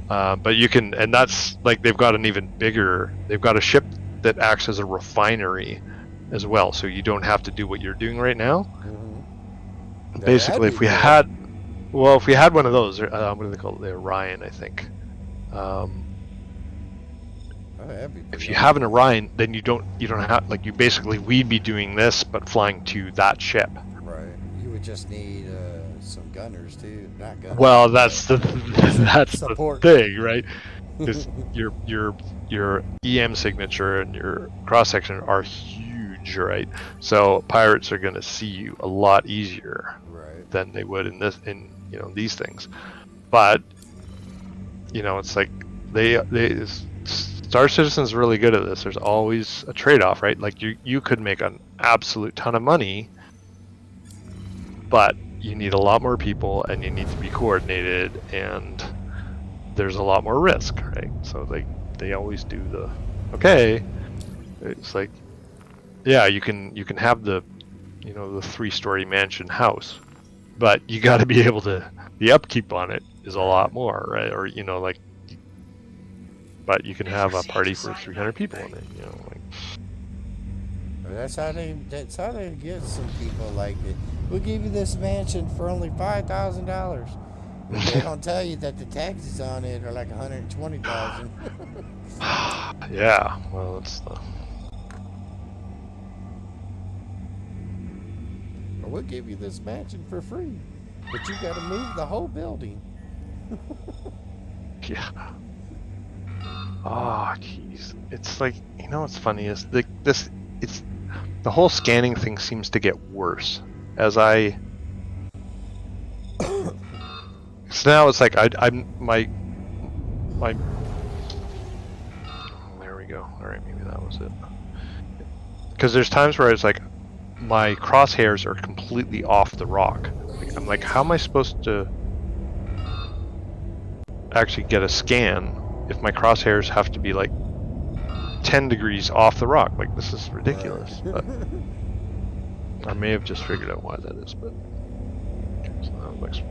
S2: But you can, and that's like they've got an even bigger. They've got a ship that acts as a refinery as well, so you don't have to do what you're doing right now. Basically, if we had one of those, what do they call it? The Orion, I think. If you have an Orion, then you don't have, like, you basically, we'd be doing this but flying to that ship.
S1: Right. You would just need some gunners too, not gunners.
S2: Well, that's the thing, right? Because your EM signature and your cross section are huge, right? So pirates are going to see you a lot easier than they would in these things. But it's like Star Citizen's really good at this. There's always a trade-off, right? Like you could make an absolute ton of money, but you need a lot more people and you need to be coordinated, and there's a lot more risk, right? So they always do the okay. It's like, yeah, you can have the the 3-story mansion house, but you got to be able to, the upkeep on it is a lot more, right? Or like, but you can have a party for 300 people in it, like.
S1: That's how they get some people like it. We'll give you this mansion for only $5,000. But they don't tell you that the taxes on it are like $120,000.
S2: Yeah, well, that's the.
S1: Or we'll give you this mansion for free, but you got to move the whole building.
S2: Yeah. Oh, jeez. It's like, what's funny is it's the whole scanning thing seems to get worse as I. So now it's like I'm my. Oh, there we go. All right, maybe that was it. Because there's times where it's like my crosshairs are completely off the rock. Like, I'm like, how am I supposed to actually get a scan if my crosshairs have to be like 10 degrees off the rock? Like, this is ridiculous. But I may have just figured out why that is, but so that looks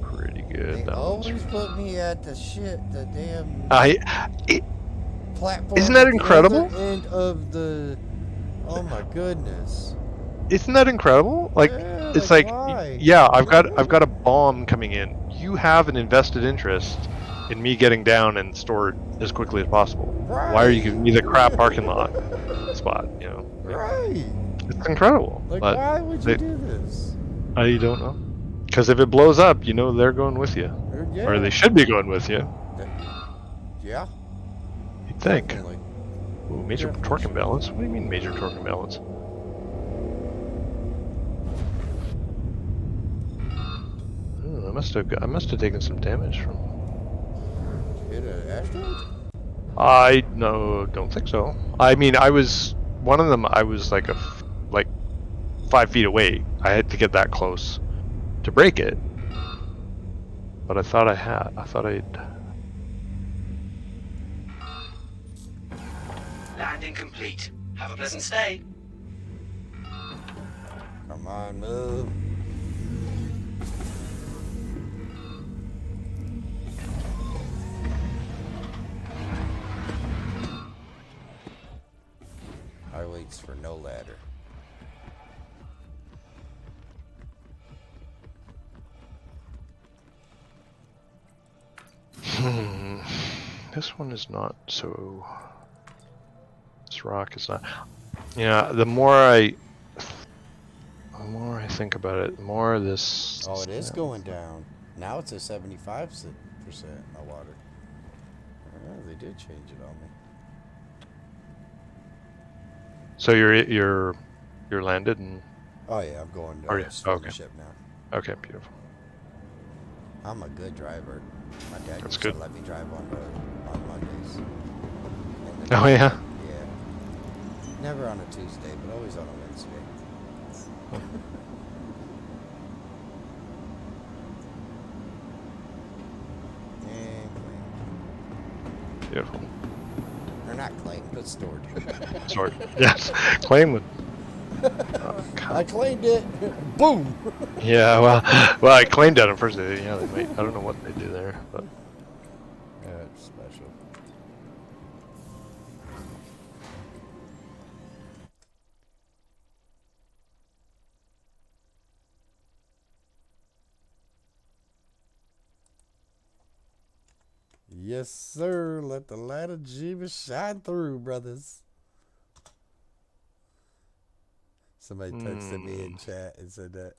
S2: pretty good.
S1: They always put me at the damn platform.
S2: Isn't that
S1: at the
S2: incredible?
S1: other end of the. Oh my goodness.
S2: Isn't that incredible? Like,
S1: Yeah,
S2: it's
S1: like,
S2: like,
S1: why?
S2: yeah, I've got a bomb coming in. You have an invested interest in me getting down and stored as quickly as possible.
S1: Right.
S2: Why are you giving me the crap parking lot spot?
S1: Right.
S2: It's incredible.
S1: Like,
S2: but
S1: why would you do this?
S2: I don't know. Because if it blows up, they're going with you,
S1: Yeah.
S2: or they should be going with you.
S1: Yeah.
S2: You'd think.
S1: Definitely.
S2: Ooh, major
S1: Definitely.
S2: torque imbalance. What do you mean major torque imbalance? Ooh, I must have taken some damage from.
S1: Hit an asteroid?
S2: I don't think so. I mean, I was one of them. I was like 5 feet away. I had to get that close to break it, but I thought I'd.
S7: Landing complete. Have a pleasant stay.
S1: Come on, move. I waits for no ladder.
S2: This one is not so. This rock is not. Yeah, the more I think about it, the more this.
S1: Oh, it is going down. Now it's at 75% of water. Oh, they did change it on me.
S2: So you're landed and.
S1: Oh yeah, I'm going
S2: Are you?
S1: to
S2: Okay.
S1: the ship now.
S2: Okay, beautiful.
S1: I'm a good driver. My dad
S2: That's
S1: used
S2: good.
S1: to let me drive on Mondays.
S2: Oh yeah.
S1: Yeah. Never on a Tuesday, but always on a Wednesday. And
S2: Beautiful.
S1: they're not claimed, but stored.
S2: Sorry. Yes. Claim it.
S1: I claimed it. Boom.
S2: Yeah. Well, I claimed it on first day. Yeah, they might. I don't know what they do there, but.
S1: That's special. Yes, sir. Let the light of Jesus shine through, brothers. Somebody texted me in chat and said that.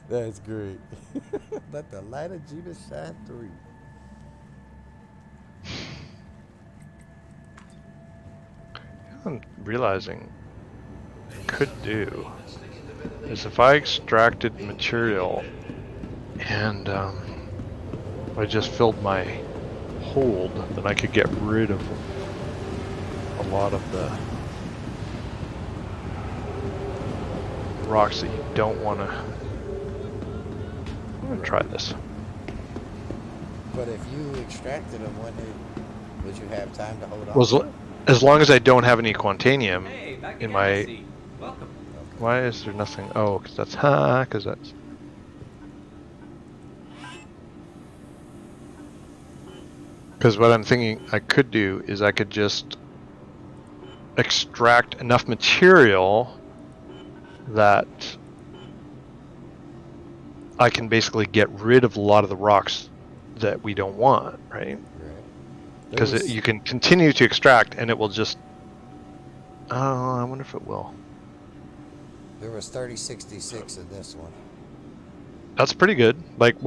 S1: That's great. Let the light of Jesus shine through.
S2: I'm realizing I could do is if I extracted material And if I just filled my hold, then I could get rid of a lot of the rocks that you don't want to. I'm gonna try this.
S1: But if you extracted them, would you have time to hold on?
S2: Well, as long as I don't have any quantanium
S4: Hey, back
S2: in
S4: again, I
S2: my.
S4: see. Welcome.
S2: Why is there nothing? Oh, because that's because that's. Because what I'm thinking I could do is I could just extract enough material that I can basically get rid of a lot of the rocks that we don't want, right?
S1: Right.
S2: Because you can continue to extract and it will just. Oh, I wonder if it will.
S1: There was 3066 in this one.
S2: That's pretty good. Like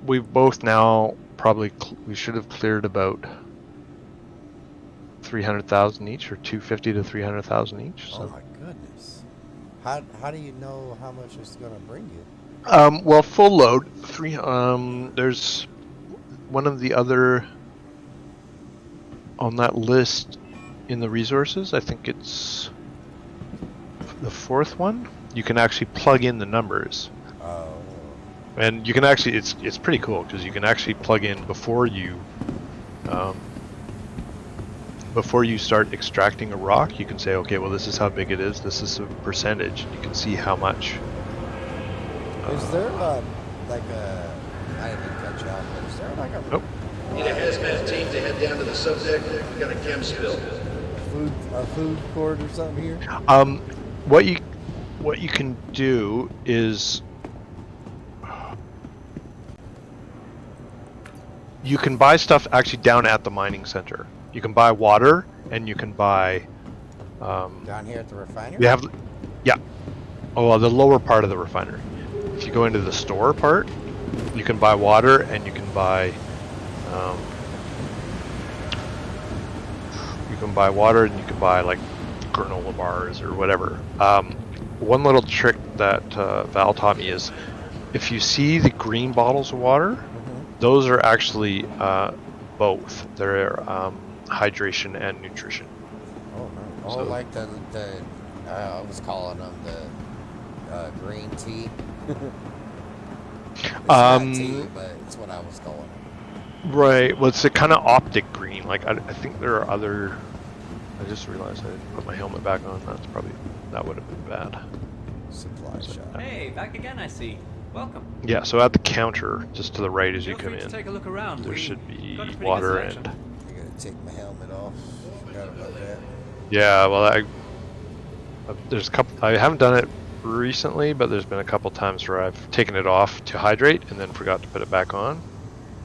S2: we've both now probably we should have cleared about 300,000 each, or 250 to 300,000 each. So.
S1: Oh my goodness! How do you know how much it's gonna bring you?
S2: Well, full load. There's one of the other on that list in the resources. I think it's the fourth one. You can actually plug in the numbers.
S1: Oh.
S2: And you can actually, it's pretty cool because you can actually plug in before you start extracting a rock. You can say, okay, well, this is how big it is. This is a percentage. You can see how much.
S1: Is there like a? I didn't cut you off, but is there like a?
S2: Nope.
S6: Need a hazmat team to head down to the subdeck. We got a chem spill.
S1: Food court or something here?
S2: What you can do is you can buy stuff actually down at the mining center. You can buy water, and you can buy
S1: Down here at the refinery?
S2: we have, yeah. Oh, well, the lower part of the refinery. If you go into the store part, you can buy water, and you can buy like granola bars or whatever. One little trick that Val taught me is if you see the green bottles of water, those are actually both. They're hydration and nutrition.
S1: Oh, no. Oh,
S2: So-
S1: like the I was calling them the green tea. It's not tea, but it's what I was calling it.
S2: Right. Well, it's a kind of optic green. Like I think there are other. I just realized I didn't put my helmet back on. That would have been bad.
S1: Supply shop.
S4: Hey, back again, I see. Welcome.
S2: Yeah. So at the counter, just to the right as you
S4: Feel
S2: come
S4: free to
S2: in,
S4: take a look around.
S2: there
S4: We
S2: should be
S4: got a pretty
S2: water
S4: good selection.
S2: and.
S1: I gotta take my helmet off. Forgot about that.
S2: Yeah. Well, there's a couple. I haven't done it recently, but there's been a couple times where I've taken it off to hydrate and then forgot to put it back on,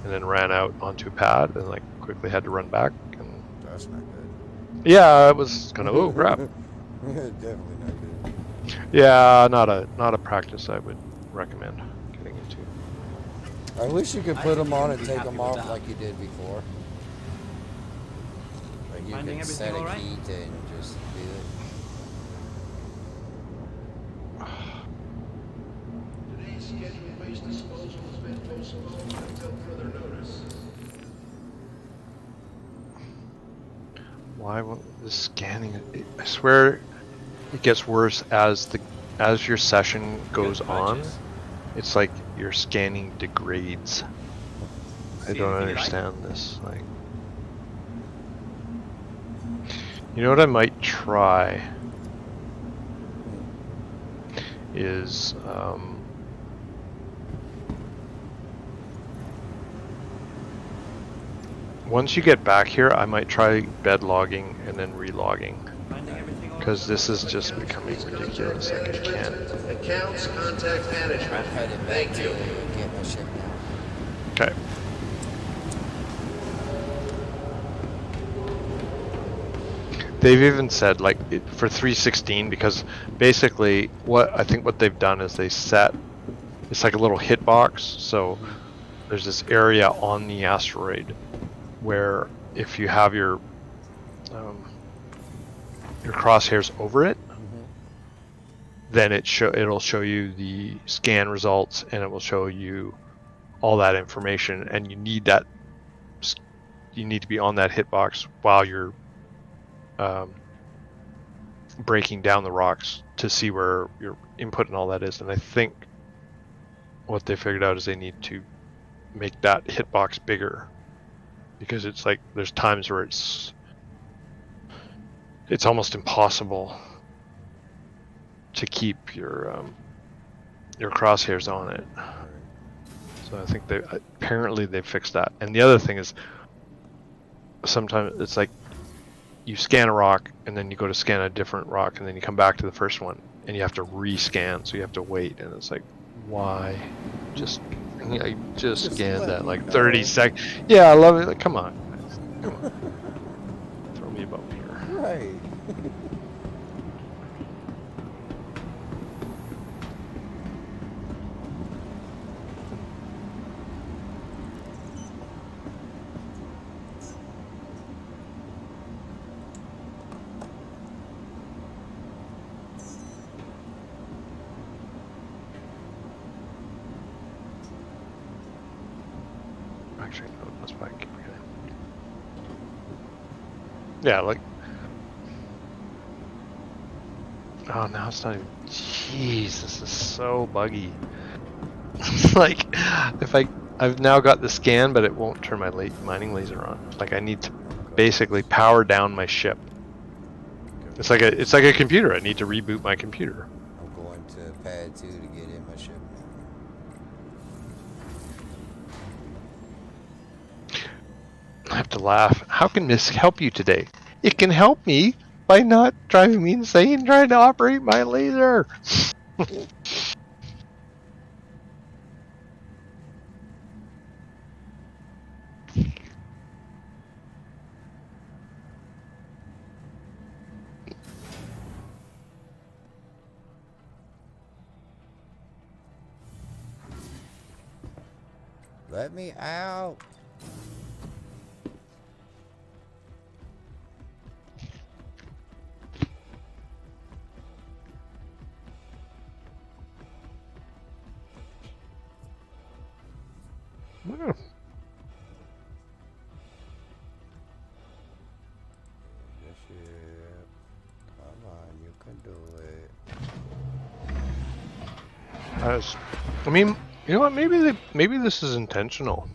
S2: and then ran out onto a pad and like quickly had to run back. And
S1: That's not good.
S2: yeah, it was kind of oh crap.
S1: Definitely not good.
S2: Yeah, not a practice I would recommend getting into.
S1: I wish you could
S4: I
S1: put
S4: think
S1: them on
S4: you'll
S1: and
S4: be
S1: take
S4: happy
S1: them
S4: with
S1: off
S4: that.
S1: like you did before. Like you
S4: Finding
S1: could
S4: everything
S1: set a
S4: all right?
S1: heat and just do it.
S6: Today's scheduled waste disposal has been postponed until further notice.
S2: Why won't the scanning? I swear, it gets worse as your session goes
S4: Good
S2: on.
S4: purchase.
S2: It's like your scanning degrades. I
S4: See
S2: don't
S4: anything you like?
S2: understand this. Like, you know what I might try is once you get back here, I might try bed logging and then relogging.
S4: Finding everything all
S2: Because
S4: right?
S2: this is just becoming ridiculous. Like I can't.
S6: Accounts, contact management.
S1: I'm headed back
S6: Thank
S1: to
S6: you.
S1: get my ship now.
S2: Okay. They've even said like for 316 because basically what they've done is they set it's like a little hitbox. So there's this area on the asteroid where if you have your crosshairs over it, then it'll show you the scan results and it will show you all that information, and you need that. You need to be on that hitbox while you're breaking down the rocks to see where your input and all that is. And I think what they figured out is they need to make that hitbox bigger, because it's like there's times where it's almost impossible to keep your crosshairs on it. So I think they fixed that. And the other thing is, sometimes it's like you scan a rock and then you go to scan a different rock and then you come back to the first one and you have to rescan, so you have to wait, and it's like, why? I just scanned
S1: let
S2: that
S1: me
S2: like
S1: know.
S2: 30 seconds. Yeah, I love it. Like, come on. Come on. Throw me a bone here.
S1: Right.
S2: Actually, no, that's why I keep forgetting. Yeah, like. Oh, now it's not even. Jeez, this is so buggy. Like, if I've now got the scan, but it won't turn my mining laser on. Like, I need to basically power down my ship. It's like a computer. I need to reboot my computer.
S1: I'm going to pad 2 to get in my ship.
S2: I have to laugh. How can this help you today? It can help me by not driving me insane trying to operate my laser.
S1: Let me out.
S2: Yeah.
S1: The ship. Come on, you can do it.
S2: I mean, you know what? Maybe this is intentional.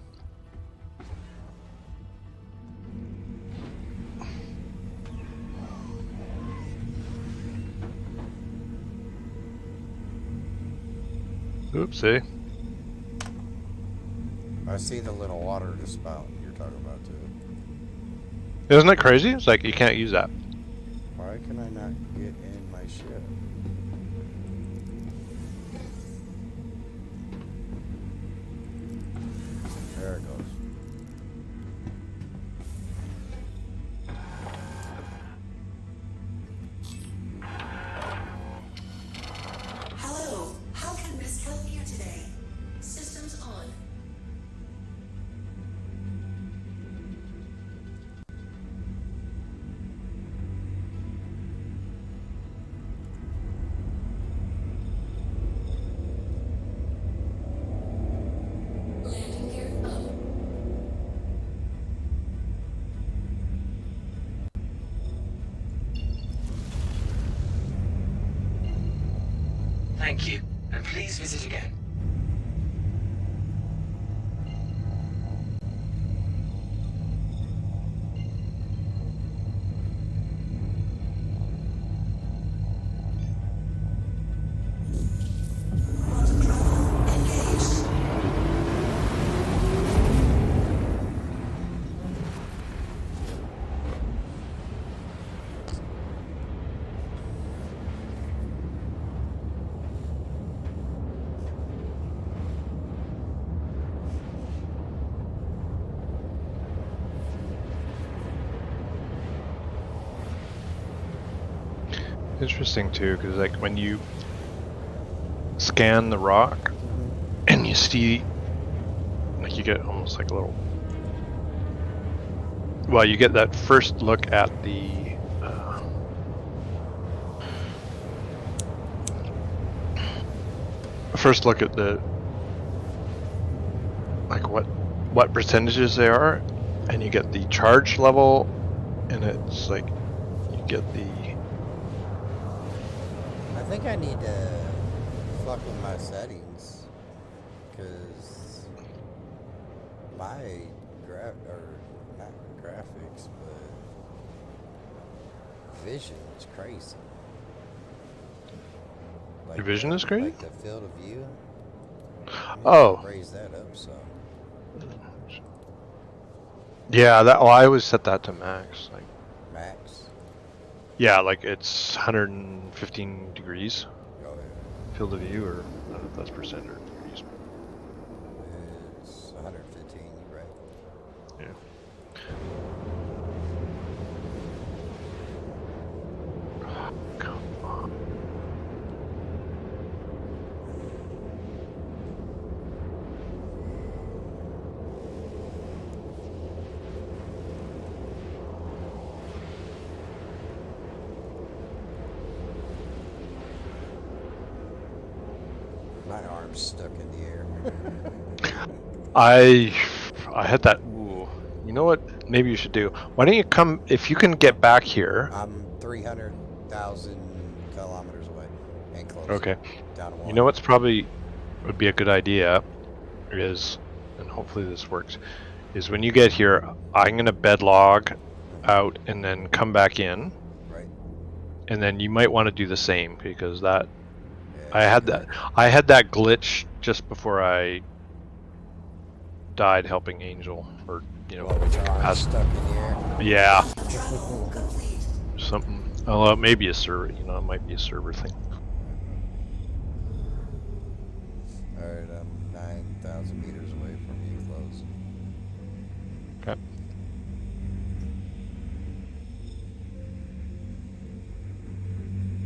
S2: Oopsie.
S1: I see the little water spout you're talking about too.
S2: Isn't that crazy? It's like you can't use that.
S1: Why can I not get in my ship? There it goes.
S5: Hello, how can Miss help you today? Systems on. Landing gear up.
S7: Thank you, and please visit again.
S5: Engaged.
S2: Interesting too, because like when you scan the rock and you see, like, you get almost like a little. Well, you get that first look at the. First look at the like what percentages they are, and you get the charge level, and it's like you get the
S1: I think I need to fuck with my settings, because my not graphics, but vision is crazy.
S2: your vision is crazy.
S1: Like the field of view. I need
S2: Oh.
S1: to raise that up some.
S2: Yeah, that. Well, I always set that to max. Like,
S1: Max.
S2: yeah, like it's 115 degrees
S1: Oh yeah.
S2: field of view, or I don't know if that's percent or degrees.
S1: It's 115. You're right.
S2: Yeah. Come on.
S1: My arm's stuck in the air.
S2: I had that. Ooh, you know what? Maybe you should do. Why don't you come if you can get back here?
S1: I'm 300,000 kilometers away and close.
S2: Okay.
S1: Down to one.
S2: You know what's probably would be a good idea is, and hopefully this works, is when you get here, I'm gonna bed log out and then come back in,
S1: Right.
S2: and then you might want to do the same because that
S1: Yeah,
S2: I had that glitch just before I died helping Angel, or
S1: Well, with your arm
S2: past-
S1: stuck in the air.
S2: yeah,
S5: Travel complete.
S2: something. Oh, maybe a server. It might be a server thing.
S1: All right, I'm 9,000 meters away from you. Close.
S2: Okay.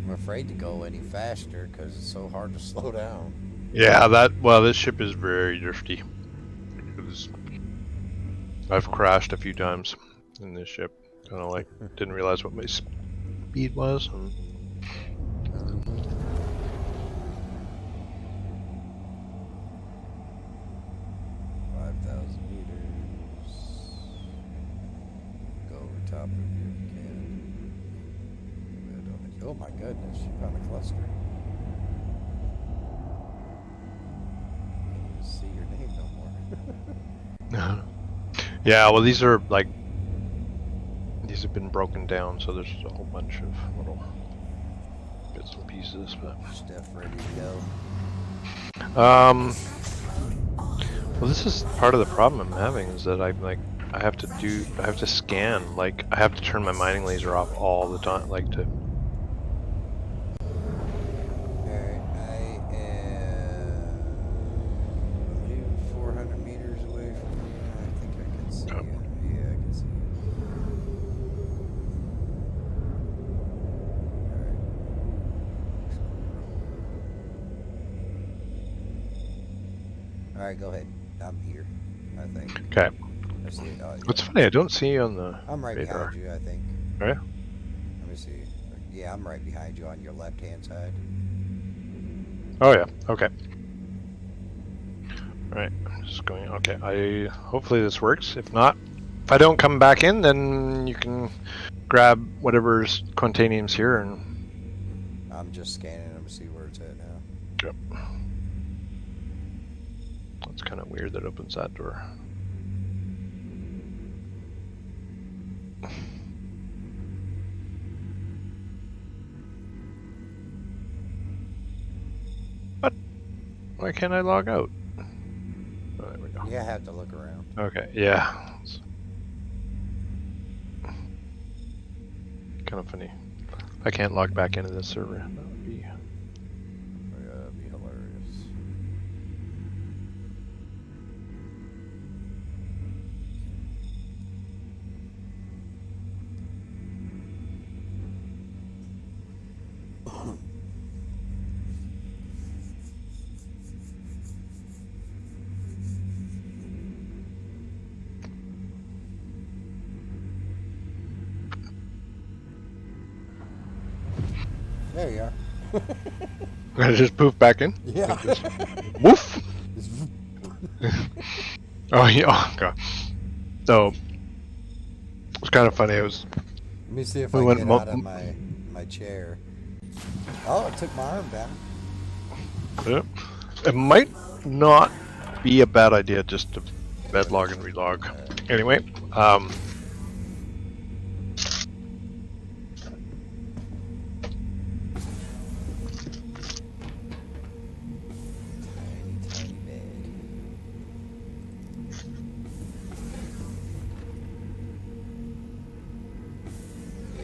S1: I'm afraid to go any faster because it's so hard to slow down.
S2: Yeah, this ship is very drifty. I've crashed a few times in this ship. Kind of like didn't realize what my speed was. And
S1: 5,000 meters. Go over top of you if you can. Oh my goodness, you found a cluster. Can't even see your name no more.
S2: yeah, well, these are like these have been broken down, so there's a whole bunch of little bits and pieces. But
S1: Stuff ready to go.
S2: well, this is part of the problem I'm having is that I have to scan, like I have to turn my mining laser off all the time, like to.
S1: Alright, I am 400 meters away from you. I think I can see you. Yeah, I can see you. Alright, go ahead. I'm here, I think.
S2: Okay.
S1: I see it.
S2: It's funny, I don't see you on the
S1: I'm right
S2: radar.
S1: behind you, I think.
S2: Oh, yeah?
S1: Let me see. Yeah, I'm right behind you on your left-hand side.
S2: Oh yeah. Okay. All right. I'm just going. Okay. Hopefully this works. If not, if I don't come back in, then you can grab whatever's Quantanium's here and.
S1: I'm just scanning them to see where it's at now.
S2: Yep. That's kind of weird that opens that door. What? Why can't I log out? Oh, there we go.
S1: Yeah, I have to look around.
S2: Okay, yeah. It's kind of funny. I can't log back into this server. That would be.
S1: That'd be hilarious. There you are.
S2: I'm gonna just poof back in.
S1: Yeah.
S2: Woof. Oh yeah. Oh god. So it's kind of funny. It was
S1: Let me see if
S2: we
S1: I
S2: went.
S1: get out of my chair. Oh, it took my arm down.
S2: Yeah. It might not be a bad idea just to bedlog and relog. Anyway,
S1: Tiny, tiny bed.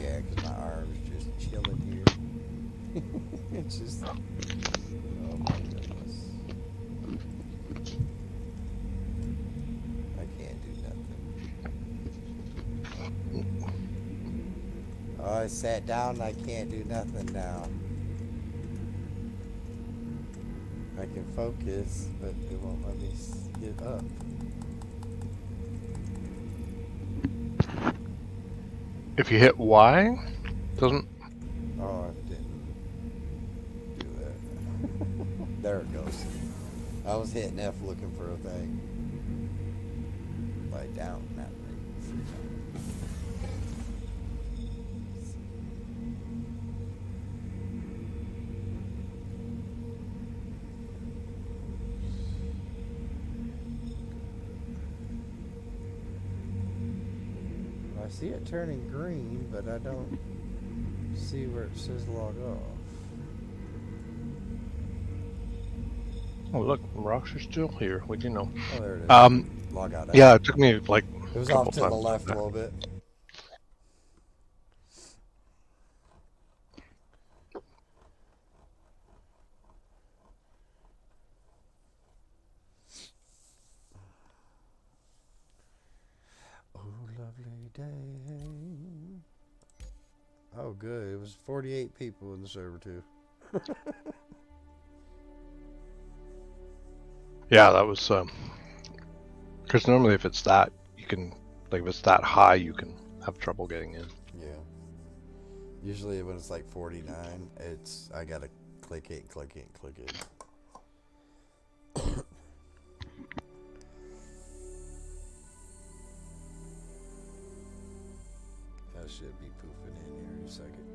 S1: Yeah, because my arm's just chilling here. It's just. Oh my goodness. I can't do nothing. Oh, I sat down and I can't do nothing now. I can focus, but it won't let me get up.
S2: if you hit Y, doesn't.
S1: Oh, I didn't do that. There it goes. I was hitting F looking for a thing. Lie down, not right. I see it turning green, but I don't see where it says log off.
S2: Oh look, rocks are still here. What do you know?
S1: Oh, there it is. Log out.
S2: Yeah, it took me like
S1: It was
S2: a couple
S1: off to the
S2: times.
S1: left a little bit. Oh, lovely day. Oh, good. It was 48 people in the server, too.
S2: Yeah, that was because normally if it's that, you can like if it's that high, you can have trouble getting in.
S1: Yeah. Usually when it's like 49, I gotta click it, click it, click it. I should be poofing in here in a second.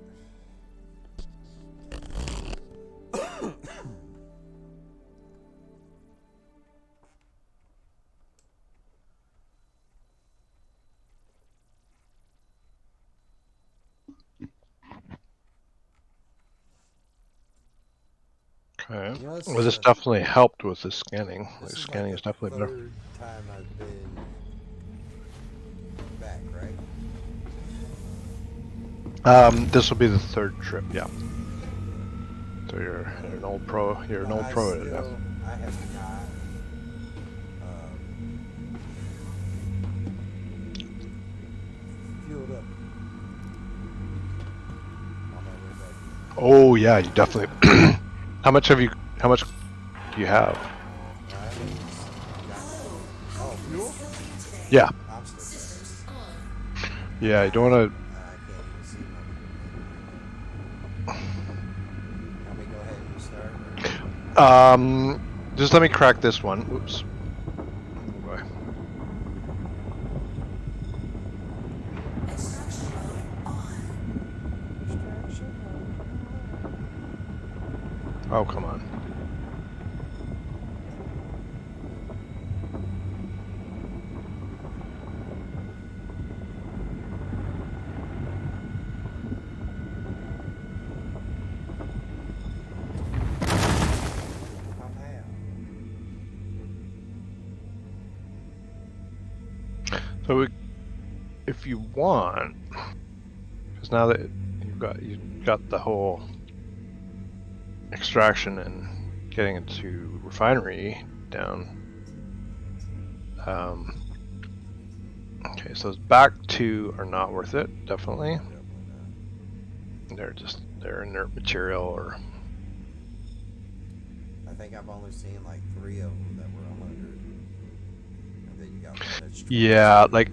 S2: Okay.
S1: You know,
S2: Well, this definitely helped with the scanning.
S1: This
S2: Like,
S1: is
S2: scanning
S1: like
S2: is
S1: the
S2: definitely better.
S1: third time I've been back, right?
S2: This will be the third trip. Yeah. So you're an old pro. You're an old pro at it now.
S1: I have not. Fueled up on my way back.
S2: Oh yeah, you definitely. How much do you have?
S1: Oh, fuel?
S2: Yeah.
S1: I'm still
S2: Yeah, you don't want
S1: I can't even see my. Let me go ahead and start.
S2: to. Just let me crack this one. Oops. Bye. Oh come on. So if you want, because now that you've got the whole extraction and getting it to refinery down. Okay, so those back two are not worth it, definitely. They're inert material or.
S1: I think I've only seen like 3 of them that were 100. And then you got one that's 20.
S2: Yeah, like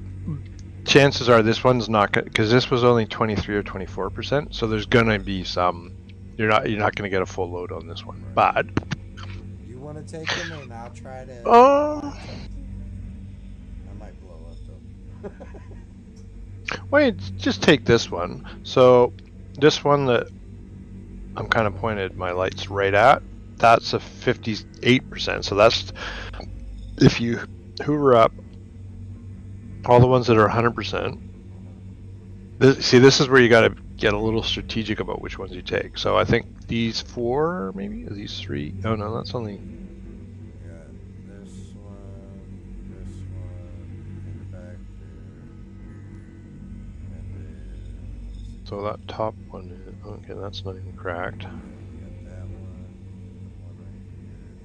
S2: chances are this one's not gonna, because this was only 23 or 24%. So there's gonna be some. You're not gonna get a full load on this one, but.
S1: You want to take them and I'll try to.
S2: Oh. Wait, just take this one. So this one that I'm kind of pointed my lights right at, that's a 58%. So that's if you hoover up all the ones that are 100%. See, this is where you got to get a little strategic about which ones you take. So I think these 4, maybe these 3. Oh no, that's only.
S1: Yeah, this one, in the back there, and then
S2: So that top one, okay, that's not even cracked.
S1: you got that one right here.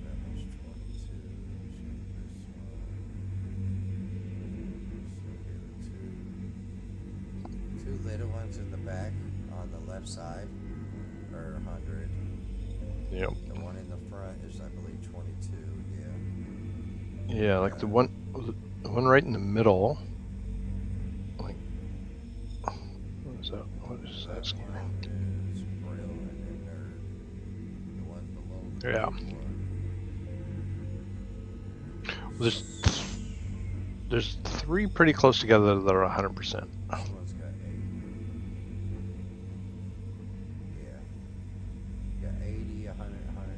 S1: That one's 22. So this one. So here, two little ones in the back on the left side are 100.
S2: Yep.
S1: The one in the front is, I believe, 22. Yeah.
S2: Yeah, like the one right in the middle. Like, what is that? What is that scanning?
S1: Is Braille, and then the one below.
S2: Yeah. Well, there's 3 pretty close together that are 100%.
S1: This one's got 80. Yeah. Got 80, 100, 100, 100.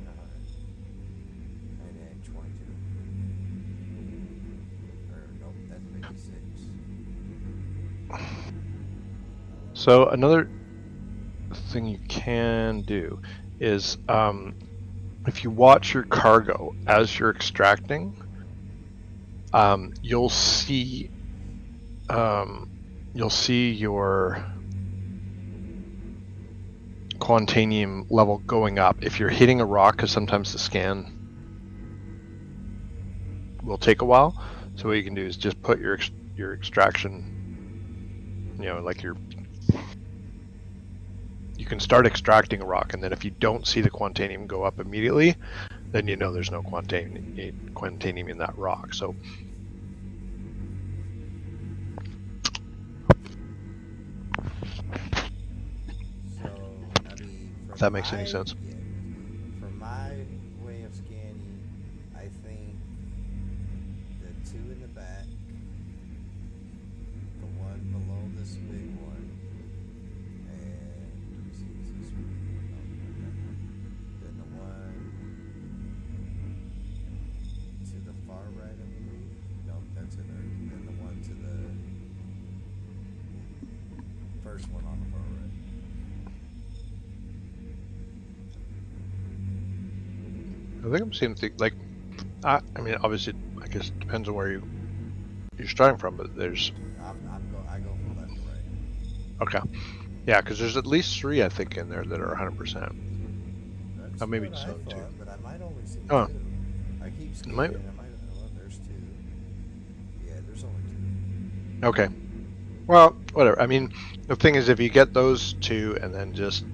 S1: And then 22. Or, nope, that's 56.
S2: So another thing you can do is if you watch your cargo as you're extracting, you'll see your quantanium level going up if you're hitting a rock, because sometimes the scan will take a while. So what you can do is just put your extraction, like you can start extracting a rock, and then if you don't see the quantanium go up immediately, then you know there's no quantanium in that rock. So if that makes any sense.
S1: Yeah, from my way of scanning, I think the two in the back, the one below this big one, and let me see, is this one? No, not that one. Then the one to the far right, I believe. Nope, that's in there. Then the one to the first one on the far right.
S2: I think I'm seeing like, I mean, obviously, I guess it depends on where you're starting from, but there's.
S1: I go from left to right.
S2: Okay, yeah, because there's at least 3 I think in there that are 100%.
S1: That's
S2: Oh, maybe
S1: what
S2: it's
S1: I
S2: only 2.
S1: thought, but I might only see
S2: Oh.
S1: 2. I keep scanning,
S2: Might-
S1: I might. Well, there's 2. Yeah, there's only 2.
S2: Okay, well, whatever. I mean, the thing is, if you get those 2 and then just,
S1: The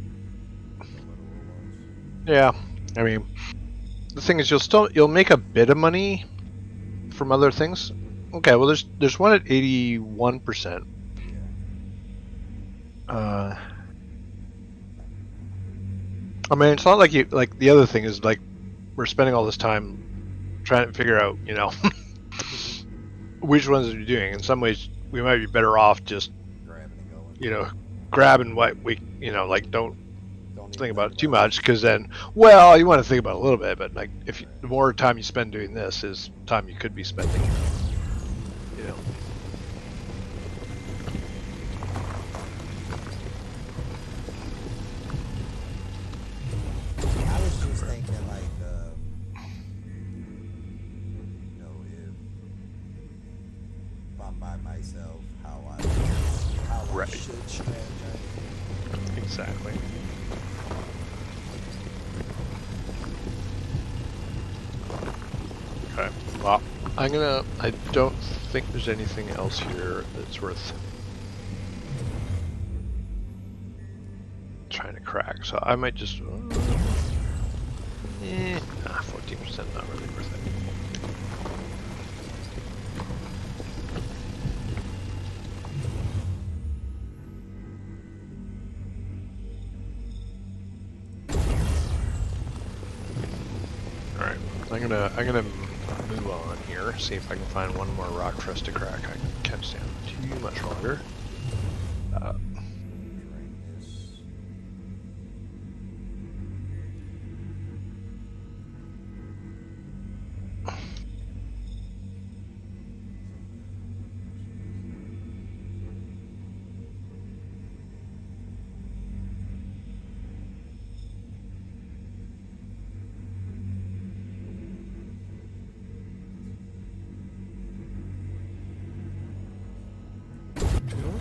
S1: little ones.
S2: yeah, I mean, the thing is, you'll make a bit of money from other things. Okay, well, there's one at 81%.
S1: Yeah.
S2: I mean, it's not like the other thing is like we're spending all this time trying to figure out, which ones are you doing. In some ways, we might be better off just,
S1: Grabbing and going.
S2: grabbing what we, like don't
S1: Don't even
S2: think about it too much, because then, well, you want to think about it a little bit, but like the more time you spend doing this is time you could be spending,
S1: I was just thinking, like, if I'm by myself, how I
S2: Right.
S1: should strategize.
S2: Exactly. Okay. Well, I don't think there's anything else here that's worth trying to crack, so I might just 14%, not really worth it. Alright. Alright, I'm gonna move on here, see if I can find one more rock for us to crack. I can't stand too much longer.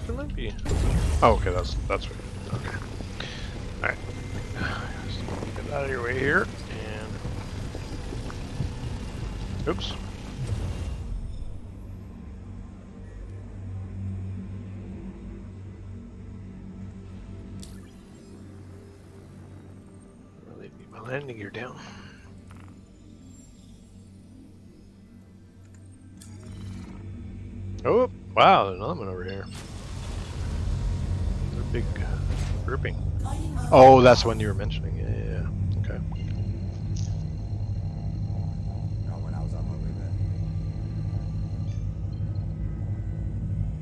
S2: There might be. Oh, okay, that's what. Okay. All right. Get out of your way here, and oops. Really need my landing gear down. Oh, wow, there's another one over here. They're big grouping. Oh, that's the one you were mentioning. Yeah. Okay.
S1: No, when I was on my way back.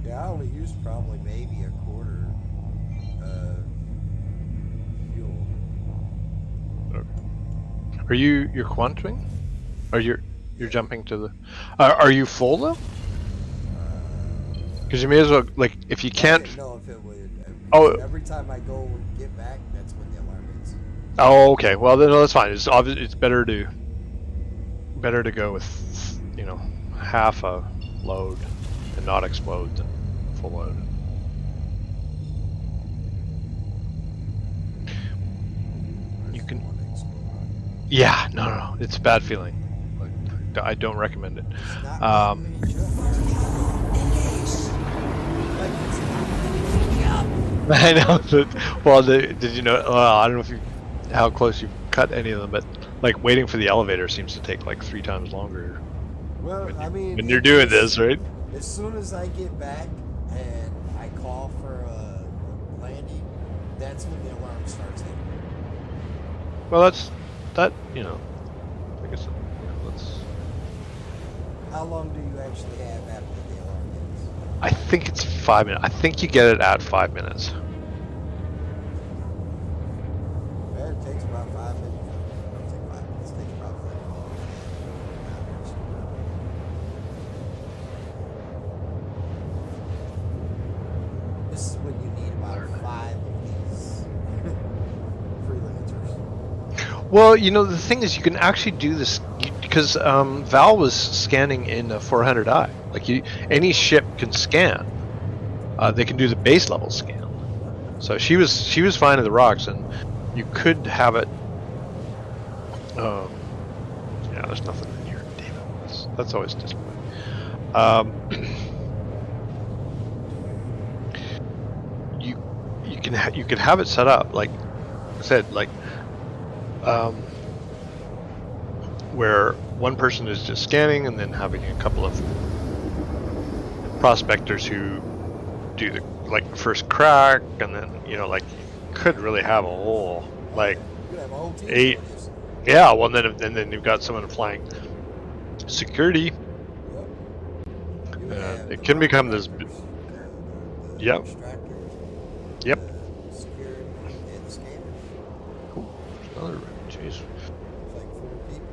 S1: Yeah, I only used probably maybe a quarter fuel.
S2: Okay. Are you're quantuming? Or you're jumping to the? Are you full though? Because you may as well, like, if you
S1: I
S2: can't.
S1: didn't know if it would.
S2: Oh.
S1: Every time I go and get back, that's when the alarm hits.
S2: Oh, okay. Well, then no, that's fine. It's obvious. It's better to go with, you know, half a load and not explode than full load. You can. Yeah. No. It's a bad feeling. Like, I don't recommend it. I know that. Well, did you know? Well, I don't know if how close you've cut any of them, but like waiting for the elevator seems to take like 3 times longer.
S1: Well,
S2: When you're doing this, right?
S1: As soon as I get back and I call for a landing, that's when the alarm starts hitting.
S2: Well, that you know. I guess that's.
S1: How long do you actually have after the alarm hits?
S2: I think it's 5 minutes. I think you get it at 5 minutes.
S1: Well, it takes about 5 minutes. It takes 5 minutes. It takes about 30 minutes. This is when you need about 5 of these freelancers.
S2: Well, you know, the thing is, you can actually do this because Val was scanning in a 400i. Like, any ship can scan. They can do the base level scan. So she was finding the rocks, and you could have it. Yeah, there's nothing in here. Damn it. That's always disappointing. You could have it set up like I said, like where one person is just scanning, and then having a couple of prospectors who do the like first crack, and then like you could really have a whole like
S1: You could have a whole team
S2: 8.
S1: doing this.
S2: Yeah, well, then you've got someone flying security.
S1: Yep. You would have
S2: It
S1: the
S2: can become this.
S1: prospectors, the
S2: Yep.
S1: extractors,
S2: Yep.
S1: the security, and the scanners.
S2: Another. Jeez.
S1: It's like 4 people.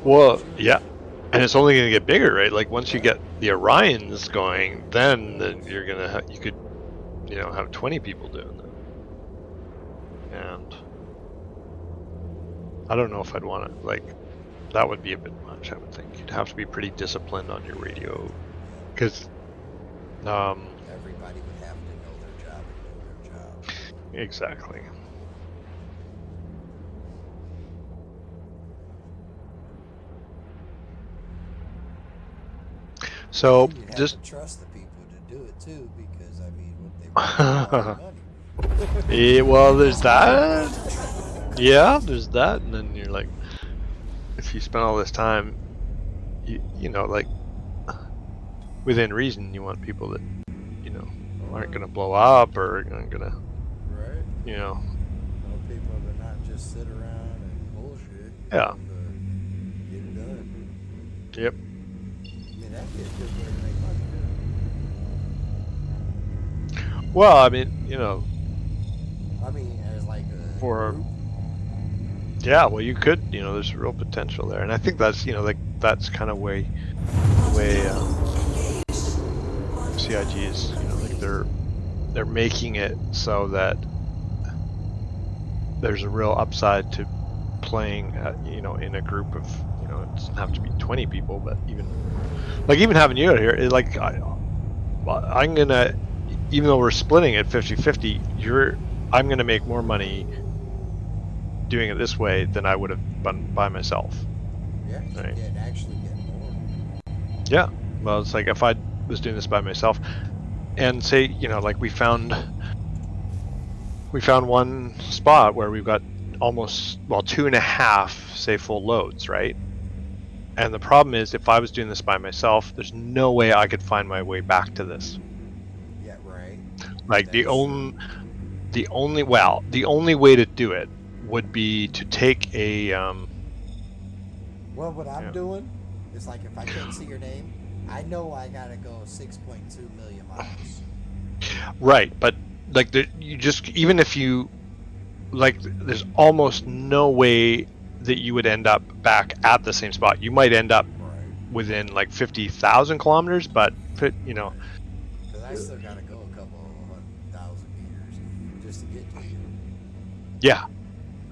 S2: Well, yeah, and it's only going to get bigger, right? Like once you get the Orions going, then you're gonna you could, have 20 people doing that, and I don't know if I'd want to like. That would be a bit much. I would think you'd have to be pretty disciplined on your radio, because
S1: Everybody would have to know their job and know their job.
S2: exactly. So
S1: And you'd have
S2: just
S1: to trust the people to do it too, because I mean, what they want is a lot of money.
S2: yeah, well, there's that. Yeah, there's that, and then you're like, if you spend all this time, like within reason, you want people that aren't gonna blow up or aren't gonna,
S1: Right.
S2: you know.
S1: People that not just sit around and bullshit.
S2: Yeah. Yep.
S1: I mean, that'd be a good way to make money, too.
S2: Well, I mean, you know,
S1: I mean, as like a
S2: for
S1: group.
S2: yeah, well, you could, you know, there's real potential there, and I think that's, you know, like that's kind of way the way CIG is, you know, like they're making it so that there's a real upside to playing, you know, in a group of, you know, it doesn't have to be 20 people, but even having you out here, like I'm gonna, even though we're splitting it 50-50, I'm gonna make more money doing it this way than I would have done by myself.
S1: Yeah,
S2: Right.
S1: actually get more.
S2: Yeah. Well, it's like if I was doing this by myself, and say, you know, like we found one spot where we've got almost, well, 2.5, say, full loads, right? And the problem is, if I was doing this by myself, there's no way I could find my way back to this.
S1: Yeah, right.
S2: Like the
S1: That's
S2: only way to do it would be to take a
S1: Well, what I'm
S2: yeah.
S1: doing is like if I can't see your name, I know I gotta go 6.2 million miles.
S2: Right, but like you just, even if you, like, there's almost no way that you would end up back at the same spot. You might end up
S1: Right.
S2: within like 50,000 kilometers, but you know,
S1: Because I still gotta go a couple of 100,000 meters just to get to you.
S2: yeah,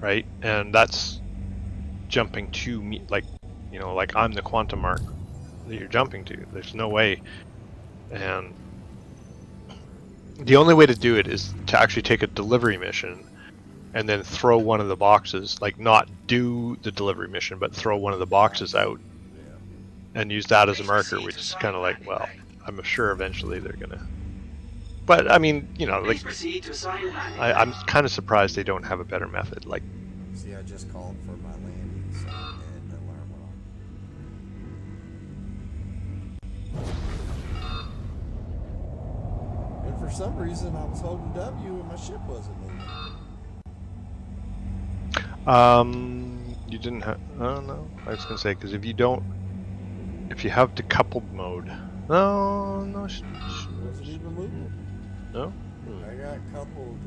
S2: right, and that's jumping to me, like, you know, like I'm the quantum mark that you're jumping to. There's no way, and the only way to do it is to actually take a delivery mission and then throw one of the boxes, like not do the delivery mission, but throw one of the boxes out
S1: Yeah.
S2: and use that as a marker, which is kind of like, well, I'm sure eventually they're gonna. But I mean, you know, like
S7: Please proceed to assign landing.
S2: I'm kind of surprised they don't have a better method. Like,
S1: See, I just called for my landing zone and the alarm went off. And for some reason, I was holding W and my ship wasn't moving.
S2: you didn't have. Oh no, I was gonna say, because if you have decoupled mode, no,
S1: Wasn't even moving.
S2: no.
S1: I got coupled.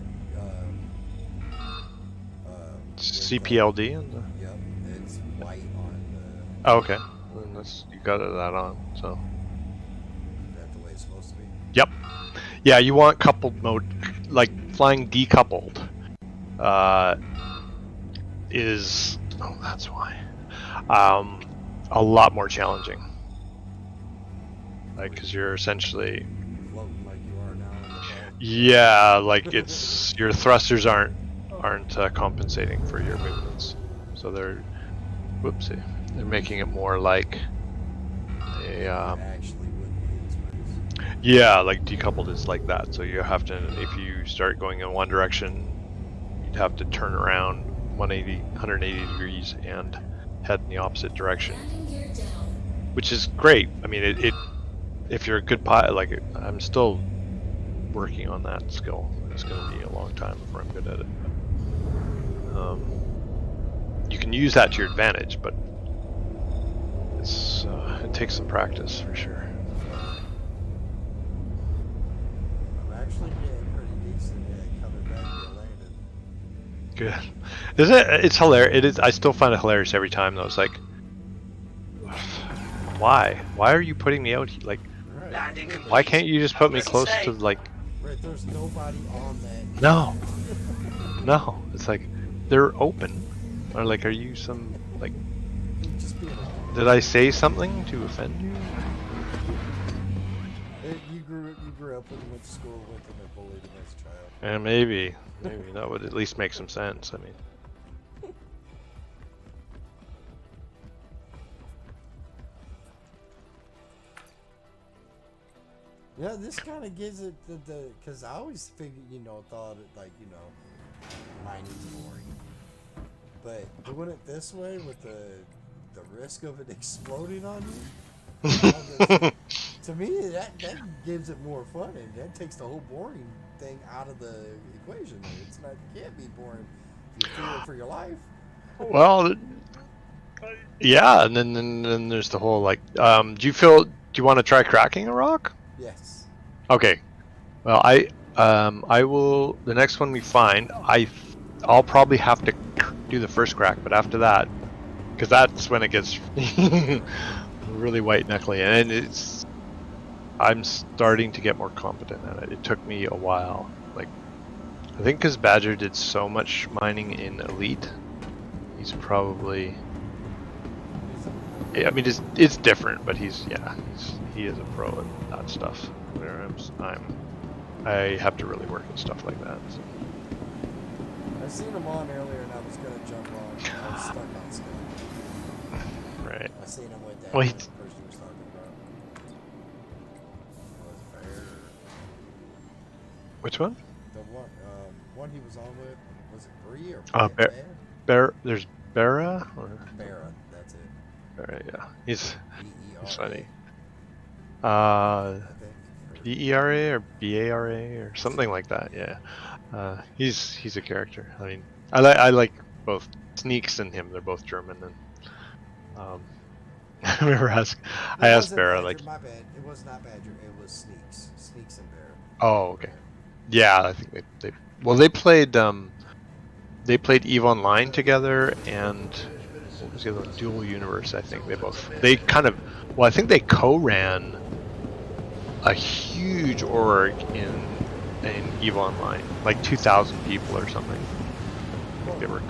S1: With
S2: CPLD and the.
S1: Yep, it's white on the.
S2: Oh, okay. Then you got that on, so.
S1: Is that the way it's supposed to be?
S2: Yep. Yeah, you want coupled mode, like flying decoupled. Is, oh, that's why. A lot more challenging. Like, because you're essentially.
S1: Floating like you are now in the boat.
S2: Yeah, like it's your thrusters aren't compensating for your movements, so they're making it more like a
S1: It actually would be in space.
S2: yeah, like decoupled is like that. So you have to, if you start going in one direction, you'd have to turn around 180 degrees and head in the opposite direction, which is great. I mean, it if you're a good pilot, like I'm still working on that skill. It's going to be a long time before I'm good at it. You can use that to your advantage, but it takes some practice for sure.
S1: I'm actually getting pretty decent at coming back to landing.
S2: Good. Is it? It's hilarious. It is. I still find it hilarious every time though. It's like, why? Why are you putting me out? Like,
S1: Right.
S7: Landing complete.
S2: why can't you just put me
S7: Pleasant
S2: close
S7: stay.
S2: to like?
S1: Right, there's nobody on that.
S2: No. No. It's like they're open. Or like, are you some like?
S1: Just being a
S2: Did I say something to offend you?
S1: You grew up with him, went to school with him, and bullied him as a child.
S2: And maybe that would at least make some sense. I mean,
S1: Yeah, this kind of gives it the because I always figured, thought it like, mining's boring. But doing it this way with the risk of it exploding on you, to me that gives it more fun, and that takes the whole boring thing out of the equation. It's not, it can't be boring if you're fearing for your life.
S2: well, Yeah, and then there's the whole like, do you want to try cracking a rock?
S1: Yes.
S2: Okay. Well, I will. The next one we find, I'll probably have to do the first crack, but after that, because that's when it gets really white knuckly, and I'm starting to get more competent at it. It took me a while. Like, I think because Badger did so much mining in Elite, he's probably. Yeah, I mean, it's different, but he is a pro at that stuff. Whereas I have to really work at stuff like that. So.
S1: I seen him on earlier, and I was gonna jump on. I was stuck on stuff.
S2: Right.
S1: I seen him with that
S2: Well,
S1: person you was talking about. Was Bear?
S2: Which one?
S1: The one he was on with, was it Bree or
S2: There's Bera or
S1: Barra? That's it.
S2: Bera, yeah. He's
S1: B-E-R-A,
S2: funny.
S1: I think.
S2: BERA or BARA or something like that. Yeah. He's a character. I mean, I like both Sneaks and him. They're both German, and I remember I asked Bera
S1: Badger,
S2: like,
S1: my bad. It was not Badger. It was Sneaks and Bear.
S2: oh, okay. Yeah, I think they played EVE Online together, and what was the other one? Dual Universe. I think they kind of, well, I think they co-ran a huge org in EVE Online, like 2,000 people or something. I think they were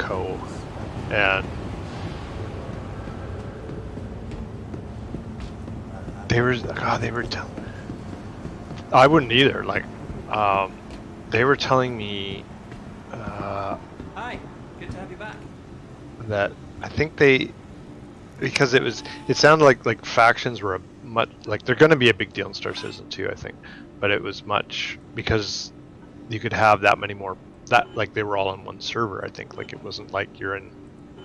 S2: and they were telling. I wouldn't either. Like, they were telling me.
S4: Hi, good to have you back.
S2: That I think because it sounded like factions were much like they're going to be a big deal in Star Citizen 2, I think, but it was much because you could have that many more, that like they were all on one server. I think like it wasn't like you're in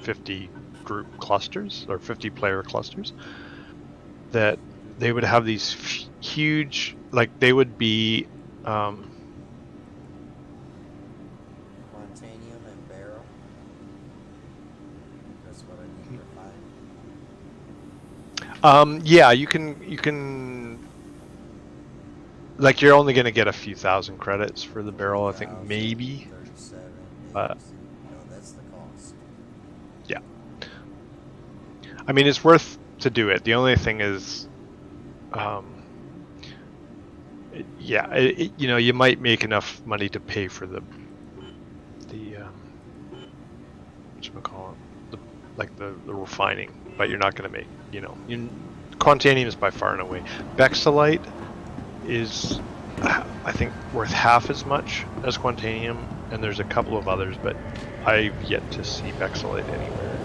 S2: 50 group clusters or 50 player clusters, that they would have these huge, like they would be
S1: Montanium and Barrel. That's what I need to find.
S2: yeah, you can like you're only going to get a few thousand credits for the barrel, I think, maybe.
S1: 37.
S2: No,
S1: That's the cost.
S2: Yeah. I mean, it's worth to do it. The only thing is, you might make enough money to pay for the whatchamacallit, the refining, but you're not going to make, Quantanium is by far and away. Bexalite is, I think, worth half as much as Quantanium, and there's a couple of others, but I've yet to see Bexalite anywhere.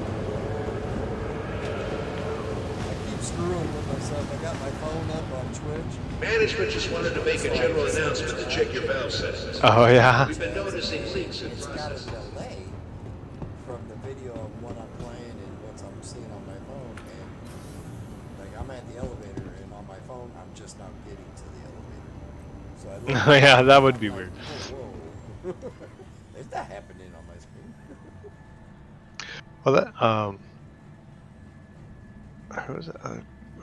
S1: I keep screwing with myself. I got my phone up on Twitch.
S6: Management just wanted to make a general announcement to check your valve settings.
S2: Oh, yeah?
S6: We've been noticing leaks in
S1: It's got a
S6: processes.
S1: delay from the video of what I'm playing and what I'm seeing on my phone. And like I'm at the elevator and on my phone, I'm just not getting to the elevator. So I look
S2: Yeah, that would be weird.
S1: Whoa. Is that happening on my screen?
S2: Well, that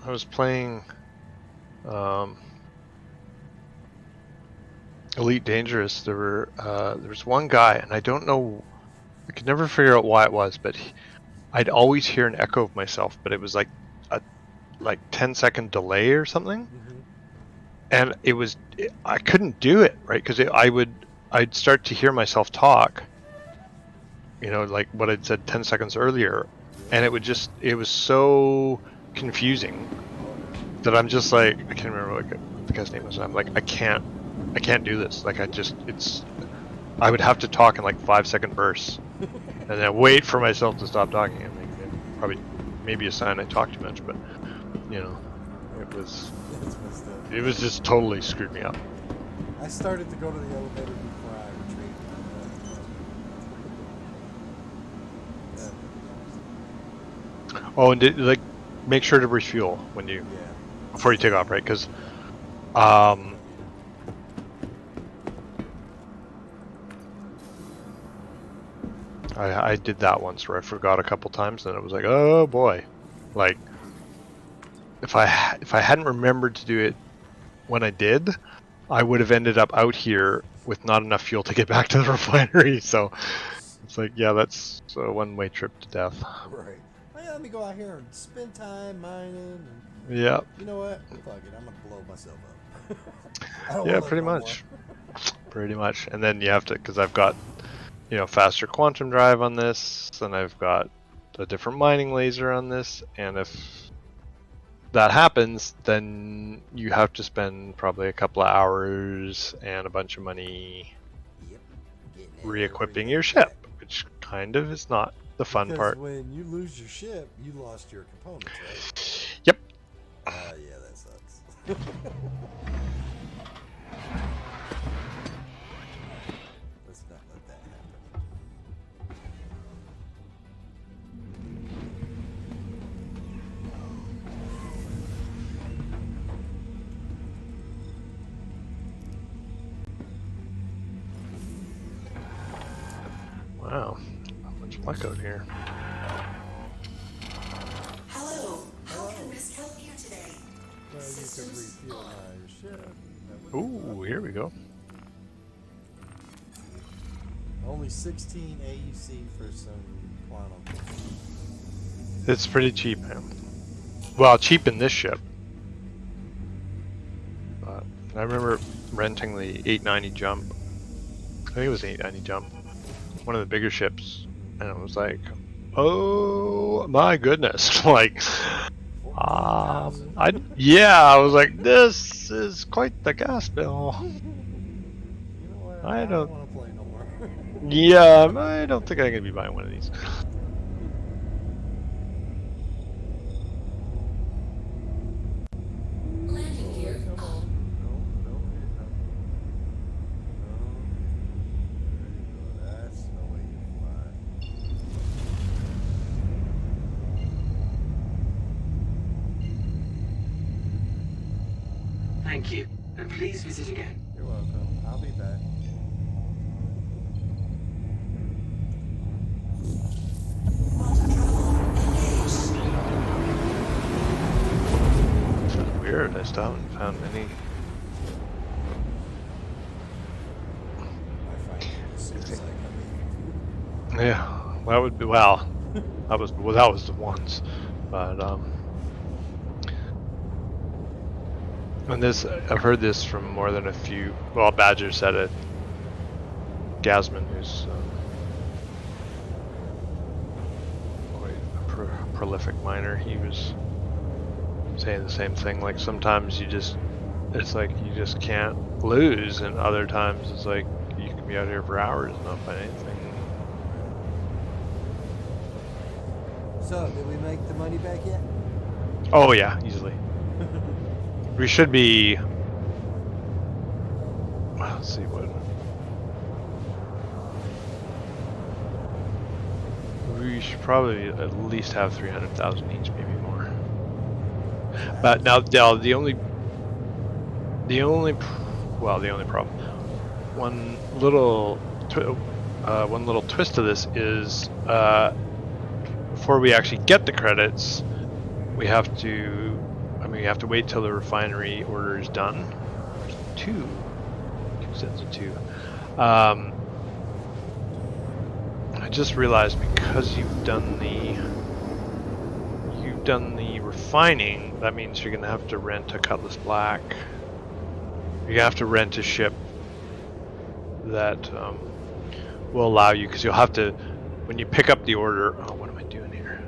S2: I was playing Elite Dangerous. There was one guy, and I don't know, I could never figure out why it was, but I'd always hear an echo of myself, but it was like a 10-second delay or something, and I couldn't do it right because I'd start to hear myself talk, like what I'd said 10 seconds earlier, and it was so confusing that I'm just like, I can't remember what the guy's name was. I'm like, I can't do this. Like I would have to talk in like 5-second bursts and then wait for myself to stop talking. I mean, probably maybe a sign I talk too much, but it was just totally screwed me up.
S1: I started to go to the elevator before I retreated.
S2: Oh, and make sure to refuel when before you take off, right? Because I did that once where I forgot a couple times, and it was like, oh boy, like if I hadn't remembered to do it when I did, I would have ended up out here with not enough fuel to get back to the refinery. So it's like, yeah, that's a one-way trip to death.
S1: Right. Oh, yeah, let me go out here and spend time mining. And
S2: Yeah,
S1: you know what? Fuck it. I'm gonna blow myself up. I don't
S2: yeah,
S1: want to live
S2: pretty
S1: no
S2: much, pretty much. And then you have to, because I've got, faster quantum drive on this, and I've got a different mining laser on this, and if that happens, then you have to spend probably a couple of hours and a bunch of money
S1: more. Yep. Getting
S2: re-equipping
S1: everything
S2: your ship,
S1: back.
S2: which kind of is not the fun
S1: Because
S2: part.
S1: when you lose your ship, you lost your components, right?
S2: Yep.
S1: Yeah, that sucks. Let's not let that happen.
S2: Wow, how much luck out here.
S5: Hello. How can Miss help you today?
S1: Well, you could
S5: Systems
S1: refuel
S5: on.
S1: my ship. That would be
S2: Ooh, here we go.
S1: only 16 AUC for some quantum.
S2: It's pretty cheap, man. Well, cheap in this ship. But I remember renting the 890 jump. I think it was 890 jump. One of the bigger ships, and it was like, oh my goodness, like,
S1: 14,000.
S2: I was like, this is quite the gas bill.
S1: You know what?
S2: I
S1: I
S2: don't,
S1: don't want to play no more.
S2: yeah, I don't think I'm gonna be buying one of these.
S5: Landing gear
S1: Come
S5: on.
S1: on. No, no, hit nothing. No. There you go. That's the way you fly.
S7: Thank you, and please visit again.
S1: You're welcome. I'll be back.
S2: That's weird. I still haven't found any.
S1: I find it as soon as I come in.
S2: Yeah, that would be That was the ones, but and this I've heard this from more than a few. Well, Badger said it. Gasman, who's quite a prolific miner, he was saying the same thing. Like sometimes it's like you just can't lose, and other times it's like you can be out here for hours and not find anything.
S1: So, did we make the money back yet?
S2: Oh yeah, easily. We should be. Let's see what. We should probably at least have 300,000 each, maybe more. But now, the only problem. One little twist to this is before we actually get the credits, we have to wait till the refinery order is done. There's two sets of two. I just realized because you've done the refining, that means you're gonna have to rent a Cutlass Black. You're gonna have to rent a ship that will allow you, because you'll have to, when you pick up the order. Oh, what am I doing here?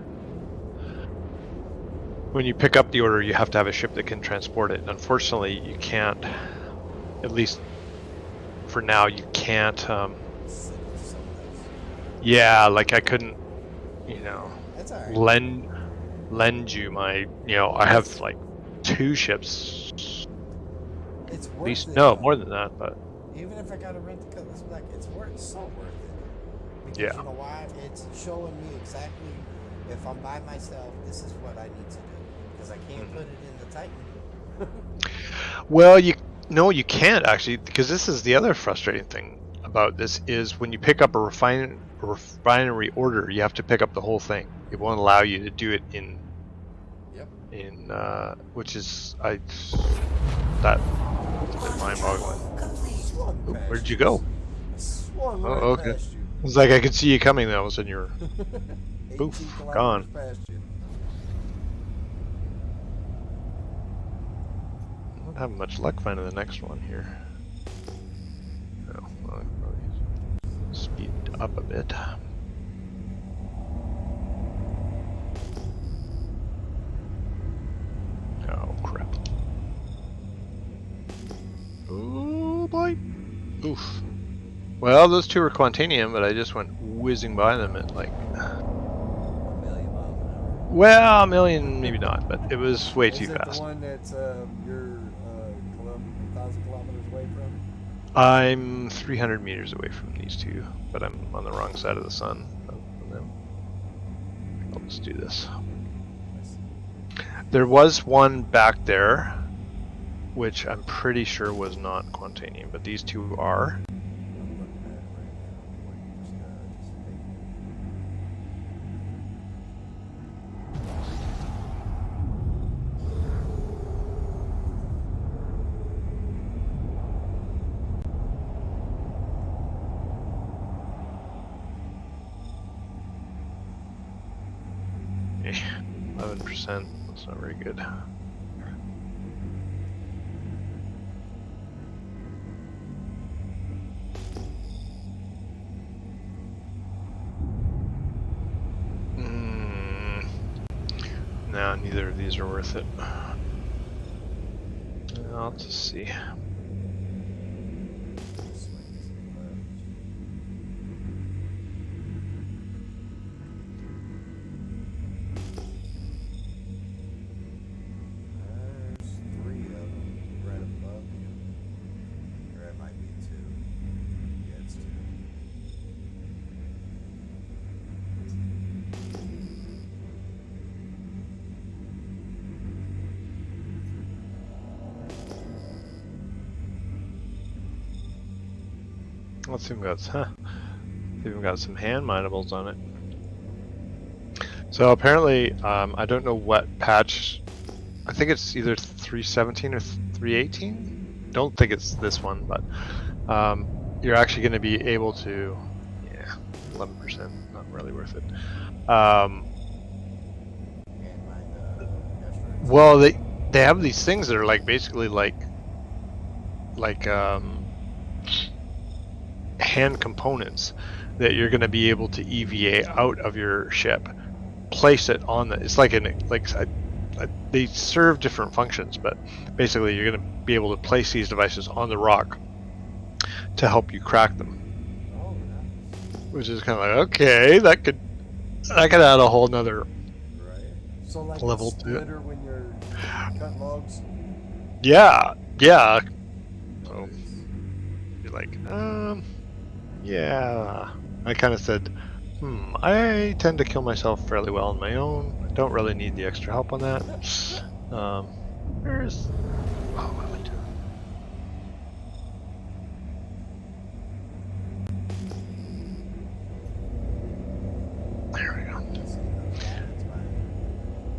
S2: When you pick up the order, you have to have a ship that can transport it. Unfortunately, you can't. At least for now, you can't. Yeah, like I couldn't,
S1: That's alright.
S2: lend you my, I have like 2 ships.
S1: It's
S2: At
S1: worth
S2: least,
S1: it.
S2: no,
S1: though.
S2: more than that, but
S1: Even if I gotta rent the Cutlass Black, it's so worth it. Because
S2: Yeah.
S1: you know why? It's showing me exactly, if I'm by myself, this is what I need to do. Because I can't put it in the Titan.
S2: well, you can't actually, because this is the other frustrating thing about this is when you pick up a refinery order, you have to pick up the whole thing. It won't allow you to do it in
S1: Yep.
S2: which is that's a bit mind-boggling.
S1: Swung
S2: Oh,
S1: past
S2: where did you go?
S1: I swung
S2: Oh,
S1: right
S2: okay.
S1: past you.
S2: It's like I could see you coming. Then all of a sudden you're
S1: 18
S2: poof,
S1: kilometers
S2: gone.
S1: past you.
S2: I don't have much luck finding the next one here. No, well, I'll probably speed up a bit. Oh crap! Oh boy! Oof. Well, those two were Quantanium, but I just went whizzing by them at like.
S1: 1 million miles an hour.
S2: Well, a million, maybe not, but it was way
S1: Is
S2: too
S1: it
S2: fast.
S1: the one that's you're 1,000 kilometers away from?
S2: I'm 300 meters away from these two, but I'm on the wrong side of the sun from them. I'll just do this. There was one back there, which I'm pretty sure was not Quantanium, but these two are.
S1: I'm looking at it right now. What you just
S2: Eh, 11%. That's not very good. No, neither of these are worth it. I'll just see.
S1: There's 3 of them right above you. Or it might be 2. Yeah, it's 2.
S2: Let's see if we've got some hand minables on it. So apparently, I don't know what patch. I think it's either 317 or 318. Don't think it's this one, but you're actually going to be able to. Yeah, 11%, not really worth it. Well, they have these things that are like basically like hand components that you're going to be able to EVA out of your ship, place it on the. It's like they serve different functions, but basically you're going to be able to place these devices on the rock to help you crack them.
S1: Oh, nice.
S2: Which is kind of like, okay, that could add a whole nother
S1: Right. So like
S2: level
S1: a
S2: to it.
S1: splitter when you're cutting logs?
S2: Yeah. So you're like, yeah. I kind of said, I tend to kill myself fairly well on my own. I don't really need the extra help on that. Where's... Oh, what am I doing? There we go.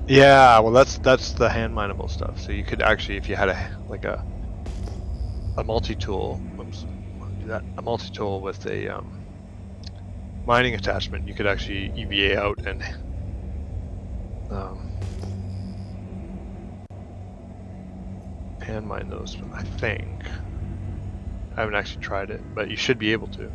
S2: Yeah, well that's the hand mineable stuff. So you could actually, if you had a multi-tool, a multi-tool with a mining attachment, you could actually EVA out and hand mine those. I think I haven't actually tried it, but you should be able to.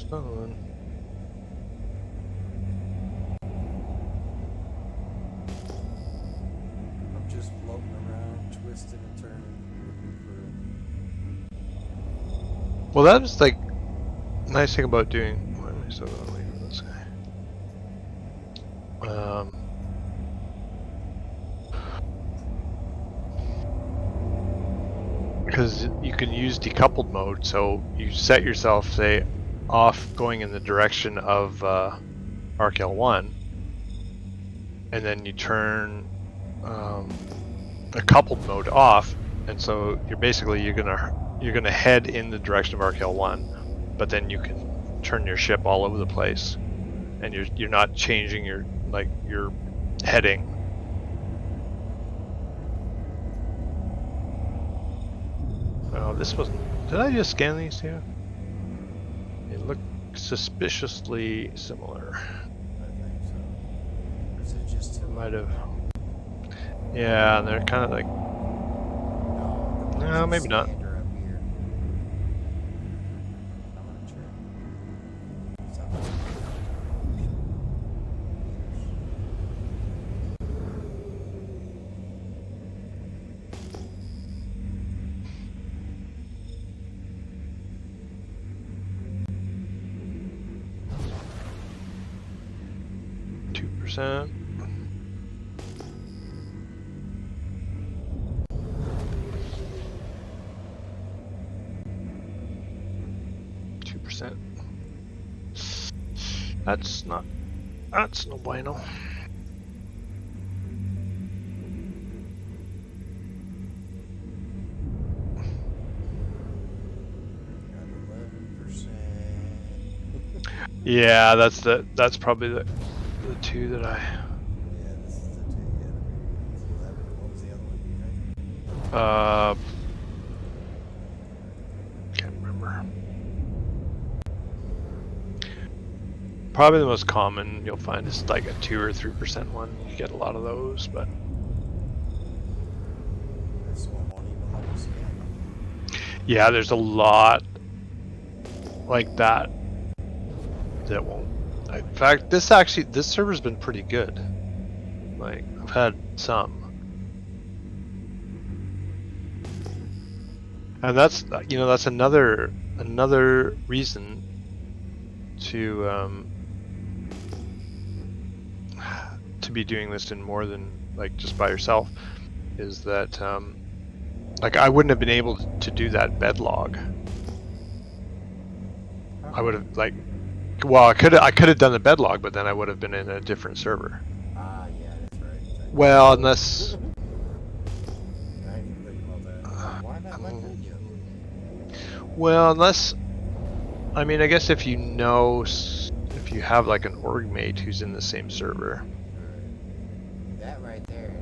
S2: On.
S1: I'm just floating around, twisting and turning, looking for
S2: Well, that was like nice thing about doing. Why am I still going to leave this guy? Because you can use decoupled mode, so you set yourself, say, off going in the direction of RKL1, and then you turn a coupled mode off, and so you're gonna head in the direction of RKL1, but then you can turn your ship all over the place, and you're not changing your heading. Oh, this wasn't. Did I just scan these two? They look suspiciously similar.
S1: I think so. Or is it just two?
S2: Might have. Yeah, and they're kind of like.
S1: No, the ones
S2: No,
S1: that
S2: maybe not.
S1: stand are up here. I'm gonna check. Something.
S2: 2%. That's no bueno.
S1: Got 11%.
S2: Yeah, that's probably the two that I.
S1: Yeah, this is the two. Yeah. It's 11. What was the other one, do you think?
S2: Can't remember. Probably the most common you'll find is like a 2 or 3% one. You get a lot of those, but
S1: This one won't even let me scan.
S2: yeah, there's a lot like that that won't. In fact, this server's been pretty good. Like, I've had some. And that's another reason to be doing this in more than like just by yourself, is that like I wouldn't have been able to do that bed log. I would have I could have done the bed log, but then I would have been in a different server.
S1: Ah, yeah, that's right.
S2: Well, unless
S1: I didn't think about that. Why not let them you?
S2: unless I mean, I guess if you have like an org mate who's in the same server.
S1: That right there.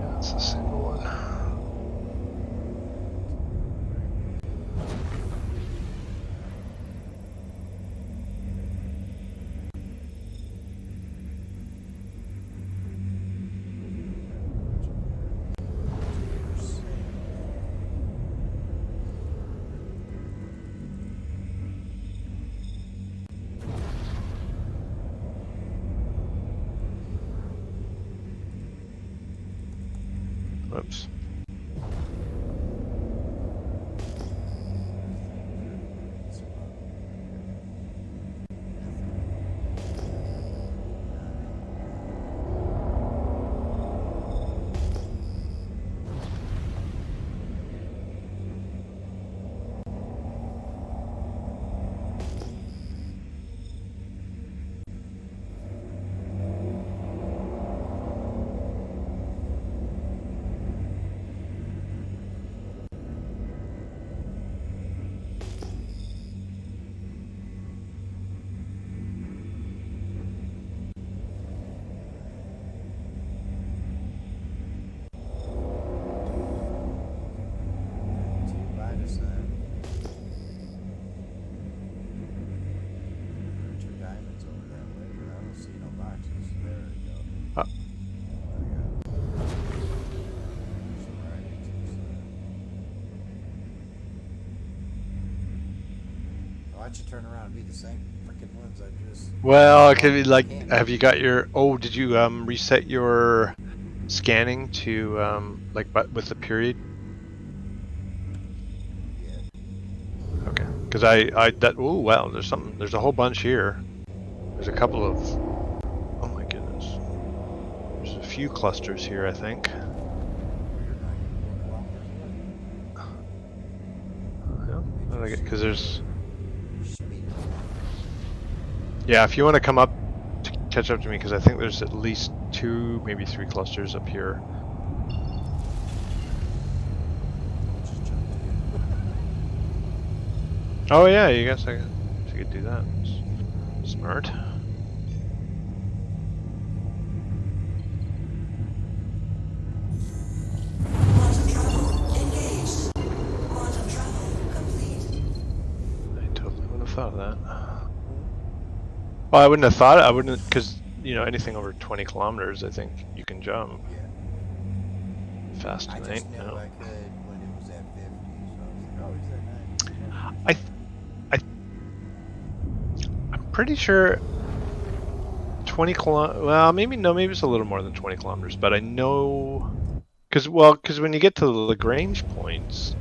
S2: That's a single one. Whoops.
S1: Watch you turn around and be the same freaking ones I just.
S2: Well, it could be like, have you got your? Oh, did you reset your scanning to like, but with the period?
S1: Yeah.
S2: Okay. Because oh wow, there's a whole bunch here. There's a couple of, oh my goodness. There's a few clusters here, I think. Yeah, because there's, yeah, if you want to come up to catch up to me, because I think there's at least 2, maybe 3 clusters up here. Oh yeah, you guess I could do that. Smart.
S5: Quantum travel engaged. Quantum travel complete.
S2: I totally wouldn't have thought of that. Well, I wouldn't have thought it. I wouldn't, because anything over 20 kilometers, I think you can jump.
S1: Yeah.
S2: Fast
S1: I
S2: tonight.
S1: just knew I could when it was at 50, so I was like, oh, he's at 90.
S2: I'm pretty sure 20 kilometers. Well, maybe it's a little more than 20 kilometers, but I know because when you get to the Lagrange points.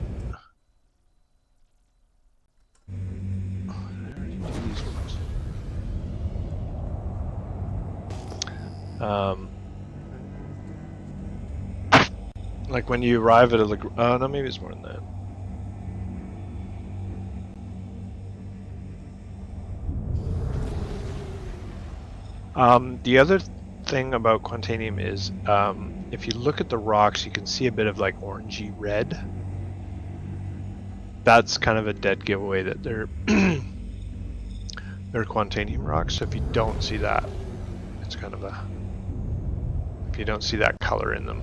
S2: Like when you arrive at a Lagrange. No, maybe it's more than that. The other thing about Quantanium is if you look at the rocks, you can see a bit of like orangey red. That's kind of a dead giveaway that they're they're Quantanium rocks. So if you don't see that, it's kind of if you don't see that color in them,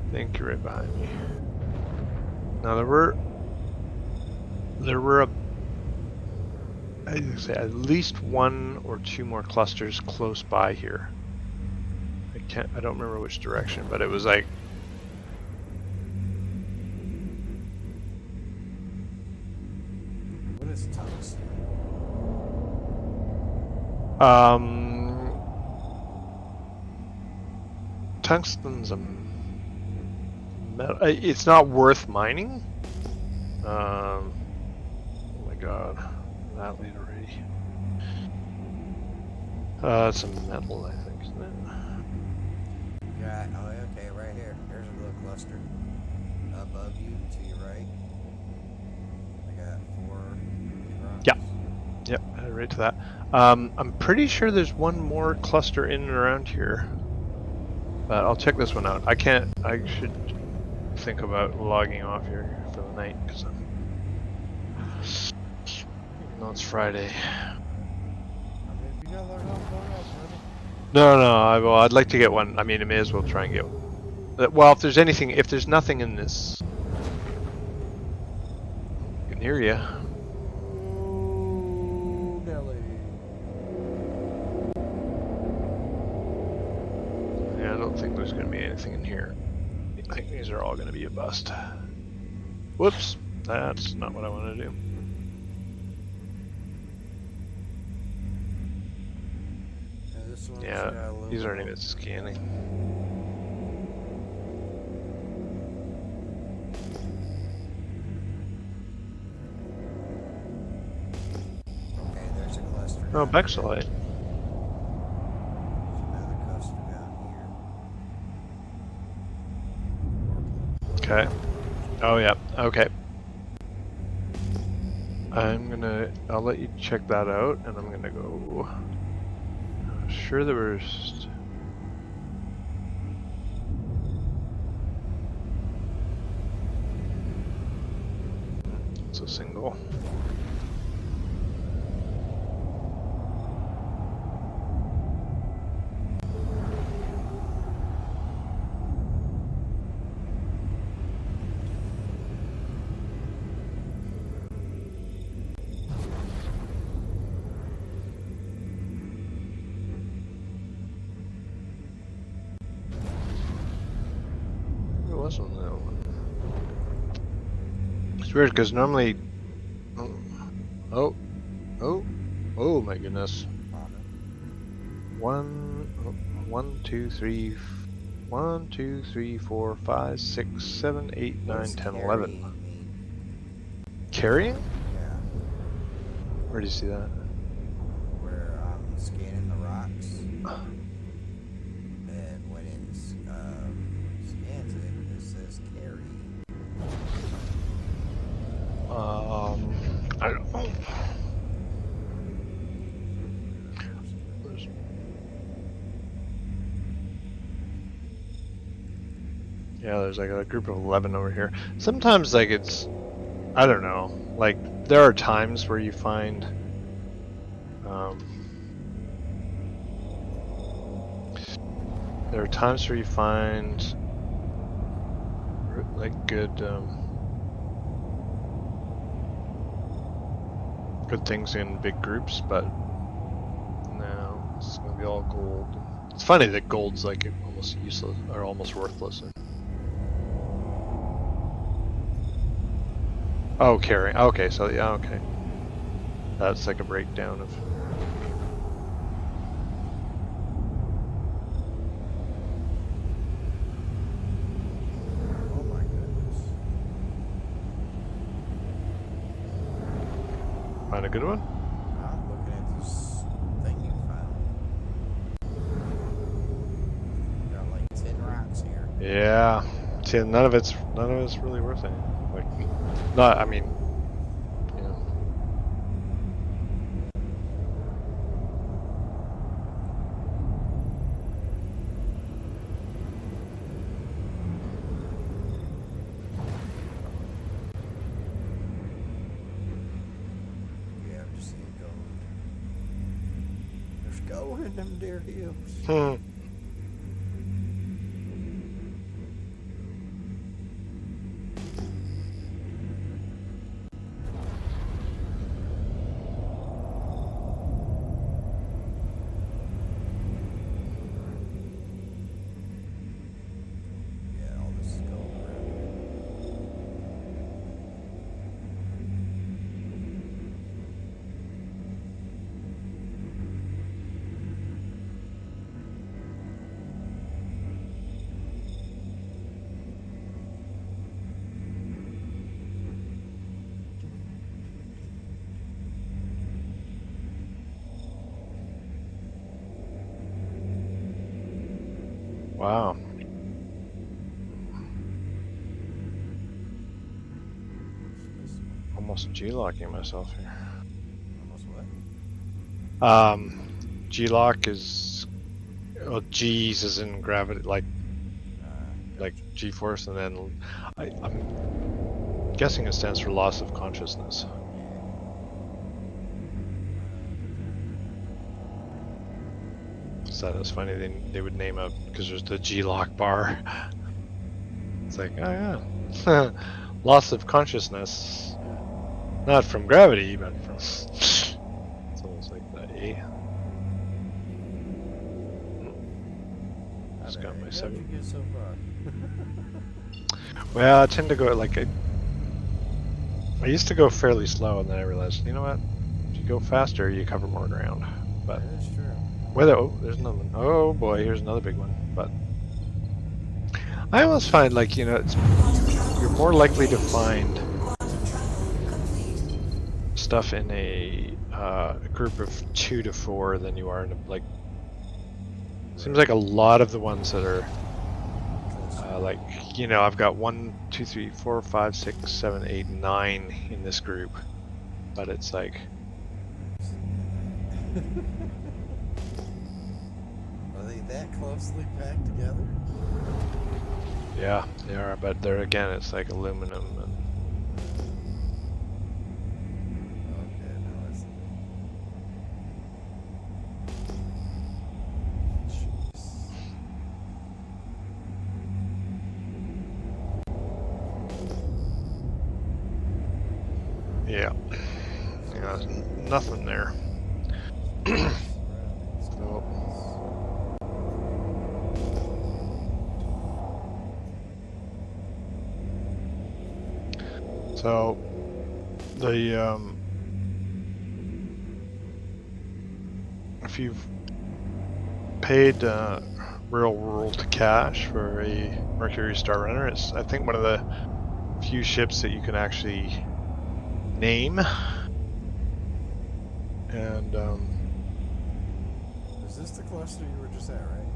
S2: I think you're right behind me. Now there were I'd say at least 1 or 2 more clusters close by here. I don't remember which direction, but it was like
S1: What is tungsten?
S2: Tungsten's a metal. It's not worth mining. Oh my god, that lead already. It's a metal, I think, isn't it?
S1: Yeah. Oh, okay. Right here. There's a little cluster above you to your right. I got 4 rocks.
S2: Yeah. Yep, right to that. I'm pretty sure there's one more cluster in and around here. But I'll check this one out. I should think about logging off here for the night, because no, it's Friday.
S1: I mean, if you got log off, buddy.
S2: No, I'd like to get one. I mean, I may as well try and get. Well, if there's nothing in this, I can hear you.
S1: Ooh, Nelly.
S2: Yeah, I don't think there's going to be anything in here. I think these are all going to be a bust. Whoops, that's not what I want to do. Yeah, these aren't even scanning.
S1: Okay, there's a cluster.
S2: Oh, Bexolite.
S1: Another cluster down here.
S2: Okay. Oh yeah. Okay. I'll let you check that out, and I'm gonna go. Sure, there was. It's a single. It's weird because normally. Oh, oh my goodness. One, two, three, 4, 5, 6, 7, 8, 9, 10, 11. Carrying?
S1: Yeah.
S2: Where do you see that?
S1: Where I'm scanning the rocks. And when it scans it, it says carry.
S2: I don't know. Yeah, there's like a group of 11 over here. Sometimes, like, it's, I don't know, like, there are times where you find, like, good things in big groups, but no, it's gonna be all gold. It's funny that gold's, like, almost useless, or almost worthless. Oh, carrying. Okay, so yeah, okay. That's like a breakdown of.
S1: Oh my goodness.
S2: Find a good one?
S1: I'm looking at this thing you found. Got like 10 rocks here.
S2: Yeah. See, none of it's really worth anything. Like, not. I mean, you know.
S1: Yeah, I'm just seeing gold. There's gold in them deer hills. Yeah, all this is gold around here.
S2: Wow. Almost G-locking myself here.
S1: Almost what?
S2: G-lock is, well, G's is in gravity, like G-force, and then I'm guessing it stands for loss of consciousness. So that's funny. They would name a, because there's the G-lock bar. It's like, oh yeah, loss of consciousness, not from gravity, but from. It's almost like that. Just got my
S1: How'd you
S2: 7.
S1: get so far?
S2: Well, I tend to go like I used to go fairly slow, and then I realized, you know what? If you go faster, you cover more ground. But
S1: That is true.
S2: whether there's another one. Oh boy, here's another big one. But I almost find, like, you know, you're more likely to find stuff in a group of 2 to 4 than you are in a, like. Seems like a lot of the ones that are like, you know, I've got 1, 2, 3, 4, 5, 6, 7, 8, 9 in this group, but it's like.
S1: Are they that closely packed together?
S2: Yeah, they are, but they're, again, it's like aluminum and.
S1: Okay, now I see.
S2: Yeah. Yeah, there's nothing there. Nope. So the if you've paid real world cash for a Mercury Star Runner, it's I think one of the few ships that you can actually name. And
S8: Is this the cluster you were just at, right?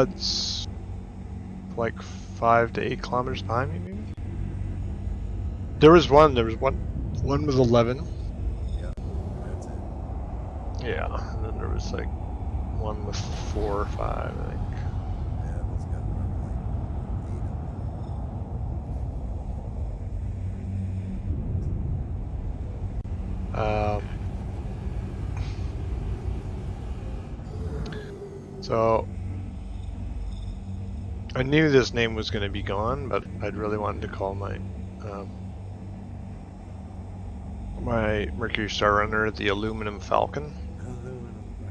S2: it's like 5 to 8 kilometers behind me, maybe. There was one with 11.
S8: Yeah, that's it.
S2: Yeah, and then there was like one with 4 or 5, I think.
S8: Yeah, that's got probably
S2: So I knew this name was going to be gone, but I'd really wanted to call my my Mercury Star Runner the Aluminum Falcon.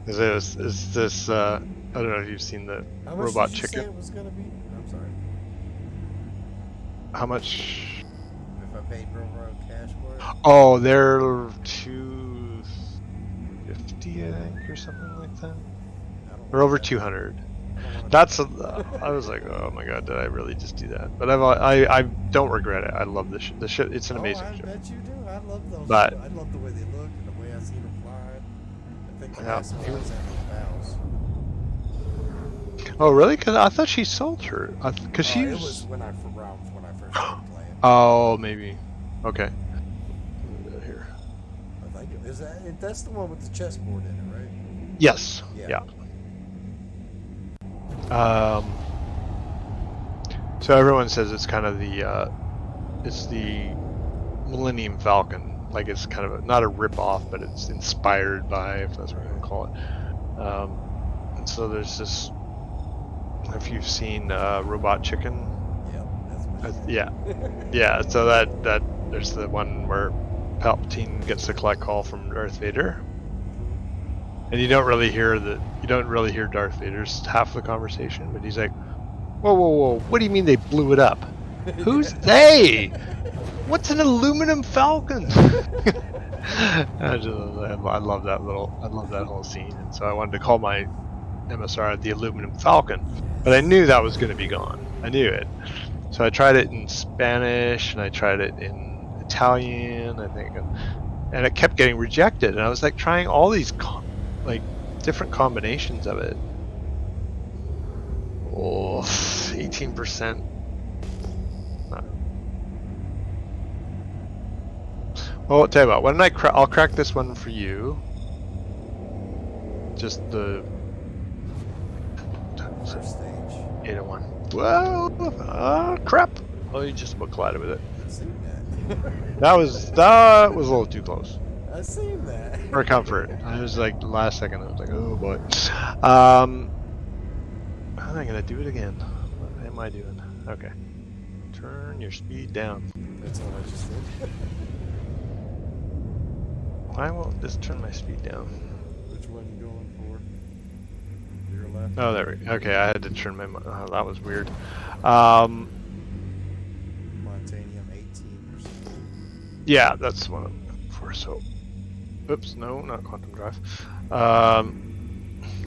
S2: Is this I don't know if you've seen the
S8: How much
S2: robot
S8: did you
S2: chicken.
S8: say it was gonna be? I'm sorry.
S2: How much?
S8: If I paid real cash for it?
S2: Oh, they're 250, I think, or something like that. Or over 200. That's I was like, oh my god, did I really just do that? But I don't regret it. I love this ship. The ship, it's an amazing
S8: I
S2: ship.
S8: bet you do. I love those.
S2: But
S8: I love the way they look and the way I seen them fly. I think the
S2: Yeah.
S8: last one was at the bows.
S2: oh really? Because I thought she sold her. Because she
S8: It
S2: was.
S8: was when I first started playing.
S2: Oh, maybe. Okay. Here.
S8: I think that's the one with the chessboard in it, right?
S2: Yes.
S8: Yeah.
S2: So everyone says it's kind of the it's the Millennium Falcon. Like it's kind of not a rip-off, but it's inspired by, if that's what you want to call it. And so there's this. If you've seen Robot Chicken.
S8: Yeah, that's what
S2: Yeah. So that there's the one where Palpatine gets the collect call from Darth Vader. And you don't really hear Darth Vader's half of the conversation, but he's like, whoa, what do you mean they blew it up? Who's they? What's an aluminum falcon? I love that whole scene, and so I wanted to call my MSR the Aluminum Falcon, but I knew that was going to be gone. I knew it, so I tried it in Spanish and I tried it in Italian, I think, and it kept getting rejected. And I was like trying all these different combinations of it. Oh, 18%. Well, I'll tell you what. Why don't I'll crack this one for you. Just the
S8: first stage.
S2: 801. Well, crap. Oh, you just about collided with it.
S8: I seen that.
S2: That was a little too close.
S8: I seen that.
S2: For comfort. I was like, the last second, I was like, oh boy. How am I gonna do it again? What am I doing? Okay. Turn your speed down.
S8: That's what I just did.
S2: I won't just turn my speed down.
S8: Which one you going for? Your left?
S2: Oh, there we go. Okay, I had to turn my. Oh, that was weird.
S8: Montanium 18%.
S2: Yeah, that's what I'm looking for. So, oops, no, not quantum drive.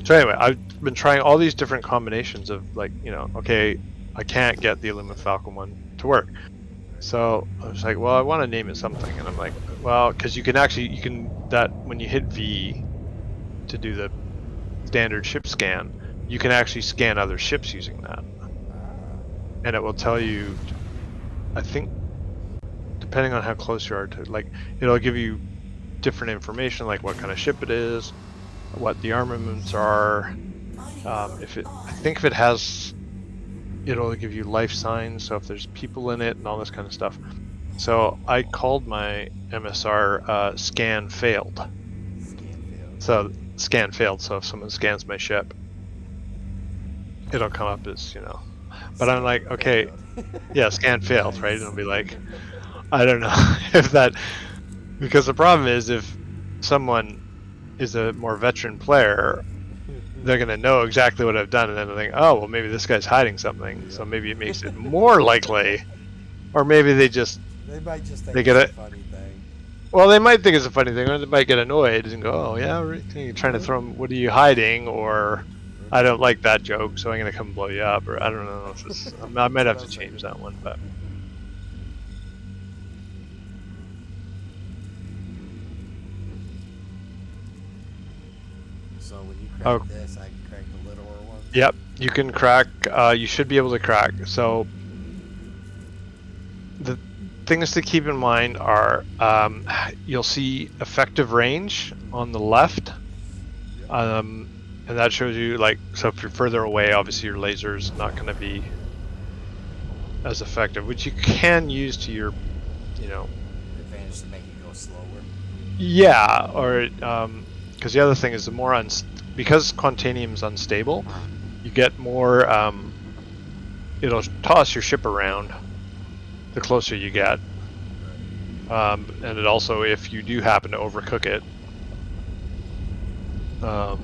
S2: So anyway, I've been trying all these different combinations of okay, I can't get the Aluminum Falcon one to work. So I was like, well, I want to name it something, and I'm like, well, because you can when you hit V to do the standard ship scan, you can actually scan other ships using that, and it will tell you, I think, depending on how close you are to, it'll give you different information, like what kind of ship it is, what the armaments are. I think if it has, it'll give you life signs, so if there's people in it and all this kind of stuff. So I called my MSR scan failed. So scan failed. So if someone scans my ship, it'll come up as But I'm like, okay, yeah, scan failed, right? It'll be like, I don't know if that, because the problem is if someone is a more veteran player, they're going to know exactly what I've done, and then they'll think, oh, well, maybe this guy's hiding something, so maybe it makes it more likely Or maybe they just
S8: They might just think
S2: they
S8: it's
S2: get
S8: a
S2: it.
S8: funny thing.
S2: Well, they might think it's a funny thing, or they might get annoyed and go, "Oh yeah, right, you're trying to throw 'em, what are you hiding?" Or I don't like that joke, so I'm gonna come blow you up. Or I don't know if it's. I might
S8: That's
S2: have
S8: what I
S2: to
S8: was
S2: change
S8: thinking.
S2: that one, but
S8: So when you
S2: oh,
S8: crack this, I can crack the littler one.
S2: yep, you can crack. You should be able to crack. So the things to keep in mind are you'll see effective range on the left, and that shows you like, so if you're further away, obviously your laser's not going to be as effective, which you can use to your, you know,
S8: Advantage to make it go slower.
S2: yeah, or because the other thing is the more because quantanium's unstable, you get more. It'll toss your ship around the closer you get. And it also, if you do happen to overcook it,
S8: Well,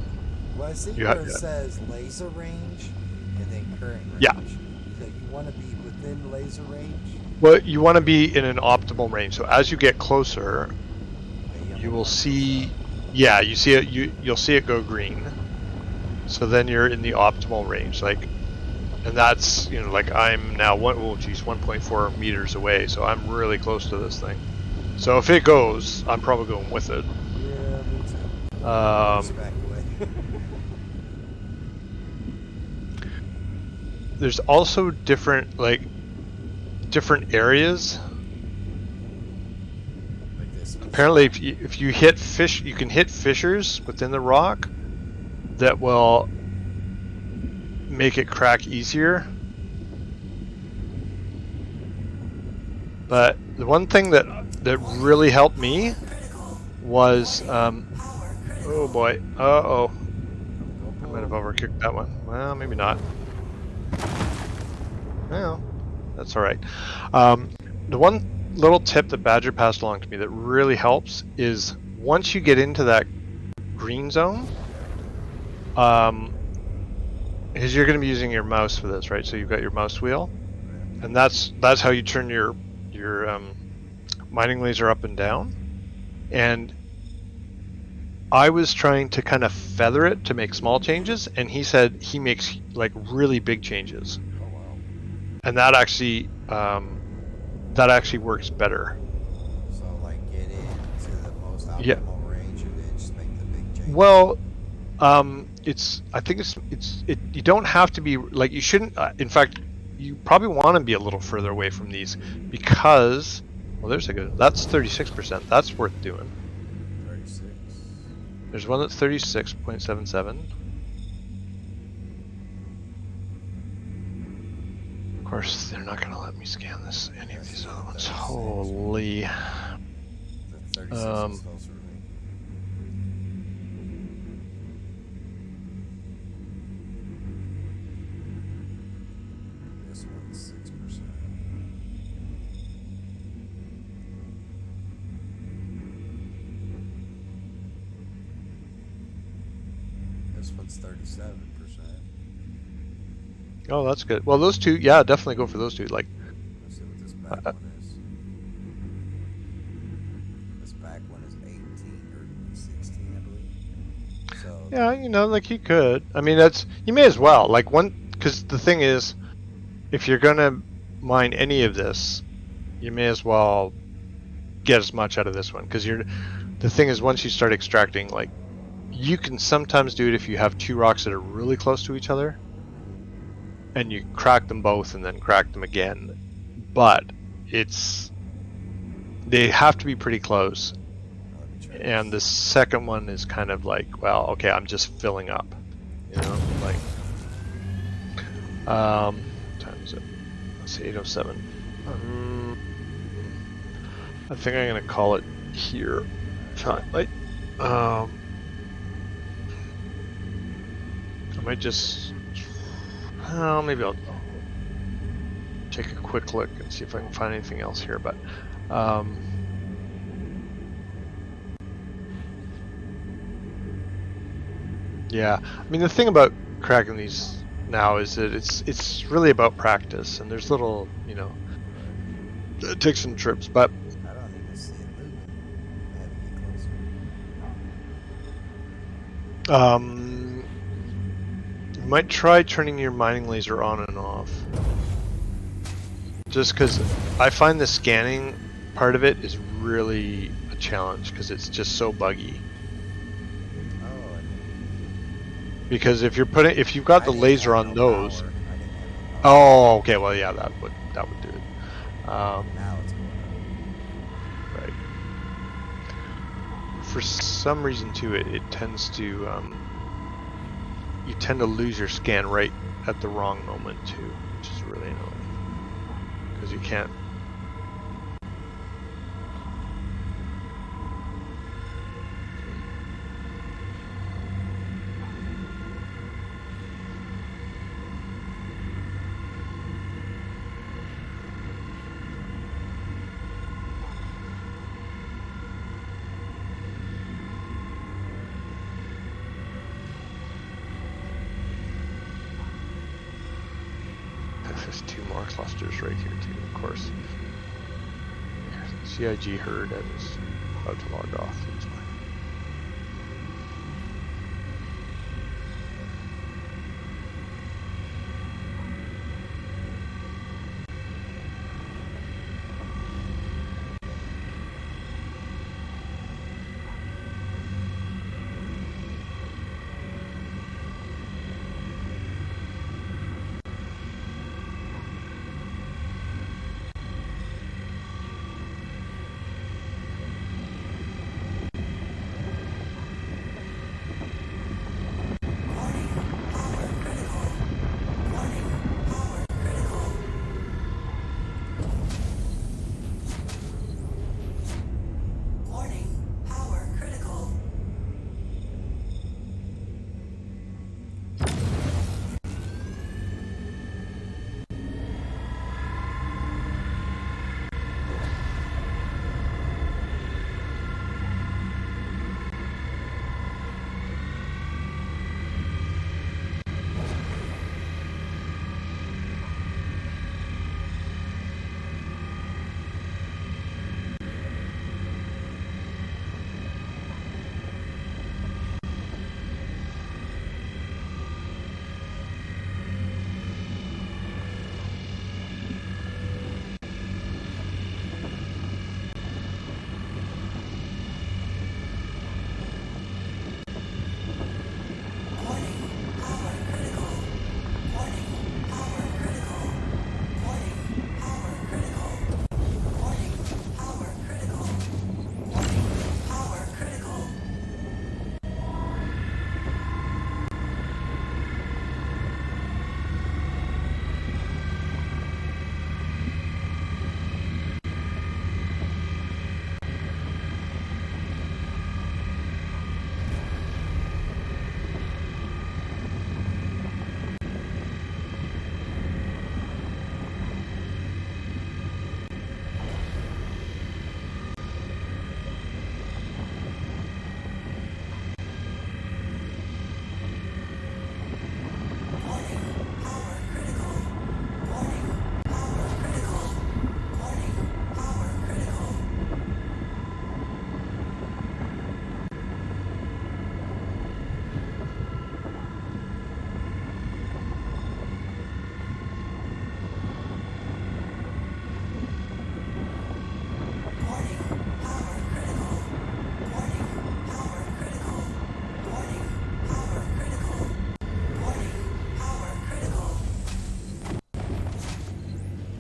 S8: I see
S2: you
S8: where
S2: have
S8: it says laser range and then current range.
S2: Yeah.
S8: So you want to be within laser range.
S2: well, you want to be in an optimal range. So as you get closer,
S8: Okay,
S2: you
S8: my
S2: will
S8: mark
S2: see,
S8: goes up.
S2: yeah, you see it. You'll see it go green. So then you're in the optimal range, like, and that's, you know, like I'm now 1.4 meters away, so I'm really close to this thing. So if it goes, I'm probably going with it.
S8: Yeah, me too. Just back away.
S2: There's also different areas.
S8: Like this.
S2: Apparently, if you hit fish, you can hit fissures within the rock that will make it crack easier. But the one thing that really helped me was oh boy, I might have overkicked that one. Well, maybe not. Well, that's all right. The one little tip that Badger passed along to me that really helps is once you get into that green zone, because you're going to be using your mouse for this, right? So you've got your mouse wheel, and that's how you turn your mining laser up and down. And I was trying to kind of feather it to make small changes, and he said he makes like really big changes.
S8: Oh wow.
S2: And that actually works better.
S8: So like get into the most optimal
S2: Yeah.
S8: range and then just make the big change.
S2: Well, I think you don't have to be like, you shouldn't. In fact, you probably want to be a little further away from these because, well, that's 36%. That's worth doing.
S8: 36.
S2: There's one that's 36.77. Of course, they're not going to let me scan any of these other ones. Holy.
S8: The 36 is closer to me. This one's 6%. This one's 37%.
S2: Oh, that's good. Well, those two, yeah, definitely go for those two. Like,
S8: Let's see what this back one is. This back one is 18 or 16, I believe. So
S2: yeah, you know, like you could. I mean, you may as well. Like because the thing is, if you're gonna mine any of this, you may as well get as much out of this one. Because the thing is, once you start extracting, like, you can sometimes do it if you have two rocks that are really close to each other, and you crack them both and then crack them again. But they have to be pretty close.
S8: let me try
S2: And the second one is kind of like, well, okay, I'm just filling up, you know, like, what time is it? Let's see, 8:07. I think I'm gonna call it here. Like, I might just, maybe I'll take a quick look and see if I can find anything else here, but, yeah, I mean, the thing about cracking these now is that it's really about practice, and there's little, you know, It takes some trips, but
S8: I don't even see it moving. I have to get closer.
S2: you might try turning your mining laser on and off. Just because I find the scanning part of it is really a challenge because it's just so buggy.
S8: Oh,
S2: Because if you've got the laser on those.
S8: Power. I didn't have no power.
S2: Oh, okay. Well, yeah, that would do it.
S8: Now it's going
S2: Right. For some reason too, it tends to you tend to lose your scan right at the wrong moment too, which is really annoying because you can't. There's 2 more clusters right here too, of course. CIG herd is about to log off. That's fine.
S5: Warning, power critical.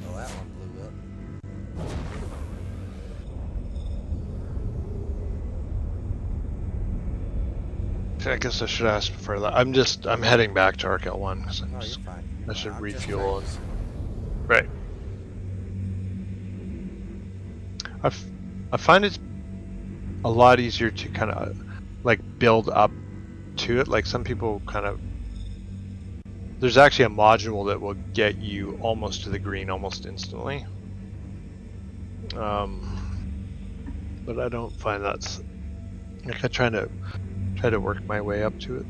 S8: Oh, that one blew up.
S2: I guess I should ask before that. I'm heading back to Arc L1 because
S8: Oh, you're fine.
S2: I should
S8: I'm just
S2: refuel.
S8: practicing.
S2: Right. I find it's a lot easier to kind of like build up to it. Like some people kind of, there's actually a module that will get you almost to the green almost instantly. But I don't find that's like I try to work my way up to it.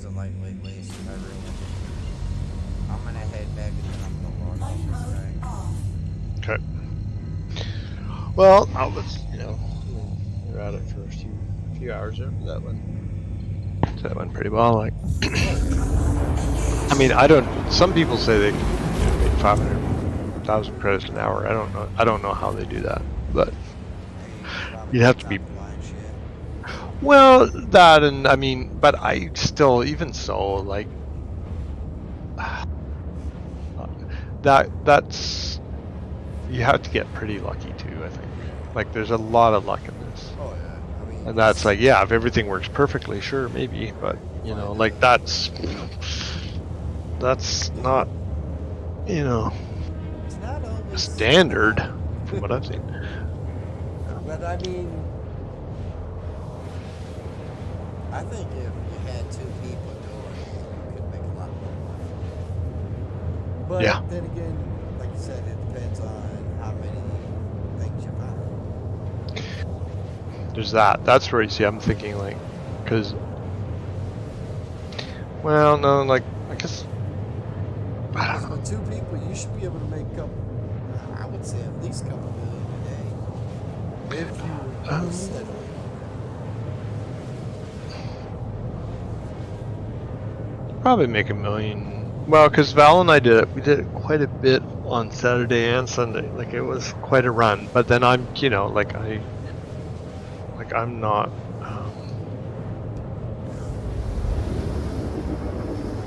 S8: as of lately, so I really I'm gonna head back and then I'm gonna log
S5: Flight
S8: off for
S5: mode off.
S2: Okay. Well, let's we're at it for a few hours there. That went pretty well. Like, I mean, I don't. Some people say they can make 500,000 credits an hour. I don't know. I don't know how they do that, but you'd have to be. Well, that and I mean, but I still, even so, like that's you have to get pretty lucky too. I think. Like, there's a lot of luck in this.
S8: Oh yeah, I mean,
S2: And that's like, yeah, if everything works perfectly, sure, maybe, but you know, like that's not, you know,
S8: it's not always
S2: standard from what I've seen.
S8: But I mean, I think if you had two people doing it, you could make a lot more money. But
S2: Yeah.
S8: then again, like you said, it depends on how many things you find.
S2: There's that. That's where you see, I'm thinking like, because, well, no, like, I guess, I don't know.
S8: With two people, you should be able to make I would say at least a couple million a day. If you were steadily.
S2: Probably make $1 million. Well, because Val and I did it. We did it quite a bit on Saturday and Sunday. Like, it was quite a run. But then I'm, you know, I'm not.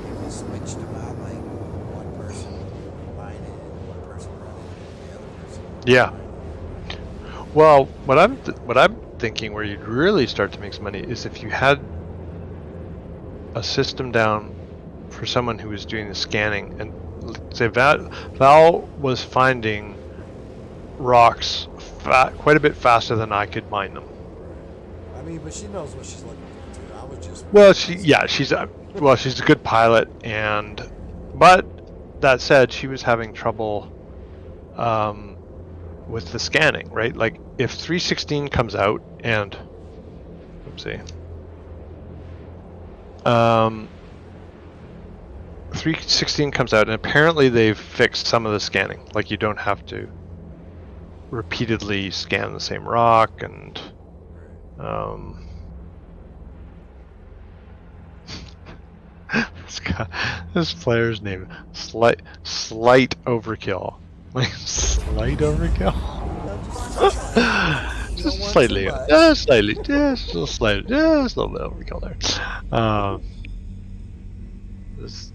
S8: People switched them out, like one person buying it and one person running it and the other person.
S2: Yeah. Well, what I'm thinking where you'd really start to make some money is if you had a system down for someone who was doing the scanning, and let's say Val was finding rocks quite a bit faster than I could mine them.
S8: I mean, but she knows what she's looking for too. I was just.
S2: Well, she's a good pilot, but that said, she was having trouble with the scanning, right? Like, if 316 comes out and, oopsie, 316 comes out, and apparently they've fixed some of the scanning. Like, you don't have to repeatedly scan the same rock, and this player's name, Slight Overkill. Like, slight overkill? Just slightly, just a little bit overkill there.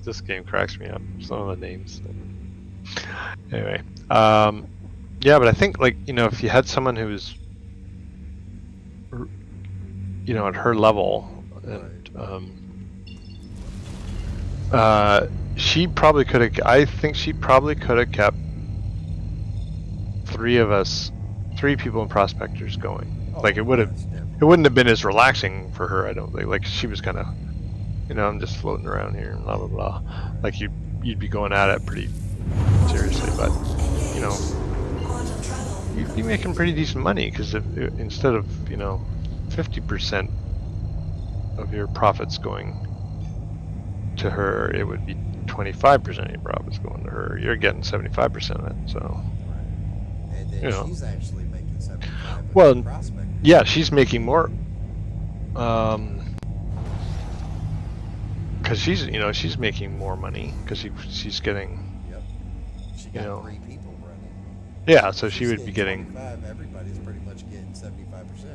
S2: This game cracks me up. Some of the names. Anyway, yeah, but I think, like, you know, if you had someone who was, you know, at her level, and she probably could have. I think she probably could have kept three people in prospectors going. Like, it wouldn't have been as relaxing for her, I don't think. Like, she was kind of, you know, I'm just floating around here and blah blah blah. Like, you'd be going at it pretty seriously, but you know, you'd be making pretty decent money, because if instead of, you know, 50% of your profits going to her, it would be 25% of your profits going to her. You're getting 75% of it, so.
S8: And then
S2: you know.
S8: she's actually making 75.
S2: Well,
S8: prospect.
S2: yeah, she's making more. Because she's making more money because she's getting.
S8: Yep. She got 3 people running.
S2: Yeah, so she
S8: She's
S2: would be getting.
S8: 25, everybody's pretty much getting 75% of it.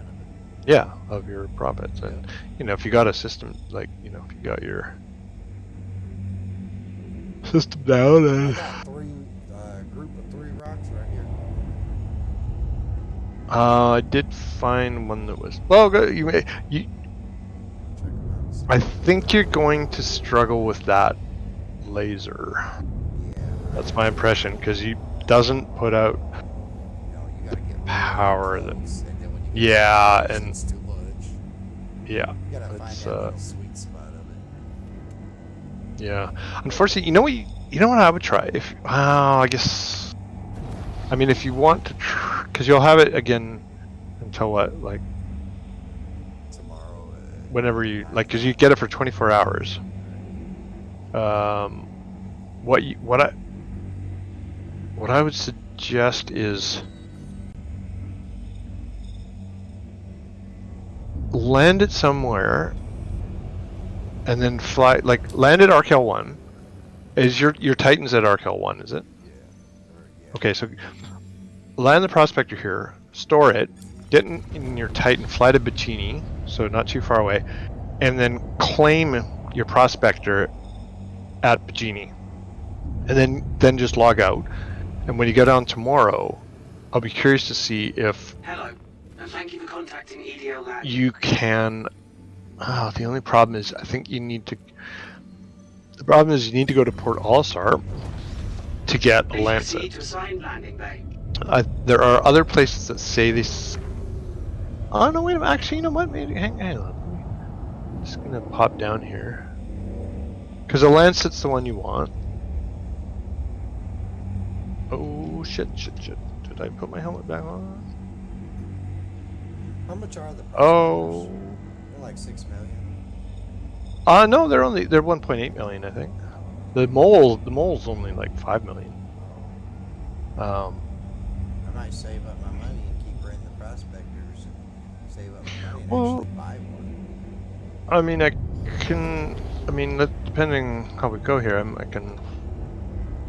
S2: Yeah, of your profits, and you know, if you got a system, like, you know, if you got your system down,
S8: I got 3 group of 3 rocks right here.
S2: I did find one that was well. I think you're going to struggle with that laser.
S8: Yeah.
S2: That's my impression, because he doesn't put out
S8: You gotta get
S2: power that.
S8: and then when you
S2: Yeah,
S8: get
S2: and
S8: it's too much.
S2: yeah,
S8: You gotta find
S2: it's
S8: that little sweet spot of it.
S2: yeah. Unfortunately, you know what I would try if. I guess. I mean, if you want to, because you'll have it again until what, like
S8: Tomorrow.
S2: whenever you like, because you get it for 24 hours. what I would suggest is land it somewhere and then fly, like land at Arkel 1. Is your Titan's at Arkel 1, is it?
S8: Yeah. Yeah.
S2: Okay, so land the prospector here, store it, get in your Titan, fly to Bikini, so not too far away, and then claim your prospector at Bikini. And then just log out. And when you get on tomorrow, I'll be curious to see if
S7: Hello, and thank you for contacting EDL Lab.
S2: you can. The only problem is I think you need to. The problem is you need to go to Port Olisar to get a
S7: Please
S2: Lancet.
S7: proceed to assigned landing bay.
S2: There are other places that say this. Oh no! Wait a minute. Actually, you know what? Maybe hang on. I'm just gonna pop down here because the Lancet's the one you want. Oh shit! Did I put my helmet back on?
S8: How much are the prospectors?
S2: Oh.
S8: They're like 6 million.
S2: No, they're 1.8 million, I think. The mole's only like 5 million.
S8: I might save up my money and keep renting the prospectors and save up my money and
S2: Well,
S8: actually buy one.
S2: I mean, depending how we go here, I can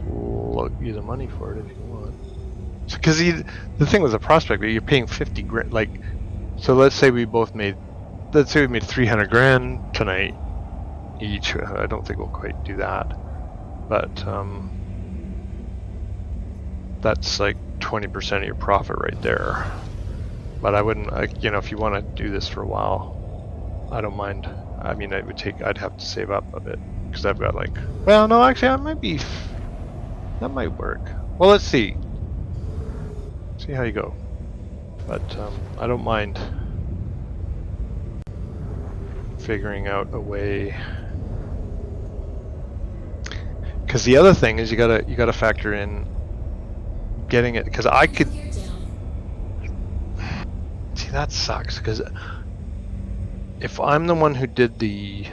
S2: look you the money for it if you want. Because the thing with the prospector, you're paying 50 grand. Like, so let's say we made 300 grand tonight each. I don't think we'll quite do that, but that's like 20% of your profit right there. But I wouldn't, if you want to do this for a while, I don't mind. I mean, I'd have to save up a bit because I've got that might work. Well, let's see how you go. But I don't mind figuring out a way. Because the other thing is you gotta factor in getting it. Because I could see that sucks. Because if I'm the one who did the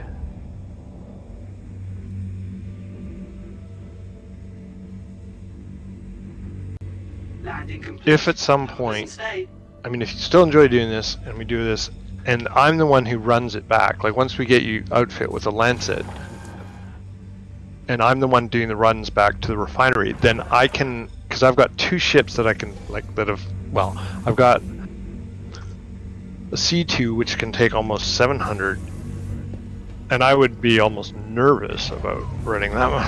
S7: Landing complete.
S2: if at some point, I mean, if you still enjoy doing this and we do this, and I'm the one who runs it back, like once we get you outfit with a Lancet, and I'm the one doing the runs back to the refinery, then I can, because I've got 2 ships that I can, I've got a C2 which can take almost 700, and I would be almost nervous about running that one.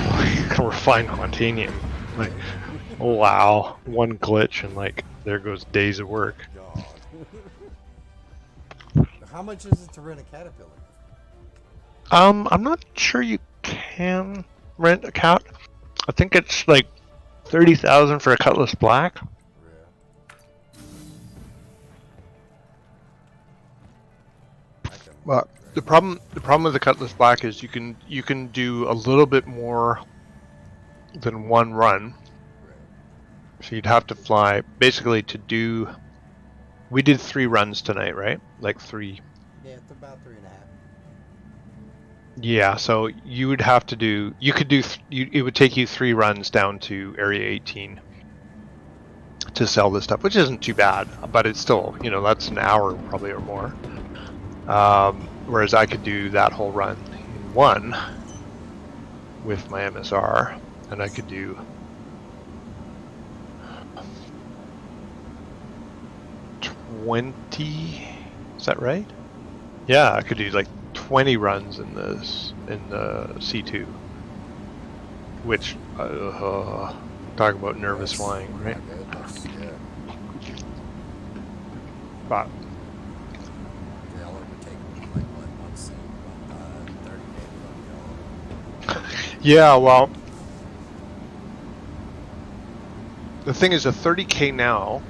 S2: Refined Quantanium. Like, oh wow, one glitch and like there goes days of work.
S8: God. How much is it to rent a Caterpillar?
S2: I'm not sure you can rent a cat. I think it's like 30,000 for a Cutlass Black. But the problem with the Cutlass Black is you can do a little bit more than one run. So you'd have to fly basically to do. We did 3 runs tonight, right? Like 3.
S8: Yeah, it's about 3.5.
S2: Yeah, so you would have to do. You could do. It would take you 3 runs down to Area 18 to sell this stuff, which isn't too bad, but it's still, that's an hour probably or more. Whereas I could do that whole run in 1 with my MSR, and I could do 20. Is that right? Yeah, I could do like 20 runs in the C2, which talk about nervous flying, right?
S8: Goodness, yeah.
S2: But
S8: Jello would take like what, 30K from Jello.
S2: yeah, well, the thing is, a 30K now.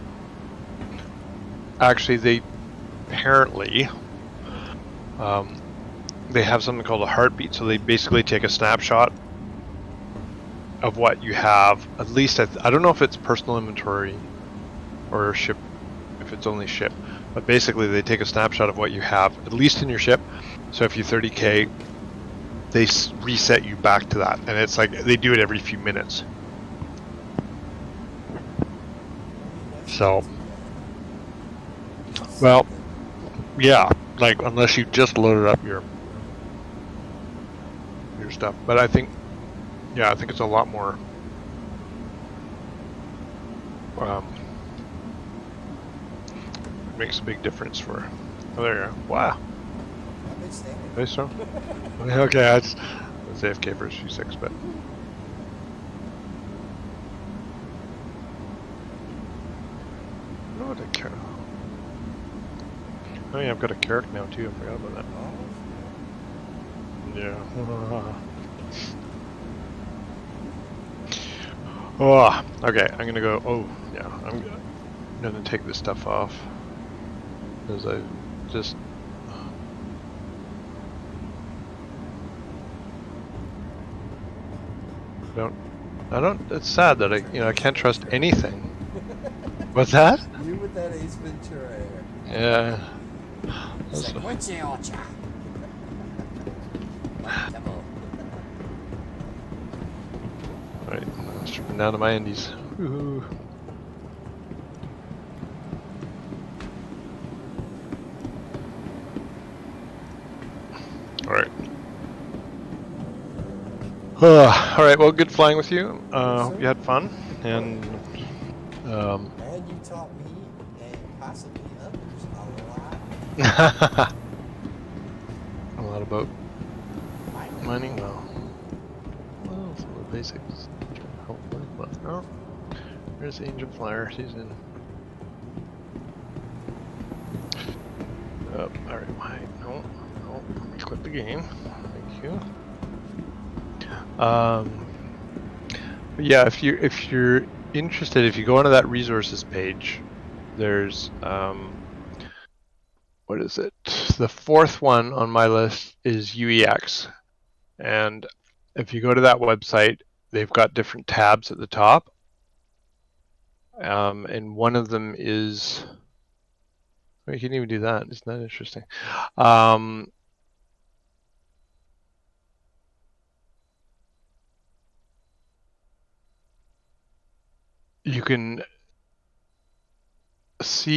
S2: Actually, they apparently they have something called a heartbeat. So they basically take a snapshot of what you have. At least I don't know if it's personal inventory or ship, if it's only ship. But basically, they take a snapshot of what you have, at least in your ship. So if you 30K, they reset you back to that, and it's like they do it every few minutes. So, well, yeah, like unless you just loaded up your stuff, but I think it's a lot more. It makes a big difference for. Oh, there you go. Wow.
S8: I've been standing.
S2: Okay, so. Okay, I just was AFK for a few seconds, but. I what a carrot. Oh yeah, I've got a carrot now too. I forgot about that. Yeah. Oh, okay. I'm gonna go. Oh, yeah. I'm gonna take this stuff off because I just. I don't. It's sad that I can't trust anything. What's that?
S8: You with that Ace Ventura hair.
S2: Yeah.
S8: It's like, what's your ocha?
S2: Alright, I'm stripping down to my Andes. Woohoo. Alright. Alright, well, good flying with you. Hope you had fun. And
S8: And you taught me and possibly others a lot.
S2: a lot about mining. Well, some of the basics. Hopefully, but no. There's Angel Flyer. She's in. Alright, why? No. Let me quit the game. Thank you. But yeah, if you're interested, if you go onto that resources page, there's what is it? The fourth one on my list is UEX, and if you go to that website, they've got different tabs at the top, and one of them is. Oh, you can even do that. Isn't that interesting? You can see